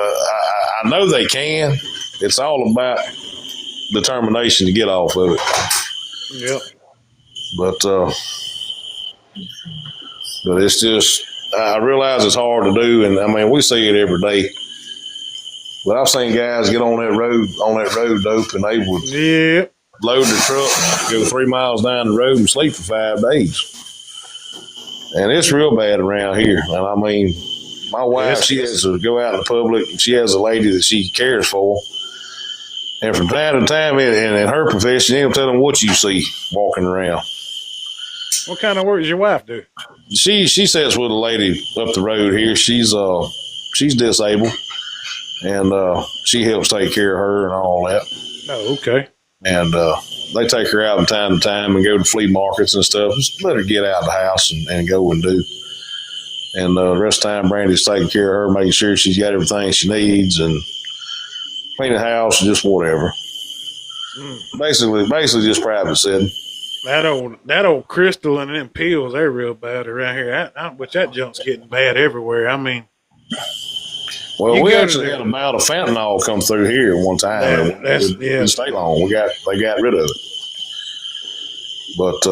[SPEAKER 1] I know they can. It's all about determination to get off of it.
[SPEAKER 2] Yep.
[SPEAKER 1] But it's just, I realize it's hard to do, and I mean, we see it every day. But I've seen guys get on that road dope, and they would load the truck, go 3 miles down the road, and sleep for 5 days. And it's real bad around here. And I mean, my wife, she has to go out in the public, and she has a lady that she cares for. And from time to time, in her profession, they'll tell them what you see walking around.
[SPEAKER 2] What kind of work does your wife do?
[SPEAKER 1] She sits with a lady up the road here. She's disabled, and she helps take care of her and all that.
[SPEAKER 2] Oh, okay.
[SPEAKER 1] And they take her out from time to time and go to flea markets and stuff. Just let her get out of the house and go and do. And the rest of the time, Brandy's taking care of her, making sure she's got everything she needs and cleaning the house, just whatever. Basically just private sitting.
[SPEAKER 2] That old crystal and them pills, they're real bad around here. Which that junk's getting bad everywhere. I mean,
[SPEAKER 1] well, we actually had a bout of fentanyl come through here one time. Didn't stay long. They got rid of it. But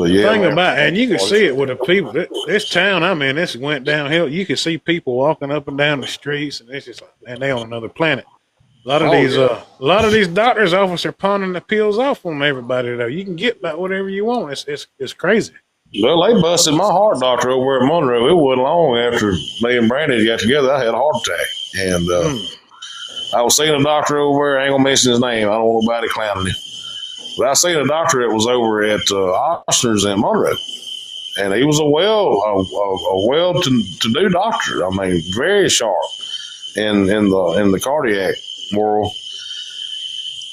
[SPEAKER 1] yeah.
[SPEAKER 2] Thing about, and you can see it with the people. This town, I mean, this went downhill. You can see people walking up and down the streets, and it's just like, man, they on another planet. A lot of these doctors' offices are pawning the pills off on everybody. Though you can get about whatever you want. It's crazy.
[SPEAKER 1] Well, they busted my heart doctor over at Monroe. It wasn't long after me and Brandy got together, I had a heart attack. And I was seeing a doctor over there. I ain't going to mention his name. I don't want nobody clowning him. But I seen a doctor that was over at Ostner's in Monroe. And he was a well-to-do doctor. I mean, very sharp in the cardiac world.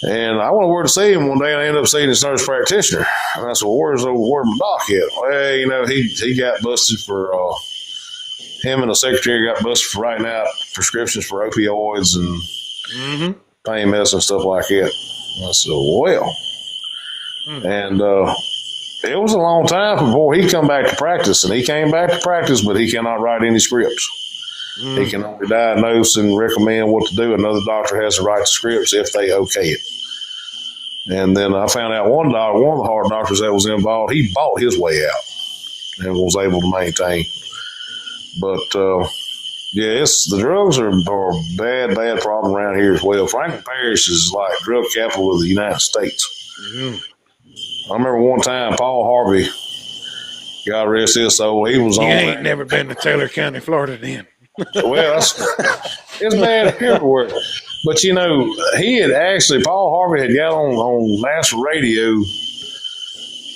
[SPEAKER 1] And I went over to see him one day, and I ended up seeing his nurse practitioner. And I said, well, where's my doc at? Well, he got busted for, him and the secretary got busted for writing out prescriptions for opioids and pain medicine and stuff like that. And I said, well. And it was a long time before he come back to practice. And he came back to practice, but he cannot write any scripts. He can only diagnose and recommend what to do. Another doctor has to write the scripts if they okay it. And then I found out one of the heart doctors that was involved, he bought his way out and was able to maintain. But yeah, the drugs are a bad problem around here as well. Franklin Parish is like drug capital of the United States. I remember one time Paul Harvey, God rest his soul, he was on.
[SPEAKER 2] You ain't never been to Taylor County, Florida, then.
[SPEAKER 1] Well, it's bad everywhere. But, he had actually, Paul Harvey had got on national radio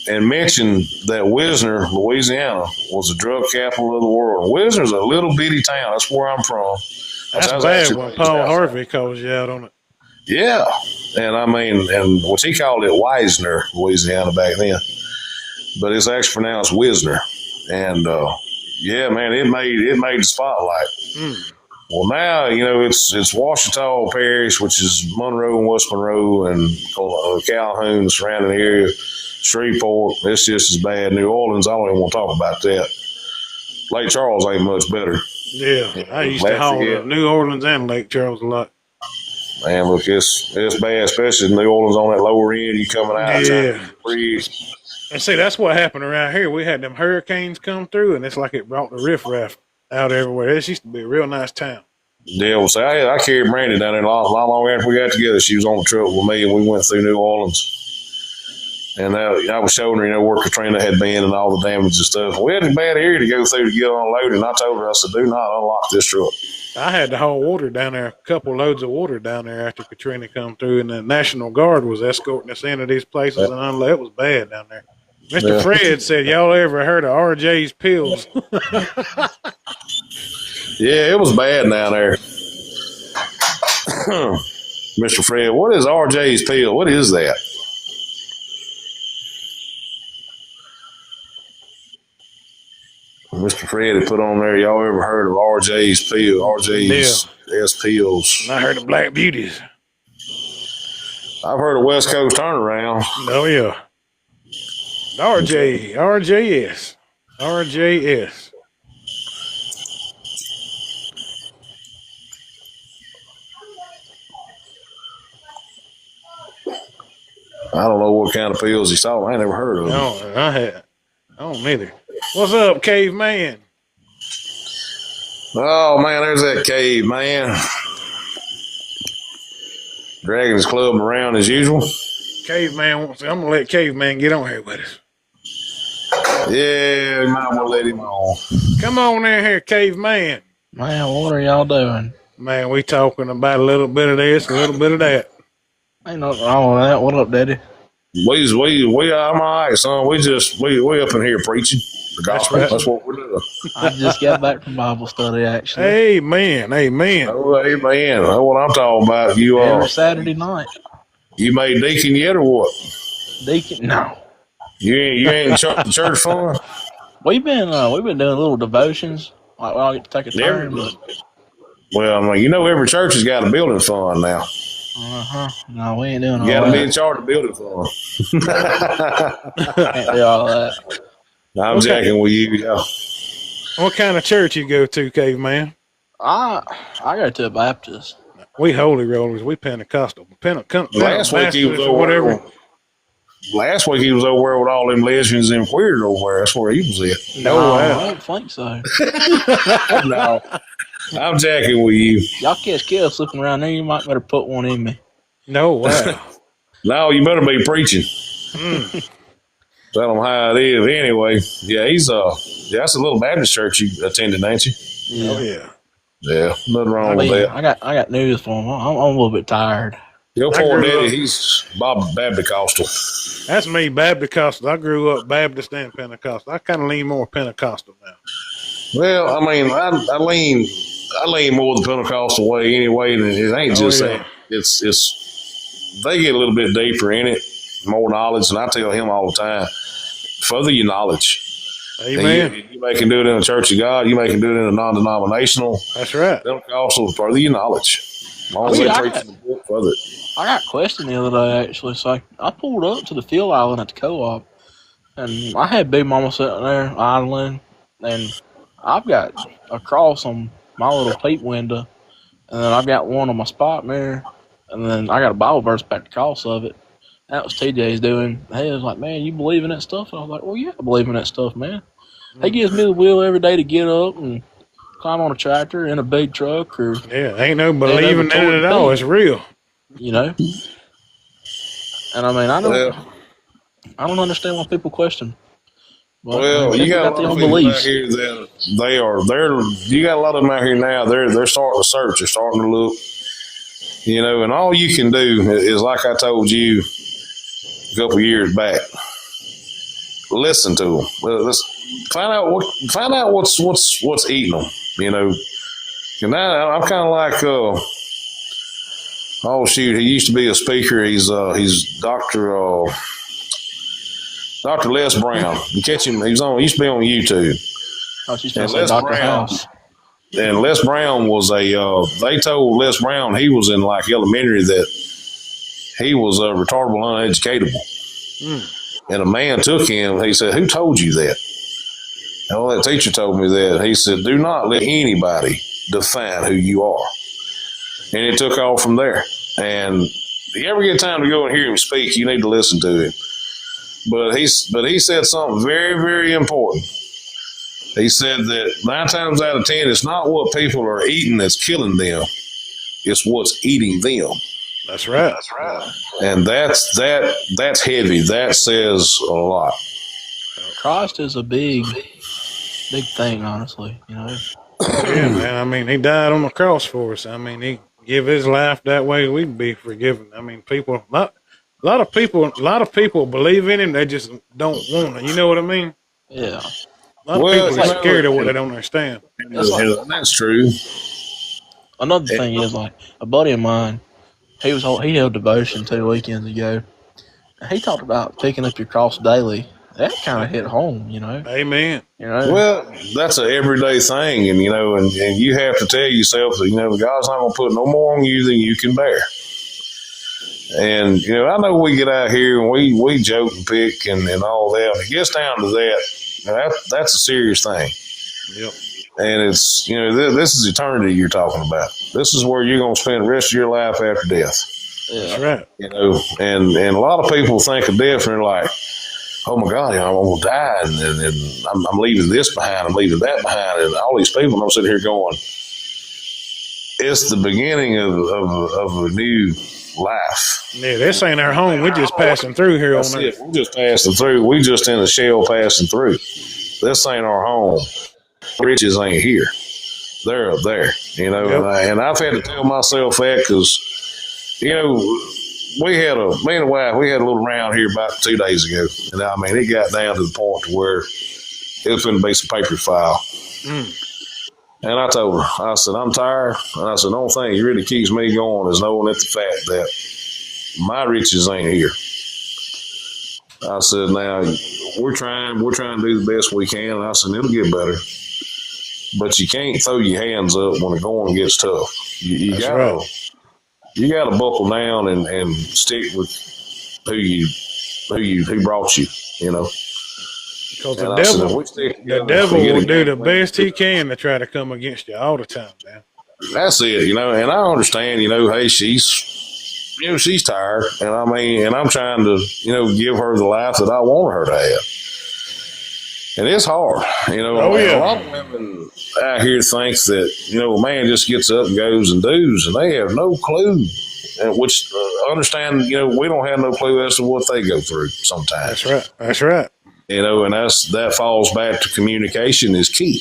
[SPEAKER 1] and mentioned that Wisner, Louisiana, was the drug capital of the world. Wisner's a little bitty town. That's where I'm from.
[SPEAKER 2] That's bad when Paul Harvey calls you out on it.
[SPEAKER 1] Yeah. And I mean, and what he called it Wisner, Louisiana back then. But it's actually pronounced Wisner. And, yeah, man, it made the spotlight. Well, now, it's Ouachita Parish, which is Monroe and West Monroe and Calhoun, the surrounding area, Shreveport. It's just as bad. New Orleans, I don't even want to talk about that. Lake Charles ain't much better.
[SPEAKER 2] Yeah, I used to haul New Orleans and Lake Charles a lot.
[SPEAKER 1] Man, look, it's bad, especially New Orleans on that lower end. You coming out.
[SPEAKER 2] Yeah. And see, that's what happened around here. We had them hurricanes come through, and it's like it brought the riffraff out everywhere. This used to be a real nice town.
[SPEAKER 1] Yeah, well, see, I carried Brandy down there not long after we got together. She was on the truck with me, and we went through New Orleans. And I was showing her, where Katrina had been and all the damage and stuff. We had a bad area to go through to get unloaded, and I told her, I said, do not unlock this truck.
[SPEAKER 2] I had to haul water down there, a couple loads of water down there after Katrina come through, and the National Guard was escorting us into these places, and unload. It was bad down there. Mr. Fred said, y'all ever heard of RJ's pills?
[SPEAKER 1] Yeah, it was bad down there. Mr. Fred, what is RJ's pill? What is that? Mr. Fred had put on there, y'all ever heard of RJ's pill? RJ's pills.
[SPEAKER 2] I heard of Black Beauties.
[SPEAKER 1] I've heard of West Coast Turnaround.
[SPEAKER 2] Oh, yeah. RJS.
[SPEAKER 1] I don't know what kind of pills he's talking. I ain't never heard of them.
[SPEAKER 2] No, I don't either. What's up, caveman?
[SPEAKER 1] Oh, man, there's that caveman. Dragging his club around as usual.
[SPEAKER 2] Caveman wants. I'm gonna let Caveman get on here with us.
[SPEAKER 1] Yeah, you might want to let him on.
[SPEAKER 2] Come on in here, Caveman.
[SPEAKER 5] Man, what are y'all doing?
[SPEAKER 2] Man, we talking about a little bit of this, a little bit of that.
[SPEAKER 5] Ain't nothing wrong with that. What up, Daddy?
[SPEAKER 1] I'm all right, son. We up in here preaching the gospel. That's what we're doing.
[SPEAKER 5] I just got back from Bible study, actually.
[SPEAKER 2] Amen.
[SPEAKER 1] Oh, amen. That's what I'm talking about. You
[SPEAKER 5] Every Saturday night.
[SPEAKER 1] You made deacon yet or what?
[SPEAKER 5] Deacon? No.
[SPEAKER 1] You ain't the church fund?
[SPEAKER 5] We've been doing little devotions. Like, I get to take a turn.
[SPEAKER 1] Well, I mean, every church has got a building fund now.
[SPEAKER 5] No, we ain't doing all that.
[SPEAKER 1] You got to be in charge of building fund.
[SPEAKER 5] Can't do all that.
[SPEAKER 1] I'm jacking with you, y'all.
[SPEAKER 2] What kind of church you go to, Caveman?
[SPEAKER 5] I go to a Baptist.
[SPEAKER 2] We holy rollers. We Pentecostal.
[SPEAKER 1] Last week he was over
[SPEAKER 2] whatever.
[SPEAKER 1] Last week he was over there with all them lesbians and queers over there. That's where he was at.
[SPEAKER 5] No, I don't think so.
[SPEAKER 1] No, I'm jacking with you.
[SPEAKER 5] Y'all catch kids slipping around there, you might better put one in me.
[SPEAKER 2] No, wow.
[SPEAKER 1] No, you better be preaching. Tell them how it is. Anyway, yeah, that's a little Baptist church you attended, ain't you?
[SPEAKER 5] Yeah.
[SPEAKER 2] Oh, yeah.
[SPEAKER 1] Yeah, nothing wrong with that.
[SPEAKER 5] I got news for him. I'm a little bit tired.
[SPEAKER 1] Your poor daddy, he's Bob Baptist-costal.
[SPEAKER 2] That's me, Baptist-costal. I grew up Baptist and Pentecostal. I kind of lean more Pentecostal now.
[SPEAKER 1] Well, I mean, I lean more the Pentecostal way anyway. And it ain't just that. It's they get a little bit deeper in it, more knowledge. And I tell him all the time, further your knowledge.
[SPEAKER 2] Amen.
[SPEAKER 1] You may can do it in the Church of God. You may can do it in a non-denominational.
[SPEAKER 2] That's right.
[SPEAKER 1] Pentecostal, further your knowledge. As long as they preach the book, further.
[SPEAKER 5] I got a question the other day, actually. So I pulled up to the field island at the co-op, and I had Big Mama sitting there idling, and I've got a cross on my little peep window, and then I've got one on my spot mirror, and then I got a Bible verse back to cross of it. That was TJ's doing. He was like, man, you believe in that stuff? And I was like, well, yeah, I believe in that stuff, man. He gives me the wheel every day to get up and climb on a tractor in a big truck. Or
[SPEAKER 2] ain't no believing in it at all. It's real.
[SPEAKER 5] You know? And I mean, I don't understand why people question.
[SPEAKER 1] Well, you got a lot of people out here that you got a lot of them out here now. They're starting to search. They're starting to look. And all you can do is, like I told you a couple years back, listen to them. Let's find out what's eating them. And now I'm kind of like, oh shoot, he used to be a speaker. He's Dr. Les Brown. You catch him? He used to be on YouTube.
[SPEAKER 5] Oh, she's supposed to say Dr. House.
[SPEAKER 1] And Les Brown was they told Les Brown he was in like elementary that he was retardable, uneducatable. And a man took him. He said, who told you that? And that teacher told me that. He said, do not let anybody define who you are. And it took off from there. And if you ever get time to go and hear him speak, you need to listen to him. But he said something very, very important. He said that 9 times out of 10, it's not what people are eating that's killing them. It's what's eating them.
[SPEAKER 2] That's right.
[SPEAKER 1] And that's heavy. That says a lot.
[SPEAKER 5] Christ is a big thing, honestly. Yeah,
[SPEAKER 2] man. I mean, he died on the cross for us. I mean, he give his life that way we'd be forgiven. I mean, a lot of people believe in him. They just don't want to. You know what I mean?
[SPEAKER 5] Yeah.
[SPEAKER 2] A lot of people are scared of what they don't understand.
[SPEAKER 1] That's true.
[SPEAKER 5] Another thing is, like, a buddy of mine, he held devotion 2 weekends ago. He talked about picking up your cross daily. That kind of hit home,
[SPEAKER 2] Amen.
[SPEAKER 1] Well, that's an everyday thing, and you have to tell yourself that God's not going to put no more on you than you can bear. And I know we get out here and we joke and pick and all that. When it gets down to that, that's a serious thing.
[SPEAKER 2] Yep.
[SPEAKER 1] And it's this is eternity you're talking about. This is where you're going to spend the rest of your life after death.
[SPEAKER 5] Yeah.
[SPEAKER 2] That's right.
[SPEAKER 1] And a lot of people think of death and they're like, oh my God, I'm going to die and I'm leaving this behind, I'm leaving that behind, and all these people. And I'm sitting here going, it's the beginning of a new life.
[SPEAKER 2] Yeah, this ain't our home. We're just passing through here on earth.
[SPEAKER 1] We're just passing through. We just in a shell passing through. This ain't our home. Riches ain't here. They're up there,
[SPEAKER 2] Yep.
[SPEAKER 1] and I've had to tell myself that because, me and the wife, we had a little round here about 2 days ago. And I mean, it got down to the point to where it was going to be some paper file. And I told her, I said, I'm tired. And I said, the only thing that really keeps me going is knowing that the fact that my riches ain't here. I said, now, we're trying to do the best we can. And I said, it'll get better. But you can't throw your hands up when the going gets tough. You gotta buckle down and stick with who brought you, you know.
[SPEAKER 2] Because the devil will do the best he can to try to come against you all the time, man.
[SPEAKER 1] That's it, you know. And I understand, you know, hey, she's tired, and I mean, and I'm trying to, you know, give her the life that I want her to have. And it's hard, you know.
[SPEAKER 2] Oh, yeah.
[SPEAKER 1] A lot of women out here thinks that, you know, a man just gets up and goes and does, and they have no clue. And which understand, you know, we don't have no clue as to what they go through sometimes.
[SPEAKER 2] That's right.
[SPEAKER 1] You know, and that falls back to communication is key.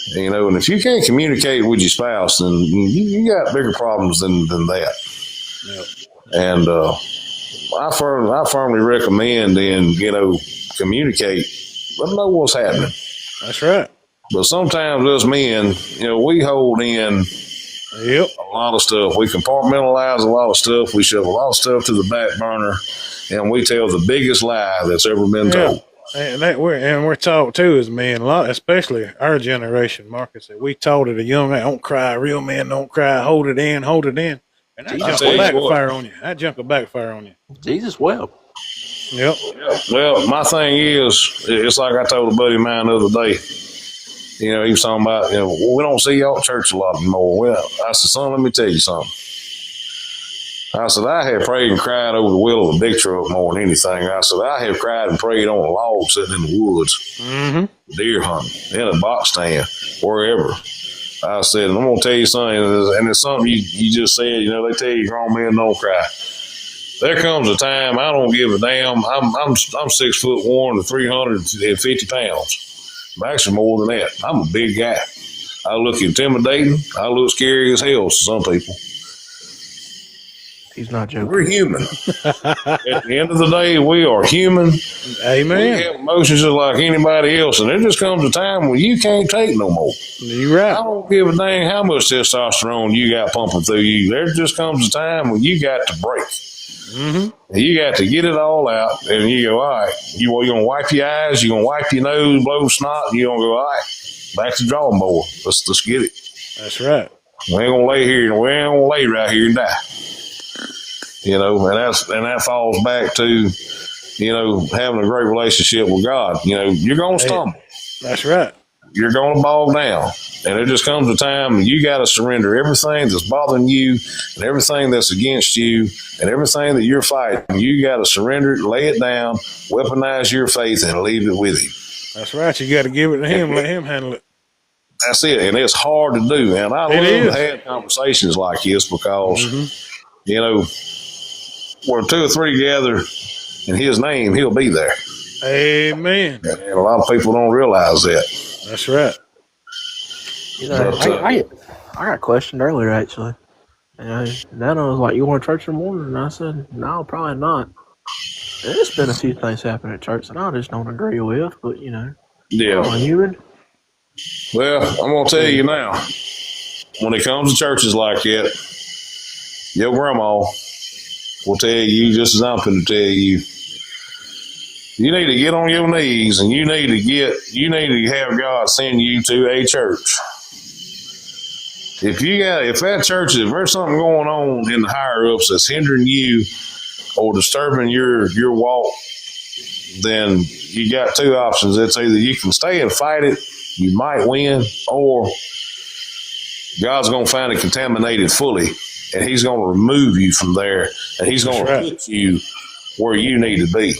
[SPEAKER 1] You know, and if you can't communicate with your spouse, then you got bigger problems than that.
[SPEAKER 2] Yep.
[SPEAKER 1] And I firmly recommend then, you know, communicate. Let them know what's happening.
[SPEAKER 2] That's right.
[SPEAKER 1] But sometimes us men, you know, we hold in a lot of stuff. We compartmentalize a lot of stuff. We shove a lot of stuff to the back burner, and we tell the biggest lie that's ever been told.
[SPEAKER 2] And we're taught too as men, a lot, especially our generation, Marcus, that we taught at a young age, don't cry, real men don't cry, hold it in. And that junk will backfire on you.
[SPEAKER 5] Jesus wept.
[SPEAKER 2] Yep.
[SPEAKER 1] Well, my thing is, it's like I told a buddy of mine the other day. You know, he was talking about, you know, we don't see y'all at church a lot anymore. Well, I said, son, let me tell you something. I said, I have prayed and cried over the wheel of a big truck more than anything. I said, I have cried and prayed on a log sitting in the woods, deer hunting, in a box stand, wherever. I said, and I'm going to tell you something, and it's something you just said, you know, they tell you grown men don't cry. There comes a time I don't give a damn. I'm 6'1" and 350 pounds. I'm actually more than that. I'm a big guy. I look intimidating. I look scary as hell to some people.
[SPEAKER 5] He's not joking.
[SPEAKER 1] We're human. At the end of the day, we are human.
[SPEAKER 2] Amen.
[SPEAKER 1] We have emotions just like anybody else, and there just comes a time when you can't take no more.
[SPEAKER 2] You're right.
[SPEAKER 1] I don't give a dang how much testosterone you got pumping through you. There just comes a time when you got to break. And you got to get it all out, and you go, all right, you're going to wipe your eyes, you're going to wipe your nose, blow snot, and you're going to go, all right, back to the drawing board. Let's get it.
[SPEAKER 2] That's right.
[SPEAKER 1] We ain't going to lay here, we ain't going to lay right here and die. You know, and that falls back to, you know, having a great relationship with God. You know, you're going to stumble.
[SPEAKER 2] That's right.
[SPEAKER 1] You're going to bog down. And there just comes a time when you got to surrender everything that's bothering you and everything that's against you and everything that you're fighting. You got to surrender it, lay it down, weaponize your faith, and leave it with him.
[SPEAKER 2] That's right. You got to give it to him, let him handle it.
[SPEAKER 1] That's it. And it's hard to do. And I love to have conversations like this because, you know, where 2 or 3 gather in his name, he'll be there.
[SPEAKER 2] Amen.
[SPEAKER 1] And a lot of people don't realize that.
[SPEAKER 2] That's right.
[SPEAKER 5] You know, I got questioned earlier, actually. And Nana was like, you want to church in the morning? And I said, no, probably not. There's been a few things happen at church that I just don't agree with, but, you know.
[SPEAKER 1] Yeah.
[SPEAKER 5] I'm human.
[SPEAKER 1] Well, I'm going to tell you now, when it comes to churches like that, your grandma will tell you just as I'm going to tell you. You need to get on your knees and you need to have God send you to a church. If there's something going on in the higher ups that's hindering you or disturbing your walk, then you got 2 options. It's either you can stay and fight it, you might win, or God's going to find it contaminated fully and he's going to remove you from there and he's going to put you where you need to be.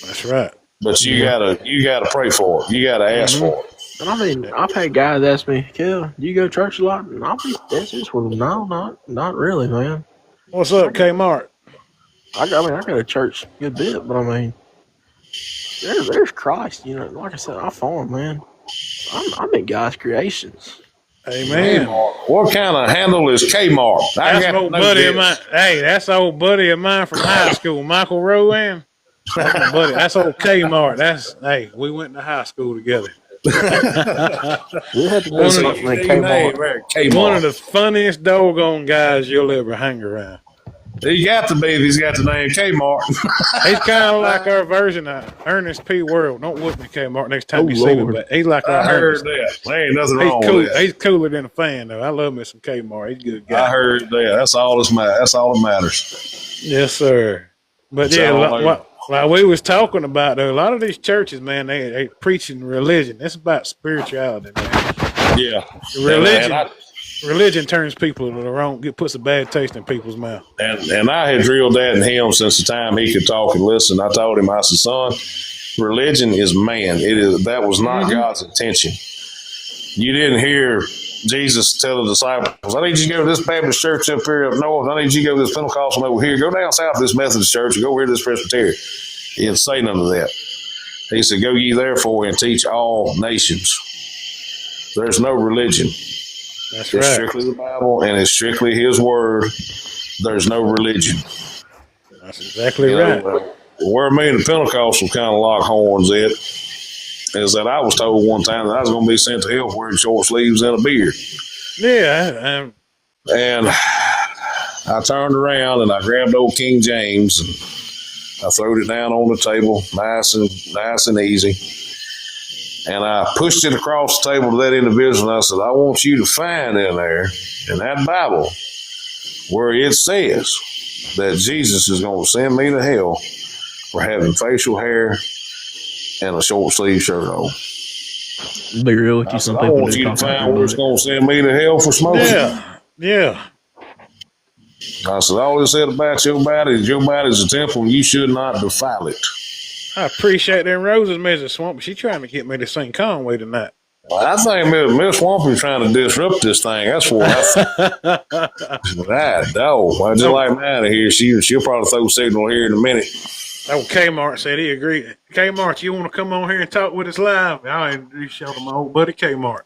[SPEAKER 1] That's right. But you gotta pray for it. You gotta ask for it.
[SPEAKER 5] And I mean, I've had guys ask me, "Kel, do you go to church a lot?" And I'll be honest with them. No, not really, man.
[SPEAKER 2] What's up, Kmart?
[SPEAKER 5] I go to church a good bit, but I mean, there's Christ. You know, like I said, I farm, man. I'm in God's creations.
[SPEAKER 2] Amen.
[SPEAKER 1] What kind of handle is Kmart?
[SPEAKER 2] That's an old buddy of mine. Hey, that's an old buddy of mine from high school, Michael Rowan. That's my buddy. That's old Kmart. We went to high school together.
[SPEAKER 5] We had to do something like Kmart.
[SPEAKER 2] One of the funniest doggone guys you'll ever hang around.
[SPEAKER 1] He got to be if he's got the name Kmart.
[SPEAKER 2] He's kind of like our version of Ernest P. World. Don't whoop me, Kmart, next time you see me. But he's like our
[SPEAKER 1] Ernest.
[SPEAKER 2] That.
[SPEAKER 1] There ain't nothing wrong with that.
[SPEAKER 2] He's cooler than a fan, though. I love me some Kmart. He's a good guy.
[SPEAKER 1] I heard that. That's all that matters.
[SPEAKER 2] Yes, sir. But like we was talking about, though, a lot of these churches, man, they preaching religion. It's about spirituality, man.
[SPEAKER 1] Yeah.
[SPEAKER 2] Religion turns people to the wrong, puts a bad taste in people's mouth.
[SPEAKER 1] And I had drilled that in him since the time he could talk and listen. I told him, I said, son, religion is man. That was not God's intention. You didn't hear Jesus tell the disciples, I need you to go to this Baptist church up here up north. I need you to go to this Pentecostal over here. Go down south to this Methodist church and go over here to this Presbyterian. He didn't say none of that. He said, go ye therefore and teach all nations. There's no religion.
[SPEAKER 2] That's
[SPEAKER 1] it's
[SPEAKER 2] right.
[SPEAKER 1] strictly the Bible, and it's strictly His Word. There's no religion.
[SPEAKER 2] That's exactly right.
[SPEAKER 1] Where me and the Pentecostals kind of lock horns at is that I was told one time that I was going to be sent to hell wearing short sleeves and a beard.
[SPEAKER 2] Yeah.
[SPEAKER 1] And I turned around and I grabbed old King James and I throwed it down on the table, nice and easy. And I pushed it across the table to that individual, and I said, I want you to find in there, in that Bible, where it says that Jesus is going to send me to hell for having facial hair and a short sleeve shirt on.
[SPEAKER 5] Be real with you.
[SPEAKER 1] I want you to find where it's going to send me to hell for smoking.
[SPEAKER 2] Yeah.
[SPEAKER 1] I said, all it said about your body is a temple, and you should not defile it.
[SPEAKER 2] I appreciate them roses, Mrs. Swampy. She's trying to get me to sing Conway tonight.
[SPEAKER 1] Well, I think Miss Swampy's trying to disrupt this thing. That's what I think. I just like me out of here. She'll probably throw a signal here in a minute.
[SPEAKER 2] Oh, Kmart said he agreed. Kmart, you want to come on here and talk with us live? I'll introduce you to my old buddy Kmart.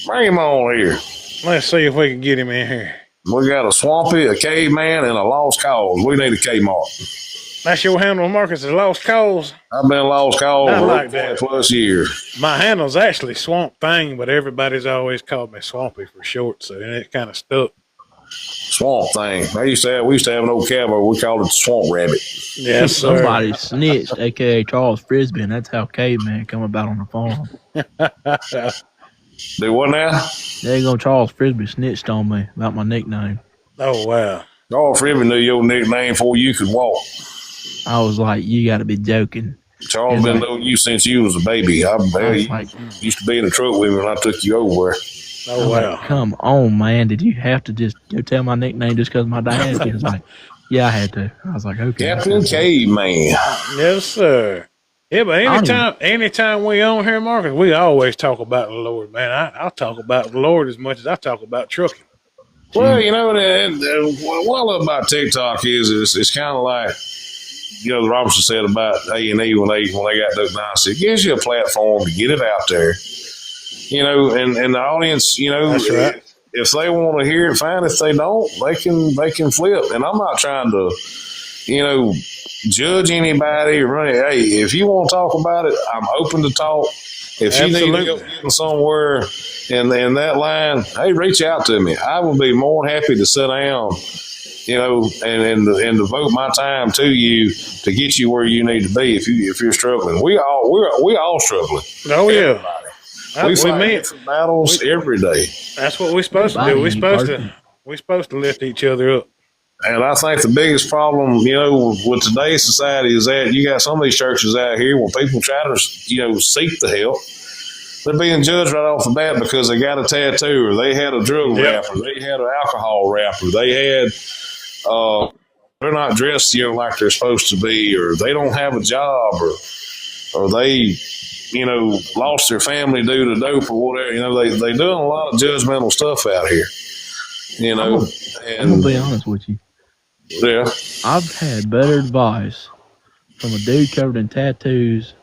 [SPEAKER 1] Bring him on here.
[SPEAKER 2] Let's see if we can get him in here.
[SPEAKER 1] We got a Swampy, a caveman, and a lost cause. We need a Kmart.
[SPEAKER 2] That's your handle, Marcus, is Lost Cause?
[SPEAKER 1] I've been lost cause for like 40+ years.
[SPEAKER 2] My handle's actually Swamp Thing, but everybody's always called me Swampy for short, so it kind of stuck.
[SPEAKER 1] Swamp Thing. We used to have an old cowboy. We called it the Swamp Rabbit.
[SPEAKER 2] Yes, sir.
[SPEAKER 5] Somebody snitched, a.k.a. Charles Frisbee, and that's how Caveman come about on the farm.
[SPEAKER 1] Do what now?
[SPEAKER 5] There you go, Charles Frisbee snitched on me about my nickname.
[SPEAKER 2] Oh, wow.
[SPEAKER 1] Charles Frisbee knew your nickname before you could walk.
[SPEAKER 5] I was like, you got to be joking.
[SPEAKER 1] Charles been knowing you since you was a baby. I used to be in the truck with me when I took you over.
[SPEAKER 2] Oh, wow.
[SPEAKER 5] Like, come on, man. Did you have to just go tell my nickname just because my dad? He was like, yeah, I had to. I was like, okay.
[SPEAKER 1] Captain Caveman.
[SPEAKER 2] Yes, sir. Yeah, but anytime we on here, Marcus, we always talk about the Lord, man. I'll talk about the Lord as much as I talk about trucking.
[SPEAKER 1] Well, you know, what I love about TikTok is it's kind of like, you know, the Robinson said about A&E when they got Duck Dynasty. It gives you a platform to get it out there, you know, and the audience, you know,
[SPEAKER 2] that's right.
[SPEAKER 1] If they want to hear it, fine. If they don't, they can flip. And I'm not trying to, you know, judge anybody or run it. Hey, if you want to talk about it, I'm open to talk. If you need to go somewhere in that line, hey, reach out to me. I will be more than happy to sit down, you know, and devote my time to you to get you where you need to be. If you're struggling, we all struggling.
[SPEAKER 2] Oh yeah,
[SPEAKER 1] we fight for battles every day. That's
[SPEAKER 2] what we're supposed to do. We're supposed to lift each other up.
[SPEAKER 1] And I think the biggest problem, you know, with today's society is that you got some of these churches out here when people try to, you know, seek the help, they're being judged right off the bat because they got a tattoo or they had a drug rapper, they had an alcohol rapper, they had, they're not dressed, you know, like they're supposed to be, or they don't have a job, or they, you know, lost their family due to dope or whatever. You know, they doing a lot of judgmental stuff out here. You know,
[SPEAKER 5] I'm gonna be honest with you.
[SPEAKER 1] Yeah,
[SPEAKER 5] I've had better advice from a dude covered in tattoos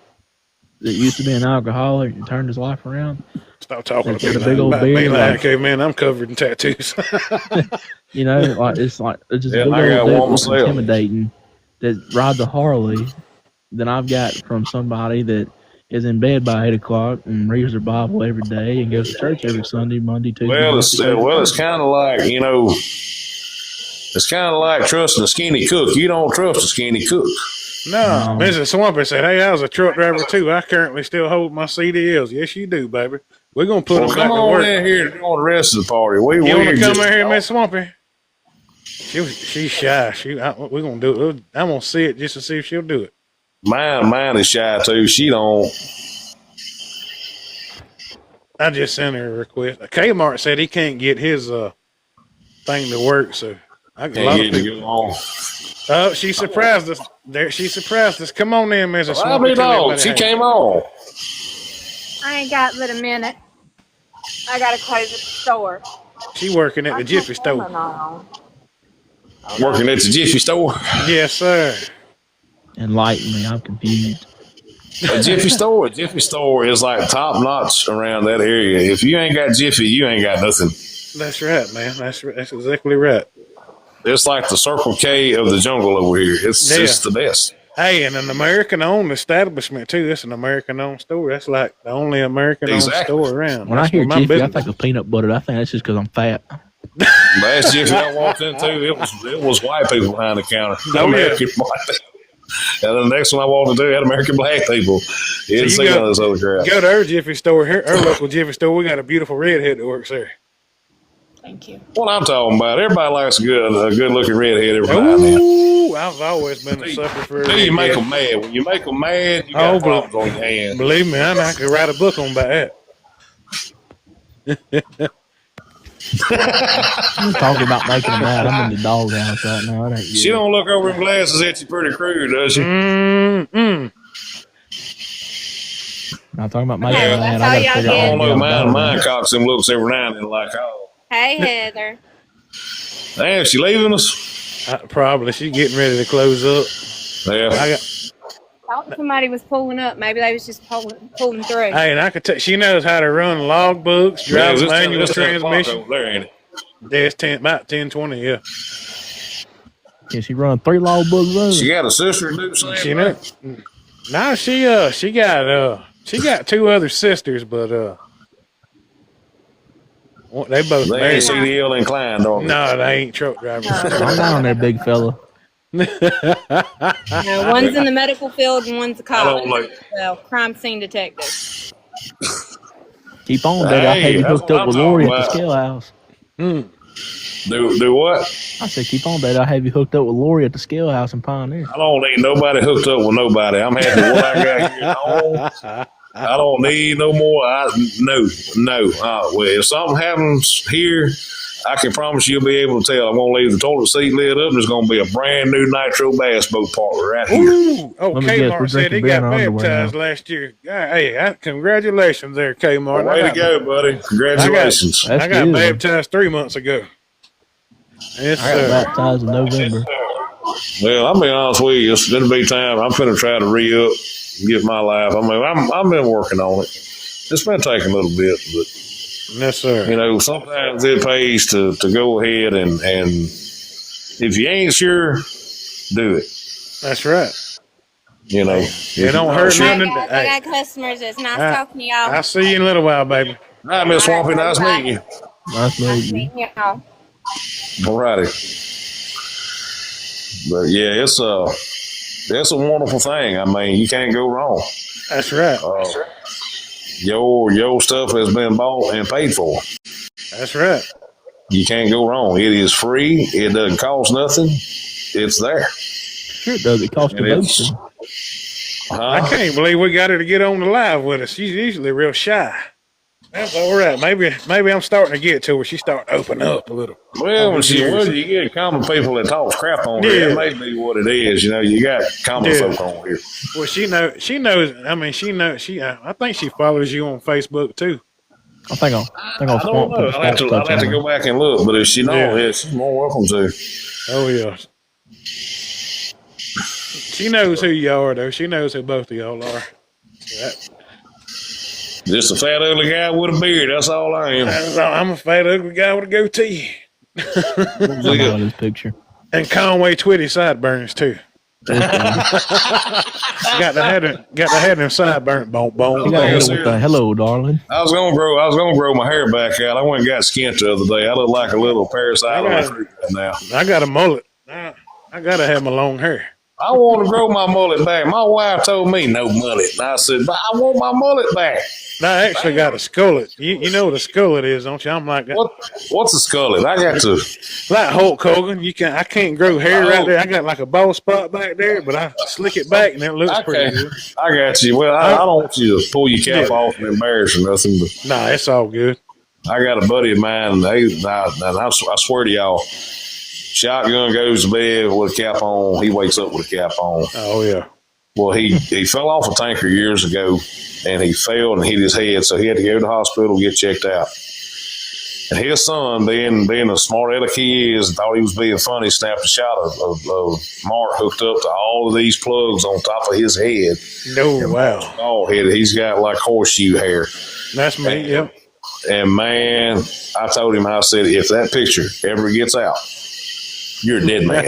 [SPEAKER 5] that used to be an alcoholic and turned his life around
[SPEAKER 2] Stop talking to
[SPEAKER 5] Got a
[SPEAKER 2] me
[SPEAKER 5] big old
[SPEAKER 2] about me
[SPEAKER 5] beard,
[SPEAKER 2] like,
[SPEAKER 5] like-
[SPEAKER 2] okay, man, I'm covered in tattoos.
[SPEAKER 5] You know, it's just
[SPEAKER 1] Yeah,
[SPEAKER 5] a big
[SPEAKER 1] I got
[SPEAKER 5] old dude
[SPEAKER 1] one
[SPEAKER 5] looks
[SPEAKER 1] myself.
[SPEAKER 5] intimidating that rides a Harley that I've got from somebody that is in bed by 8 o'clock and reads their Bible every day and goes to church every Sunday, Monday, Tuesday.
[SPEAKER 1] Well,
[SPEAKER 5] Wednesday, Thursday.
[SPEAKER 1] it's kind of like, it's kind of like trusting a skinny cook. You don't trust a skinny cook.
[SPEAKER 2] No, Mrs. Swampy said, hey, I was a truck driver too. I currently still hold my CDLs. Yes, you do, baby. We're going to put them back
[SPEAKER 1] Come
[SPEAKER 2] to
[SPEAKER 1] on
[SPEAKER 2] work.
[SPEAKER 1] in here and join the rest of the party.
[SPEAKER 2] You want to come
[SPEAKER 1] just-
[SPEAKER 2] in here, Miss Swampy? She's shy. We're going to do it. I'm going to see it just to see if she'll do it.
[SPEAKER 1] Mine is shy too. She don't.
[SPEAKER 2] I just sent her a request. Kmart said he can't get his thing to work, so I got a lot of
[SPEAKER 1] Can't get to
[SPEAKER 2] people.
[SPEAKER 1] go on.
[SPEAKER 2] Oh, she surprised us. There, she surprised us. Come on in, Mrs.
[SPEAKER 1] I
[SPEAKER 2] Swampy.
[SPEAKER 1] mean,
[SPEAKER 2] Tell
[SPEAKER 1] no,
[SPEAKER 2] everybody
[SPEAKER 1] she
[SPEAKER 2] how-
[SPEAKER 1] came on.
[SPEAKER 6] I ain't got but a minute. I gotta close at the store.
[SPEAKER 2] She working at the Jiffy store.
[SPEAKER 1] Working at the Jiffy store.
[SPEAKER 2] Yes, sir.
[SPEAKER 5] Enlighten me, I'm confused.
[SPEAKER 1] A Jiffy store is like top notch around that area. If you ain't got Jiffy, you ain't got nothing.
[SPEAKER 2] That's right, man. That's exactly right.
[SPEAKER 1] It's like the Circle K of the jungle over here. It's
[SPEAKER 2] Yeah.
[SPEAKER 1] just the best.
[SPEAKER 2] Hey, and an American-owned establishment too. It's an American-owned store. That's like the only American-owned
[SPEAKER 1] Exactly.
[SPEAKER 2] store around.
[SPEAKER 5] When I
[SPEAKER 2] That's
[SPEAKER 5] hear
[SPEAKER 2] where my
[SPEAKER 5] Jiffy, I
[SPEAKER 2] business-
[SPEAKER 5] think of peanut butter. I think that's just because I'm fat.
[SPEAKER 1] Last Jiffy I walked into, it was white people behind the counter.
[SPEAKER 2] Oh,
[SPEAKER 1] American white people. And then the next one I walked into had American black people. You didn't
[SPEAKER 2] So
[SPEAKER 1] see
[SPEAKER 2] you
[SPEAKER 1] none of this other crap.
[SPEAKER 2] Go to our Jiffy store here, our local Jiffy store. We got a beautiful redhead that works there.
[SPEAKER 6] Thank you.
[SPEAKER 1] What I'm talking about, everybody likes a good looking redhead every now and then.
[SPEAKER 2] Ooh, I've always been a sucker for a
[SPEAKER 1] Till you make
[SPEAKER 2] redhead.
[SPEAKER 1] them mad. When you make them mad, you got
[SPEAKER 2] Oh,
[SPEAKER 1] problems on your hands.
[SPEAKER 2] Believe me, I could write a book on about that.
[SPEAKER 5] I'm talking about making them mad. I'm in the doghouse right now. It ain't
[SPEAKER 1] She
[SPEAKER 5] good.
[SPEAKER 1] don't look over in glasses at you pretty crude, does she?
[SPEAKER 2] Mm-mm.
[SPEAKER 5] I'm talking about making
[SPEAKER 6] Okay,
[SPEAKER 5] them mad.
[SPEAKER 6] that's
[SPEAKER 5] I
[SPEAKER 6] all
[SPEAKER 5] gotta
[SPEAKER 6] y'all
[SPEAKER 5] figure
[SPEAKER 1] I
[SPEAKER 6] get.
[SPEAKER 5] out
[SPEAKER 1] don't
[SPEAKER 5] how to
[SPEAKER 1] know,
[SPEAKER 5] get them
[SPEAKER 1] mine
[SPEAKER 5] done.
[SPEAKER 1] cocks them looks every now and then like, oh,
[SPEAKER 6] Hey, Heather.
[SPEAKER 1] damn, she leaving us?
[SPEAKER 2] Probably. She's getting ready to close up.
[SPEAKER 1] Yeah.
[SPEAKER 2] I got.
[SPEAKER 6] Thought somebody was pulling up. Maybe they was just pulling through.
[SPEAKER 2] Hey, and I could tell she knows how to run log books, drive
[SPEAKER 1] Yeah,
[SPEAKER 2] manual
[SPEAKER 1] this 10 o'clock
[SPEAKER 2] transmission.
[SPEAKER 1] over there, ain't it?
[SPEAKER 2] Yeah, it's about 10:20. Yeah,
[SPEAKER 5] Yeah, she run 3 log books over.
[SPEAKER 1] She got a sister to do something.
[SPEAKER 2] she know. Nah, she got 2 other sisters, but they both
[SPEAKER 1] They ain't
[SPEAKER 2] married.
[SPEAKER 1] CDL inclined, don't they?
[SPEAKER 2] No, they ain't truck drivers.
[SPEAKER 5] I'm down there, big fella.
[SPEAKER 6] No, one's in the medical field and one's a
[SPEAKER 1] I
[SPEAKER 6] cop.
[SPEAKER 1] don't like.
[SPEAKER 6] Well, crime scene detective.
[SPEAKER 5] Keep on, Daddy. I
[SPEAKER 1] Hey,
[SPEAKER 5] have you
[SPEAKER 1] that's
[SPEAKER 5] hooked
[SPEAKER 1] what
[SPEAKER 5] up
[SPEAKER 1] I'm
[SPEAKER 5] with Lori at
[SPEAKER 1] talking
[SPEAKER 5] the
[SPEAKER 1] about.
[SPEAKER 5] scale house.
[SPEAKER 1] Do what?
[SPEAKER 5] I said, keep on, Daddy. I have you hooked up with Lori at the scale house in Pioneer.
[SPEAKER 1] I don't need nobody hooked up with nobody. I'm happy with what I got here at home. I don't need no more. No. Well, if something happens here, I can promise you'll be able to tell. I'm going to leave the toilet seat lid up. There's going to be a brand new nitro bass boat park right here.
[SPEAKER 2] Ooh, oh,
[SPEAKER 5] Let me guess, we're
[SPEAKER 2] Kmart said he
[SPEAKER 5] drinking beer
[SPEAKER 2] got
[SPEAKER 5] in our underwear
[SPEAKER 2] baptized
[SPEAKER 5] now.
[SPEAKER 2] last year. Hey, congratulations there, Kmart.
[SPEAKER 1] Way to go, buddy. Congratulations.
[SPEAKER 5] That's
[SPEAKER 2] I got
[SPEAKER 5] good.
[SPEAKER 2] baptized 3 months ago. Yes,
[SPEAKER 5] I got
[SPEAKER 2] sir.
[SPEAKER 5] baptized in November.
[SPEAKER 1] Well, I'll be honest with you. It'll be time. I'm going to try to re-up and get my life. I mean, I've been working on it. It's been taking a little bit, but
[SPEAKER 2] Yes, sir.
[SPEAKER 1] you know, sometimes it pays to go ahead and if you ain't sure, do it.
[SPEAKER 2] That's right.
[SPEAKER 1] You know,
[SPEAKER 2] It don't hurt
[SPEAKER 6] Hey,
[SPEAKER 2] nothing.
[SPEAKER 6] guys, I got customers. It's nice talking to y'all.
[SPEAKER 2] I'll see you in a little while, baby.
[SPEAKER 1] Hi, Miss Swampy. Nice meeting you.
[SPEAKER 5] Nice
[SPEAKER 6] Nice
[SPEAKER 5] meeting you.
[SPEAKER 6] meeting y'all.
[SPEAKER 1] Alrighty. But yeah, it's a wonderful thing. I mean, you can't go wrong.
[SPEAKER 2] That's right.
[SPEAKER 1] Your stuff has been bought and paid for.
[SPEAKER 2] That's right.
[SPEAKER 1] You can't go wrong. It is free. It doesn't cost nothing. It's there.
[SPEAKER 5] Sure it does. It costs
[SPEAKER 1] And
[SPEAKER 5] a
[SPEAKER 1] it's,
[SPEAKER 5] boat.
[SPEAKER 2] I
[SPEAKER 1] huh?
[SPEAKER 2] can't believe we got her to get on the live with us. She's usually real shy. That's all right. Maybe I'm starting to get to her. She starting to open up a little.
[SPEAKER 1] Well, you get common people that talk crap on here. That may be what it is. You know, you got common
[SPEAKER 2] Yeah.
[SPEAKER 1] folk on here.
[SPEAKER 2] Well, she knows. I mean, she knows. I think she follows you on Facebook too.
[SPEAKER 5] I think I'll
[SPEAKER 1] I don't know. I'll have to go back and look. But if she knows, yeah, she's more welcome to.
[SPEAKER 2] Oh yeah. She knows who you are, though. She knows who both of y'all are.
[SPEAKER 1] Just a fat, ugly guy with a beard. That's all I am.
[SPEAKER 2] I'm a fat, ugly guy with a goatee.
[SPEAKER 5] Look at this picture.
[SPEAKER 2] And Conway Twitty sideburns, too. got to have them sideburns.
[SPEAKER 5] Hello, darling.
[SPEAKER 1] I was gonna grow my hair back out. I went and got skint the other day. I look like a little parasite on the fruit now.
[SPEAKER 2] I got a mullet. I gotta have my long hair.
[SPEAKER 1] I want to grow my mullet back. My wife told me no mullet. And I said, but I want my mullet back.
[SPEAKER 2] I actually got a skullet. You know what a skullet is, don't you? I'm like,
[SPEAKER 1] what's a skullet? I got to
[SPEAKER 2] like Hulk Hogan. I can't grow hair right there. I got like a bald spot back there, but I slick it back and it looks pretty good.
[SPEAKER 1] I got you. Well, I don't want you to pull your cap off and embarrass or nothing. But
[SPEAKER 2] nah, it's all good.
[SPEAKER 1] I got a buddy of mine. I swear to y'all, shotgun goes to bed with a cap on. He wakes up with a cap on.
[SPEAKER 2] Oh yeah.
[SPEAKER 1] Well, he fell off a tanker years ago, and he fell and hit his head, so he had to go to the hospital, get checked out. And his son, being a smart aleck he is, thought he was being funny, snapped a shot of Mark hooked up to all of these plugs on top of his head.
[SPEAKER 2] No, wow.
[SPEAKER 1] Oh, he's got like horseshoe hair.
[SPEAKER 2] That's me, yep.
[SPEAKER 1] And man, I told him, I said, if that picture ever gets out, you're a dead man.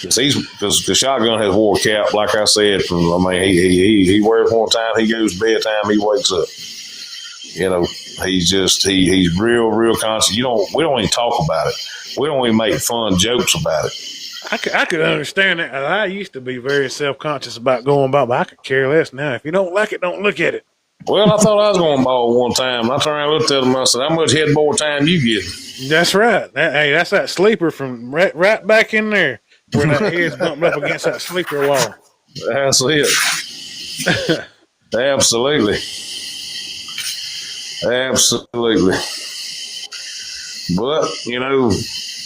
[SPEAKER 1] Because the shotgun has wore a cap, like I said. He wears one time. He goes to bedtime. He wakes up. You know, he's real conscious. We don't even talk about it. We don't even make fun jokes about it.
[SPEAKER 2] I could understand that. I used to be very self-conscious about going about, but I could care less now. If you don't like it, don't look at it.
[SPEAKER 1] Well, I thought I was going bald one time. And I turned around and looked at him. I said, how much headboard time you get?
[SPEAKER 2] That's right. That's that sleeper from right back in there where that head's bumped up against that sleeper wall.
[SPEAKER 1] That's it. Absolutely. But,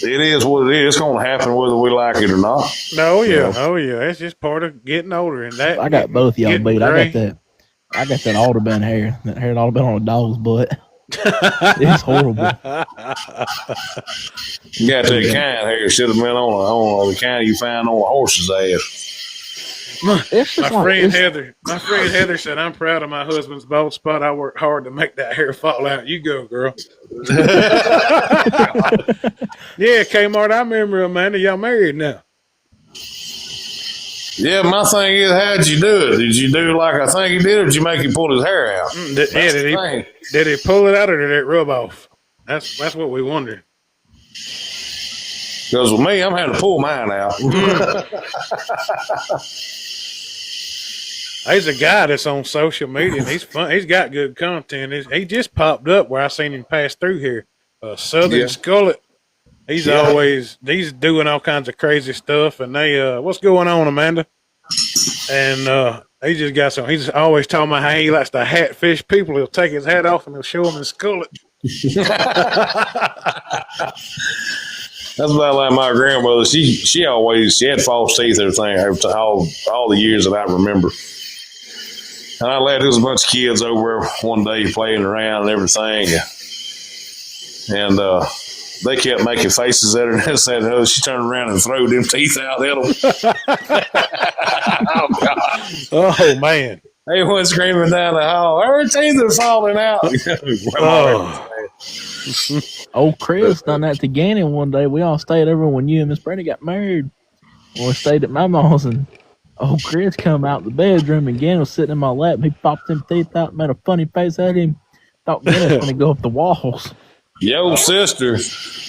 [SPEAKER 1] it is what it is. It's going to happen whether we like it or not.
[SPEAKER 2] Oh, yeah. Oh, yeah. It's just part of getting older. And that
[SPEAKER 5] I got both y'all beat. I got that Audubon hair. That hair had all been on a dog's butt. It's horrible.
[SPEAKER 1] You got that kind of hair. Should have been on the kind you find on a horse's ass.
[SPEAKER 2] My friend Heather said, I'm proud of my husband's bald spot. I worked hard to make that hair fall out. You go, girl. Yeah, Kmart, I remember, Amanda. Y'all married now.
[SPEAKER 1] Yeah, my thing is, how'd you do it? Did you do like I think he did, or did you make him pull his hair out?
[SPEAKER 2] Did he pull it out, or did it rub off? That's what we wondered.
[SPEAKER 1] Because with me, I'm having to pull mine out.
[SPEAKER 2] He's a guy that's on social media, and he's fun. He's got good content. He just popped up where I seen him pass through here. Southern Skullet. He's doing all kinds of crazy stuff, and what's going on, Amanda? And he just got some. He's always talking about how he likes to hatfish people. He'll take his hat off and he'll show them his skullet.
[SPEAKER 1] That's about like my grandmother. She had false teeth, everything, all the years that I remember. And I let a bunch of kids over one day playing around and everything, and they kept making faces at her and said, "Oh," she turned around and threw them teeth out at them. Oh God!
[SPEAKER 2] Oh man!
[SPEAKER 1] They went screaming down the hall. Her teeth are falling out.
[SPEAKER 5] Old Chris done that to Gannon one day. We all stayed over when you and Miss Brenda got married. We stayed at my mom's, and old Chris come out the bedroom, and Gannon was sitting in my lap, and he popped them teeth out and made a funny face at him. Thought Gannon was going to go up the walls.
[SPEAKER 1] Your sister,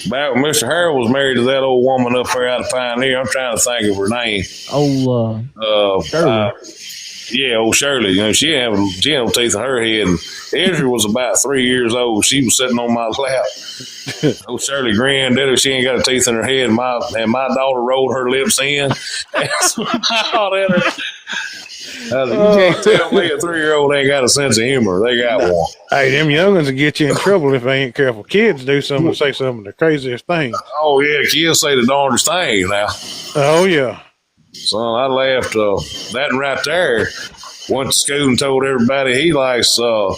[SPEAKER 1] back when Mr. Harold was married to that old woman up there out of Pioneer, I'm trying to think of her name.
[SPEAKER 5] Shirley.
[SPEAKER 1] Yeah, old Shirley. She had no teeth in her head. And Ezra was about 3 years old. She was sitting on my lap. Old Shirley grinned at her. She ain't got her teeth in her head. And my daughter rolled her lips in. That's what I thought at her. You can't tell me a 3-year-old ain't got a sense of humor. They got one.
[SPEAKER 2] Hey, them young'uns will get you in trouble if they ain't careful. Kids do say some of the craziest things.
[SPEAKER 1] Oh, yeah. Kids say the darndest thing now.
[SPEAKER 2] Oh, yeah.
[SPEAKER 1] So I laughed. That right there, went to school and told everybody he likes going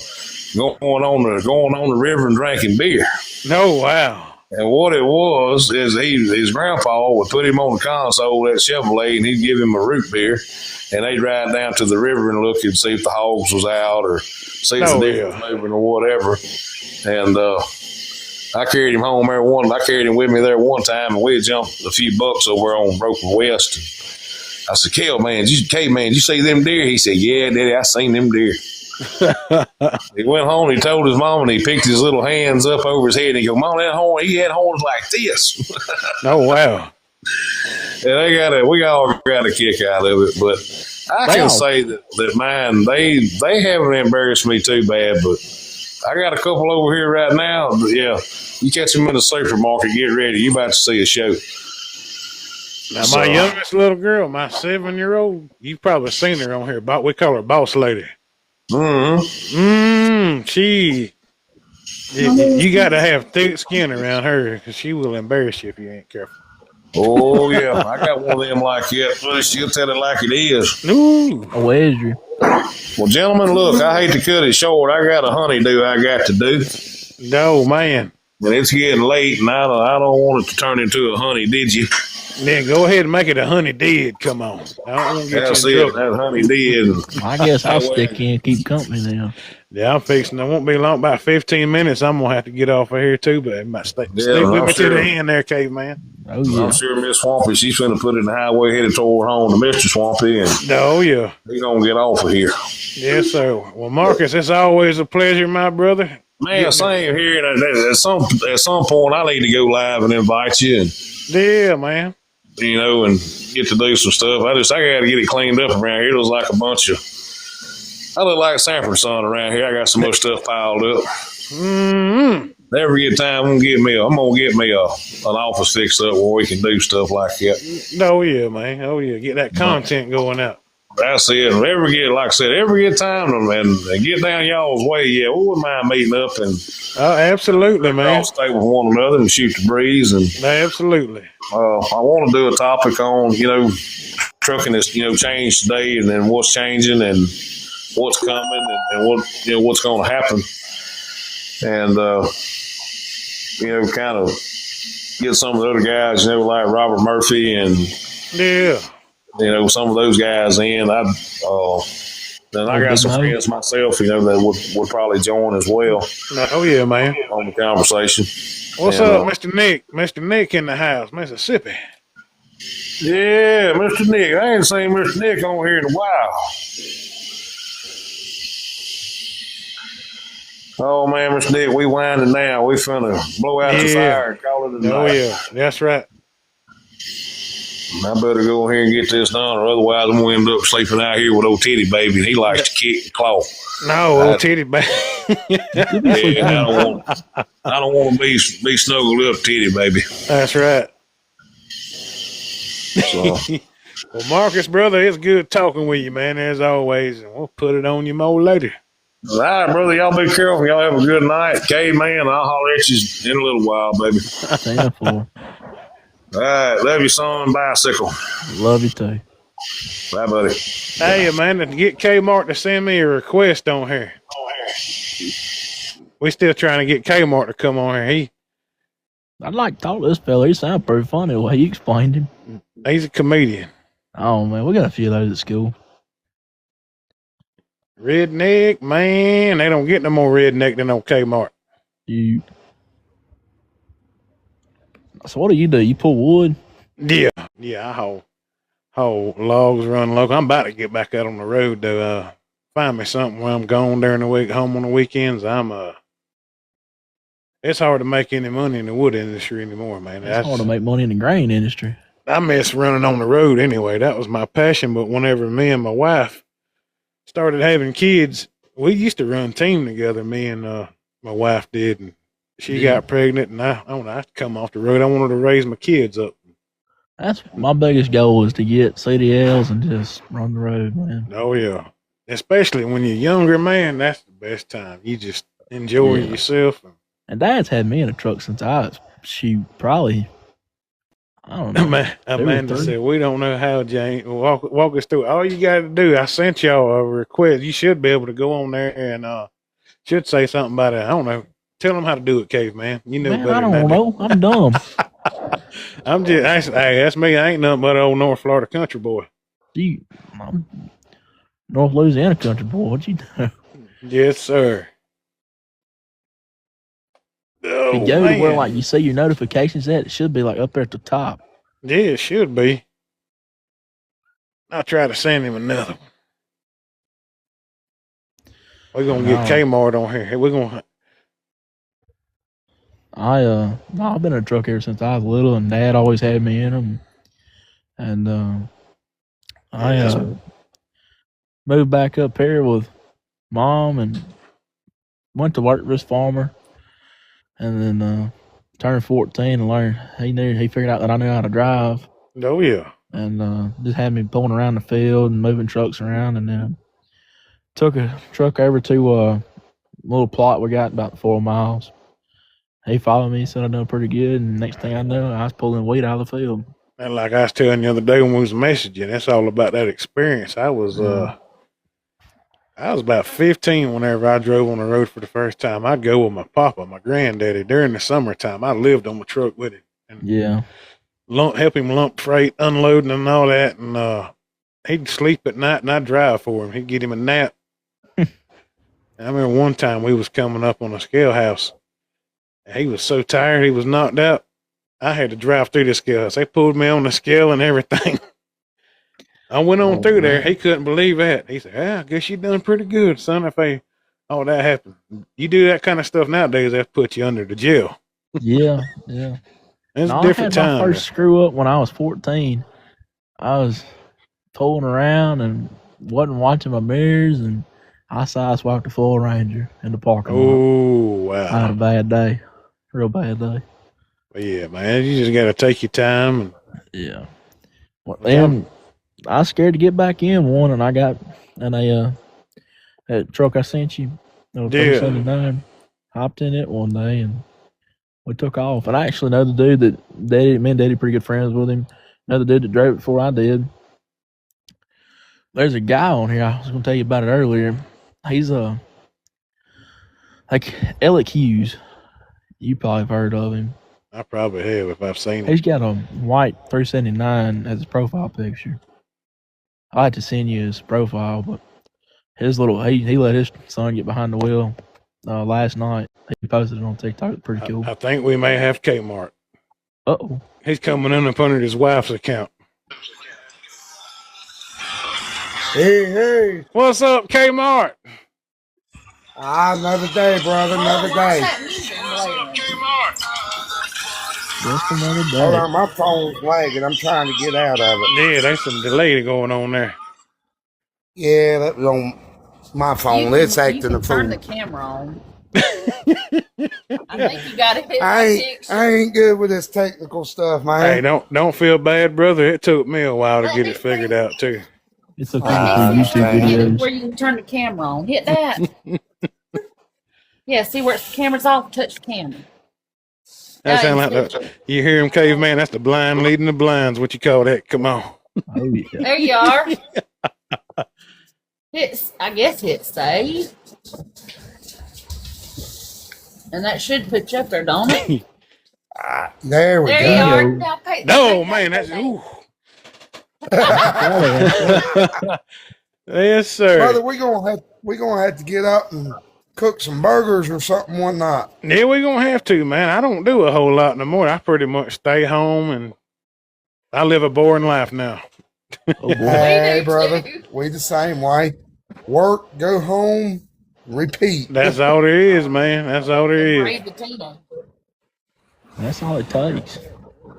[SPEAKER 1] on the river and drinking beer.
[SPEAKER 2] No, wow.
[SPEAKER 1] And what it was is his grandpa would put him on the console of that Chevrolet, and he'd give him a root beer, and they'd ride down to the river and look and see if the hogs was out or see if the deer was moving or whatever. And I carried him home there I carried him with me there one time, and we had jumped a few bucks over on Broken West. I said, K-Man, did you see them deer? He said, yeah, Daddy, I seen them deer. He went home, he told his mom, and he picked his little hands up over his head, and he go, Mom, that horn, he had horns like this.
[SPEAKER 2] Oh, wow.
[SPEAKER 1] Yeah, we all got a kick out of it, but I can say that mine, they haven't embarrassed me too bad, but I got a couple over here right now. But yeah, you catch them in the supermarket, get ready. You about to see a show.
[SPEAKER 2] Now, my youngest little girl, my 7-year-old, you've probably seen her on here. We call her Boss Lady. You got to have thick skin around her because she will embarrass you if you ain't careful.
[SPEAKER 1] Oh, yeah. I got one of them like that. She'll tell it like it is.
[SPEAKER 2] Ooh.
[SPEAKER 5] Oh, Andrew.
[SPEAKER 1] Well, gentlemen, look, I hate to cut it short. I got a honeydew I got to do.
[SPEAKER 2] No, man.
[SPEAKER 1] And it's getting late, and I don't want it to turn into a honey, did you?
[SPEAKER 2] Then go ahead and make it a honey did. Come on. I don't want to get
[SPEAKER 1] That's
[SPEAKER 2] you in
[SPEAKER 1] it.
[SPEAKER 2] trouble.
[SPEAKER 1] That honey did.
[SPEAKER 5] I guess I'll stick in and keep company then.
[SPEAKER 2] Yeah, I'm fixing. It won't be long. About 15 minutes. I'm gonna have to get off of here too. But it might stay with me to the end, there, caveman.
[SPEAKER 5] Oh yeah.
[SPEAKER 1] I'm sure Miss Swampy, she's going to put it in the highway headed toward home to Mr. Swampy, and
[SPEAKER 2] oh yeah,
[SPEAKER 1] he's gonna get off of here.
[SPEAKER 2] Yes, sir. Well, Marcus, it's always a pleasure, my brother.
[SPEAKER 1] Man, same here. At some point, I need to go live and invite you, and
[SPEAKER 2] yeah, man.
[SPEAKER 1] You know, and get to do some stuff. I got to get it cleaned up around here. It was like a bunch of. I look like Sanford son around here. I got so much stuff piled up.
[SPEAKER 2] Mm-hmm.
[SPEAKER 1] Every time I'm gonna get me an office fixed up where we can do stuff like that.
[SPEAKER 2] Oh yeah, man. Oh yeah, get that content going out.
[SPEAKER 1] That's it. Every good time and get down y'all's way. Yeah, we wouldn't mind meeting up and.
[SPEAKER 2] Oh, absolutely, man.
[SPEAKER 1] All stay with one another and shoot the breeze and.
[SPEAKER 2] Absolutely.
[SPEAKER 1] I want to do a topic on trucking has changed today, and then what's changing and what's coming and what what's going to happen, and kind of get some of the other guys like Robert Murphy and some of those guys in. Then I got some friends myself, that would probably join as well.
[SPEAKER 2] Oh yeah, man.
[SPEAKER 1] On the conversation.
[SPEAKER 2] What's up, Mr. Nick? Mr. Nick in the house, Mississippi.
[SPEAKER 1] Yeah, Mr. Nick. I ain't seen Mr. Nick on here in a while. Oh, man, Mr. Nick, we winding now. We finna blow out the fire and call it a night.
[SPEAKER 2] Oh, yeah. That's right.
[SPEAKER 1] I better go in here and get this done, or otherwise I'm going to end up sleeping out here with old Titty Baby, and he likes to kick and claw.
[SPEAKER 2] No, old Titty Baby.
[SPEAKER 1] I don't want to be snuggled up, Titty Baby.
[SPEAKER 2] That's right.
[SPEAKER 1] So.
[SPEAKER 2] Well, Marcus, brother, it's good talking with you, man, as always, and we'll put it on you more later.
[SPEAKER 1] All right, brother. Y'all be careful. Y'all have a good night. Caveman, I'll holler at you in a little while, baby. All right. Love you, son. Bicycle.
[SPEAKER 5] Love you, too.
[SPEAKER 1] Bye, buddy.
[SPEAKER 2] Hey, man, to get Kmart to send me a request on here. We still trying to get Kmart to come on here.
[SPEAKER 5] I'd like to talk to this fella. He sounds pretty funny the way you explained him.
[SPEAKER 2] He's a comedian.
[SPEAKER 5] Oh, man. We got a few of those at school.
[SPEAKER 2] Redneck, man. They don't get no more redneck than on Kmart.
[SPEAKER 5] So what do? You pull wood?
[SPEAKER 2] Yeah. Yeah, I haul logs, run local. I'm about to get back out on the road to find me something when I'm gone during the week, home on the weekends. It's hard to make any money in the wood industry anymore, man.
[SPEAKER 5] It's hard to make money in the grain industry.
[SPEAKER 2] I miss running on the road anyway. That was my passion. But whenever me and my wife started having kids, we used to run team together, me and my wife did, and she got pregnant, and I don't know, I had to come off the road. I wanted to raise my kids up.
[SPEAKER 5] That's my biggest goal, is to get CDLs and just run the road, man.
[SPEAKER 2] Oh, yeah. Especially when you're younger, man, that's the best time. You just enjoy yourself.
[SPEAKER 5] And Dad's had me in a truck since I don't know.
[SPEAKER 2] Amanda said, we don't know how, Jane. Walk us through it. All you got to do, I sent y'all a request. You should be able to go on there and should say something about it. I don't know. Tell them how to do it, Caveman. You know
[SPEAKER 5] Man,
[SPEAKER 2] better
[SPEAKER 5] I
[SPEAKER 2] than
[SPEAKER 5] don't know. I'm dumb.
[SPEAKER 2] I'm just, hey, that's me. I ain't nothing but an old North Florida country boy.
[SPEAKER 5] I'm North Louisiana country boy. What you do?
[SPEAKER 2] Yes, sir. Oh,
[SPEAKER 5] If you go
[SPEAKER 2] man.
[SPEAKER 5] to where like you see your notifications at, it should be like up there at the top.
[SPEAKER 2] Yeah, it should be. I'll try to send him another one. We're gonna get Kmart on here. We're gonna.
[SPEAKER 5] I've been in a truck ever since I was little, and Dad always had me in them. And I moved back up here with Mom and went to work for this farmer, and then turned 14 and learned. He figured out that I knew how to drive.
[SPEAKER 2] Oh yeah.
[SPEAKER 5] And just had me pulling around the field and moving trucks around, and then took a truck over to a little plot we got about 4 miles. He followed me, said I done pretty good, and next thing I know, I was pulling wheat out of the field.
[SPEAKER 2] And like I was telling you the other day when we was messaging, that's all about that experience. I was about 15 whenever I drove on the road for the first time. I'd go with my papa, my granddaddy, during the summertime. I lived on the truck with him. And help him lump freight, unloading and all that. And he'd sleep at night and I'd drive for him. He'd get him a nap. I remember one time we was coming up on a scale house. And he was so tired, he was knocked out. I had to drive through the scale house. They pulled me on the scale and everything. I went on through there. He couldn't believe that. He said, I guess you done pretty good, son, if all that happened. You do that kind of stuff nowadays, that put you under the jail.
[SPEAKER 5] Yeah.
[SPEAKER 2] It's a different time.
[SPEAKER 5] My first screw up when I was 14. I was pulling around and wasn't watching my mirrors, and I sideswiped a full Ranger in the parking lot.
[SPEAKER 2] Oh, wow.
[SPEAKER 5] I had a bad day. Real bad day.
[SPEAKER 2] Yeah, man. You just got to take your time.
[SPEAKER 5] Yeah. Well, then I was scared to get back in one, and I got in that truck I sent you, 379, hopped in it one day, and we took off. And I actually know the dude that me and Daddy pretty good friends with him. Know the dude that drove it before I did. There's a guy on here. I was going to tell you about it earlier. He's like Alec Hughes. You probably have heard of him.
[SPEAKER 2] I probably have if I've seen him.
[SPEAKER 5] He's got a white 379 as his profile picture. I had to send you his profile, but his little he let his son get behind the wheel last night. He posted it on TikTok. It's pretty cool.
[SPEAKER 2] I think we may have Kmart.
[SPEAKER 5] Uh-oh.
[SPEAKER 2] He's coming in up under his wife's account.
[SPEAKER 7] Hey.
[SPEAKER 2] What's up, Kmart?
[SPEAKER 7] Another day, brother. Another day.
[SPEAKER 5] Just another day.
[SPEAKER 7] Hold on, my phone's lagging. I'm trying to get out of it.
[SPEAKER 2] Yeah, there's some delay going on there.
[SPEAKER 7] Yeah, that was on my phone. It's acting a fool.
[SPEAKER 8] Turn the camera on. I think you got it.
[SPEAKER 7] I ain't good with this technical stuff, man.
[SPEAKER 2] Hey, don't feel bad, brother. It took me a while to get it figured out too.
[SPEAKER 5] It's okay. YouTube videos.
[SPEAKER 8] Where you can turn the camera on. Hit that. Yeah, see where the camera's off? Touch the camera.
[SPEAKER 2] That sound like you hear him, Caveman? That's the blind leading the blinds. What you call that? Come on.
[SPEAKER 5] Oh, yeah.
[SPEAKER 8] There you are. I guess hit save. And that should put you up there, don't it?
[SPEAKER 7] There we
[SPEAKER 8] there
[SPEAKER 7] go.
[SPEAKER 8] You are. Now
[SPEAKER 2] no, man, that's ooh. Yes, sir.
[SPEAKER 7] Brother, we gonna have to get up and cook some burgers or something one night.
[SPEAKER 2] Yeah, we're gonna have to, man. I don't do a whole lot no more. I pretty much stay home and I live a boring life now.
[SPEAKER 5] Oh, boy.
[SPEAKER 7] Hey, brother, we the same way. Work, go home, repeat.
[SPEAKER 2] That's all there is, man. That's all there is.
[SPEAKER 8] Breathe the tea.
[SPEAKER 5] That's all it takes.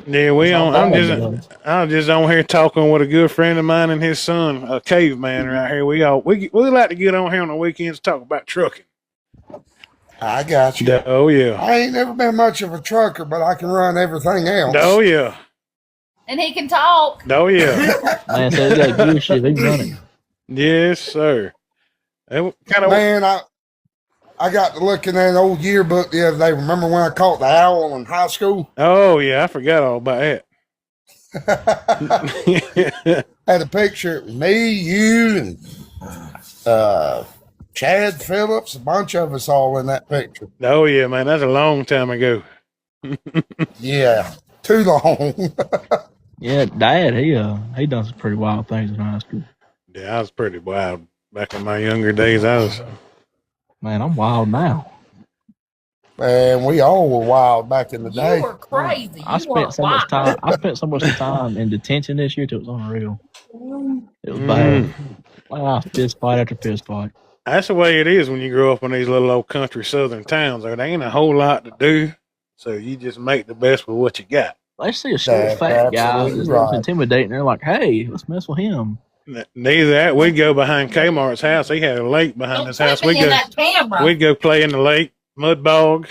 [SPEAKER 2] Yeah, I'm just on here talking with a good friend of mine and his son, a caveman right here. We like to get on here on the weekends to talk about trucking.
[SPEAKER 7] I got you.
[SPEAKER 2] Oh yeah.
[SPEAKER 7] I ain't never been much of a trucker, but I can run everything else.
[SPEAKER 2] Oh yeah.
[SPEAKER 8] And he can talk.
[SPEAKER 2] Oh yeah.
[SPEAKER 5] Man, so that good shit. They running.
[SPEAKER 2] Yes, sir.
[SPEAKER 7] Man, I got to look in that old yearbook the other day. Remember when I caught the owl in high school?
[SPEAKER 2] Oh yeah, I forgot all about that.
[SPEAKER 7] Had a picture. It was me, you, and Chad Phillips, a bunch of us all in that picture.
[SPEAKER 2] Oh yeah, man, that's a long time ago.
[SPEAKER 7] Yeah, too long.
[SPEAKER 5] Yeah, Dad, he done some pretty wild things in high school.
[SPEAKER 2] Yeah, I was pretty wild back in my younger days.
[SPEAKER 5] Man, I'm wild now.
[SPEAKER 7] Man, we all were wild back in the day.
[SPEAKER 8] You were crazy.
[SPEAKER 5] I spent so much time in detention this year till it was unreal. It was bad. Fist fight after fist fight.
[SPEAKER 2] That's the way it is when you grow up in these little old country southern towns. There ain't a whole lot to do, so you just make the best with what you got.
[SPEAKER 5] They see a short, fat guy that's right. Intimidating. They're like, "Hey, let's mess with him."
[SPEAKER 2] Neither that. We'd go behind Kmart's house. He had a lake behind his house. We'd go play in the lake, mud bog.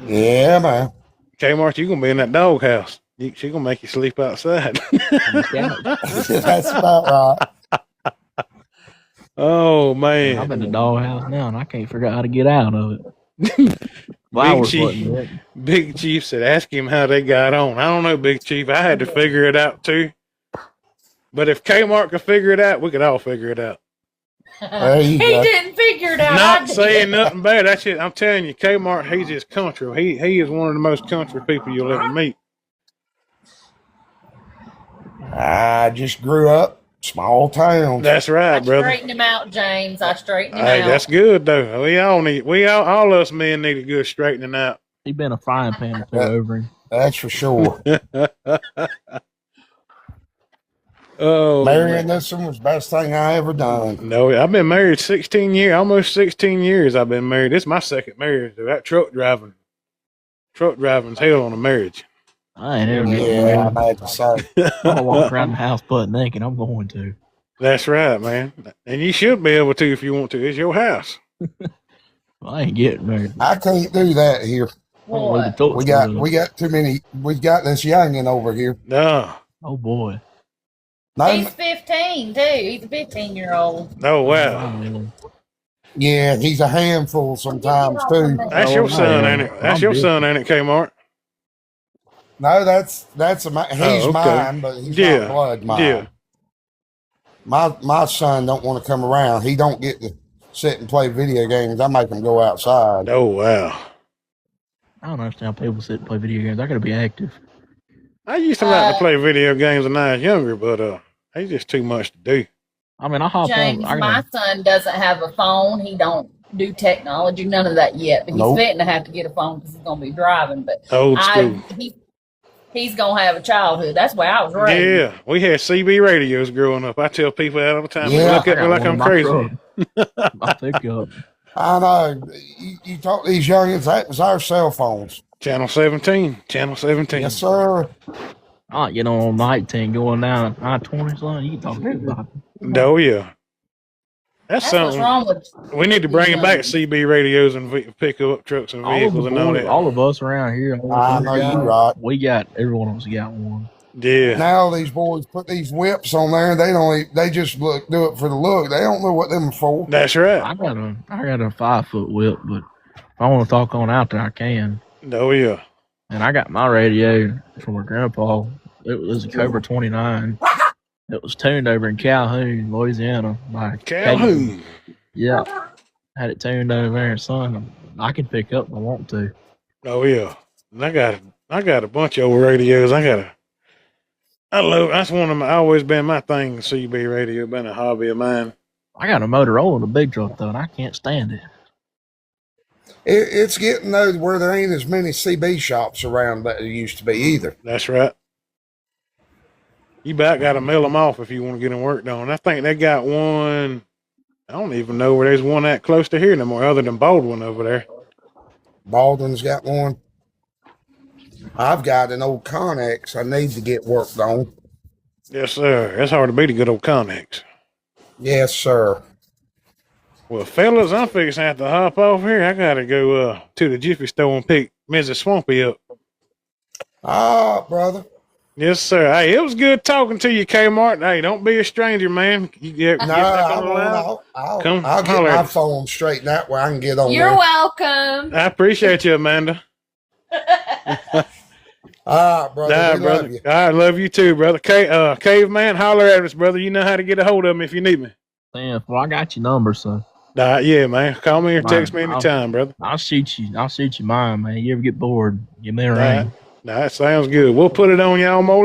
[SPEAKER 7] Yeah, man.
[SPEAKER 2] Kmart, you gonna be in that dog house. She gonna make you sleep outside.
[SPEAKER 7] That's about right.
[SPEAKER 2] Oh man,
[SPEAKER 5] I'm in the dog house now, and I can't figure out how to get out of it.
[SPEAKER 2] Big Chief said, "Ask him how they got on." I don't know, Big Chief. I had to figure it out too. But if Kmart could figure it out, we could all figure it out.
[SPEAKER 8] He didn't figure it out.
[SPEAKER 2] Not saying nothing bad. That's it. I'm telling you, Kmart, he's just country. He is one of the most country people you'll ever meet.
[SPEAKER 7] I just grew up small town.
[SPEAKER 2] That's right, brother.
[SPEAKER 8] I straightened him out, James. I straightened him out.
[SPEAKER 2] Hey, that's good though. All us men need a good straightening out.
[SPEAKER 5] He been a frying pan or two over him.
[SPEAKER 7] That's for sure.
[SPEAKER 2] Oh,
[SPEAKER 7] marrying this one was the best thing I ever done.
[SPEAKER 2] No, I've been married 16 years, almost 16 years. I've been married. This is my second marriage. That truck driving's hell on a marriage.
[SPEAKER 5] I ain't ever
[SPEAKER 7] I had to say.
[SPEAKER 5] I'm gonna walk around the house butt naked. I'm going to.
[SPEAKER 2] That's right, man. And you should be able to if you want to. It's your house.
[SPEAKER 5] I ain't getting married.
[SPEAKER 7] I can't do that here.
[SPEAKER 8] What?
[SPEAKER 7] We got too many. We got this youngin over here.
[SPEAKER 2] No.
[SPEAKER 5] Oh boy.
[SPEAKER 8] He's 15 too. He's a 15-year-old.
[SPEAKER 2] Oh wow.
[SPEAKER 7] Yeah, he's a handful sometimes too.
[SPEAKER 2] That's your son, ain't it? That's your son, ain't it, Kmart?
[SPEAKER 7] No, he's mine, but he's not blood mine.
[SPEAKER 2] Yeah.
[SPEAKER 7] My son don't want to come around. He don't get to sit and play video games. I make him go outside.
[SPEAKER 2] Oh wow.
[SPEAKER 5] I don't understand how people sit and play video games. I gotta be active.
[SPEAKER 2] I used to like to play video games when I was younger, but it's just too much to do.
[SPEAKER 5] I mean, I hop
[SPEAKER 8] James,
[SPEAKER 5] on.
[SPEAKER 8] my son doesn't have a phone. He don't do technology, none of that yet. But he's fitting to have to get a phone because he's going to be driving. But
[SPEAKER 2] old school.
[SPEAKER 8] He's going to have a childhood. That's why I was raised.
[SPEAKER 2] Yeah, we had CB radios growing up. I tell people that all the time.
[SPEAKER 7] Yeah,
[SPEAKER 2] they look at me like I'm crazy.
[SPEAKER 5] My pickup.
[SPEAKER 7] I know. You talk to these youngins, that was our cell phones.
[SPEAKER 2] Channel 17.
[SPEAKER 7] Yes, sir.
[SPEAKER 5] On night 10 going down I-20 something, you can talk to anybody.
[SPEAKER 2] Oh, yeah. That's
[SPEAKER 8] what's
[SPEAKER 2] something.
[SPEAKER 8] wrong with
[SPEAKER 2] we need to bring back CB radios and pick up trucks and vehicles and all that.
[SPEAKER 5] All of us around here,
[SPEAKER 7] I know you're right.
[SPEAKER 5] Every one of us got one.
[SPEAKER 2] Yeah.
[SPEAKER 7] Now these boys put these whips on there. They just do it for the look. They don't know what them are for.
[SPEAKER 2] That's right.
[SPEAKER 5] I got a 5-foot whip, but if I want to talk on out there, I can.
[SPEAKER 2] Oh, yeah.
[SPEAKER 5] And I got my radio from my grandpa. It was a Cobra 29. It was tuned over in Calhoun, Louisiana. By
[SPEAKER 2] Calhoun?
[SPEAKER 5] Yeah. Had it tuned over there, son. I can pick up if I want to.
[SPEAKER 2] Oh, yeah. And I got a bunch of old radios. That's always been my thing, CB radio, been a hobby of mine.
[SPEAKER 5] I got a Motorola in a big truck, though, and I can't stand it.
[SPEAKER 7] It's getting though where there ain't as many CB shops around that there used to be either.
[SPEAKER 2] That's right. You about got to mail them off if you want to get them work done. I think they got one. I don't even know where there's one that close to here no more, other than Baldwin over there.
[SPEAKER 7] Baldwin's got one. I've got an old Connex I need to get worked on.
[SPEAKER 2] Yes, sir. It's hard to beat a good old Connex.
[SPEAKER 7] Yes, sir.
[SPEAKER 2] Well, fellas, I'm fixing to have to hop off here. I got to go to the Jiffy store and pick Mrs. Swampy up.
[SPEAKER 7] Ah, brother.
[SPEAKER 2] Yes, sir. Hey, it was good talking to you, Kmart. Hey, don't be a stranger, man. You get back on the line.
[SPEAKER 7] I'll get my phone straightened out where I can get on
[SPEAKER 8] You're
[SPEAKER 7] there.
[SPEAKER 8] welcome.
[SPEAKER 2] I appreciate you, Amanda.
[SPEAKER 7] All right, brother. Love you.
[SPEAKER 2] I love you too, brother. Caveman, holler at us, brother. You know how to get a hold of me if you need me.
[SPEAKER 5] Well, I got your number, so.
[SPEAKER 2] Yeah, man. Call me or text me anytime, brother.
[SPEAKER 5] I'll shoot you mine, man. You ever get bored, give me a ring.
[SPEAKER 2] That sounds good. We'll put it on y'all, Mola.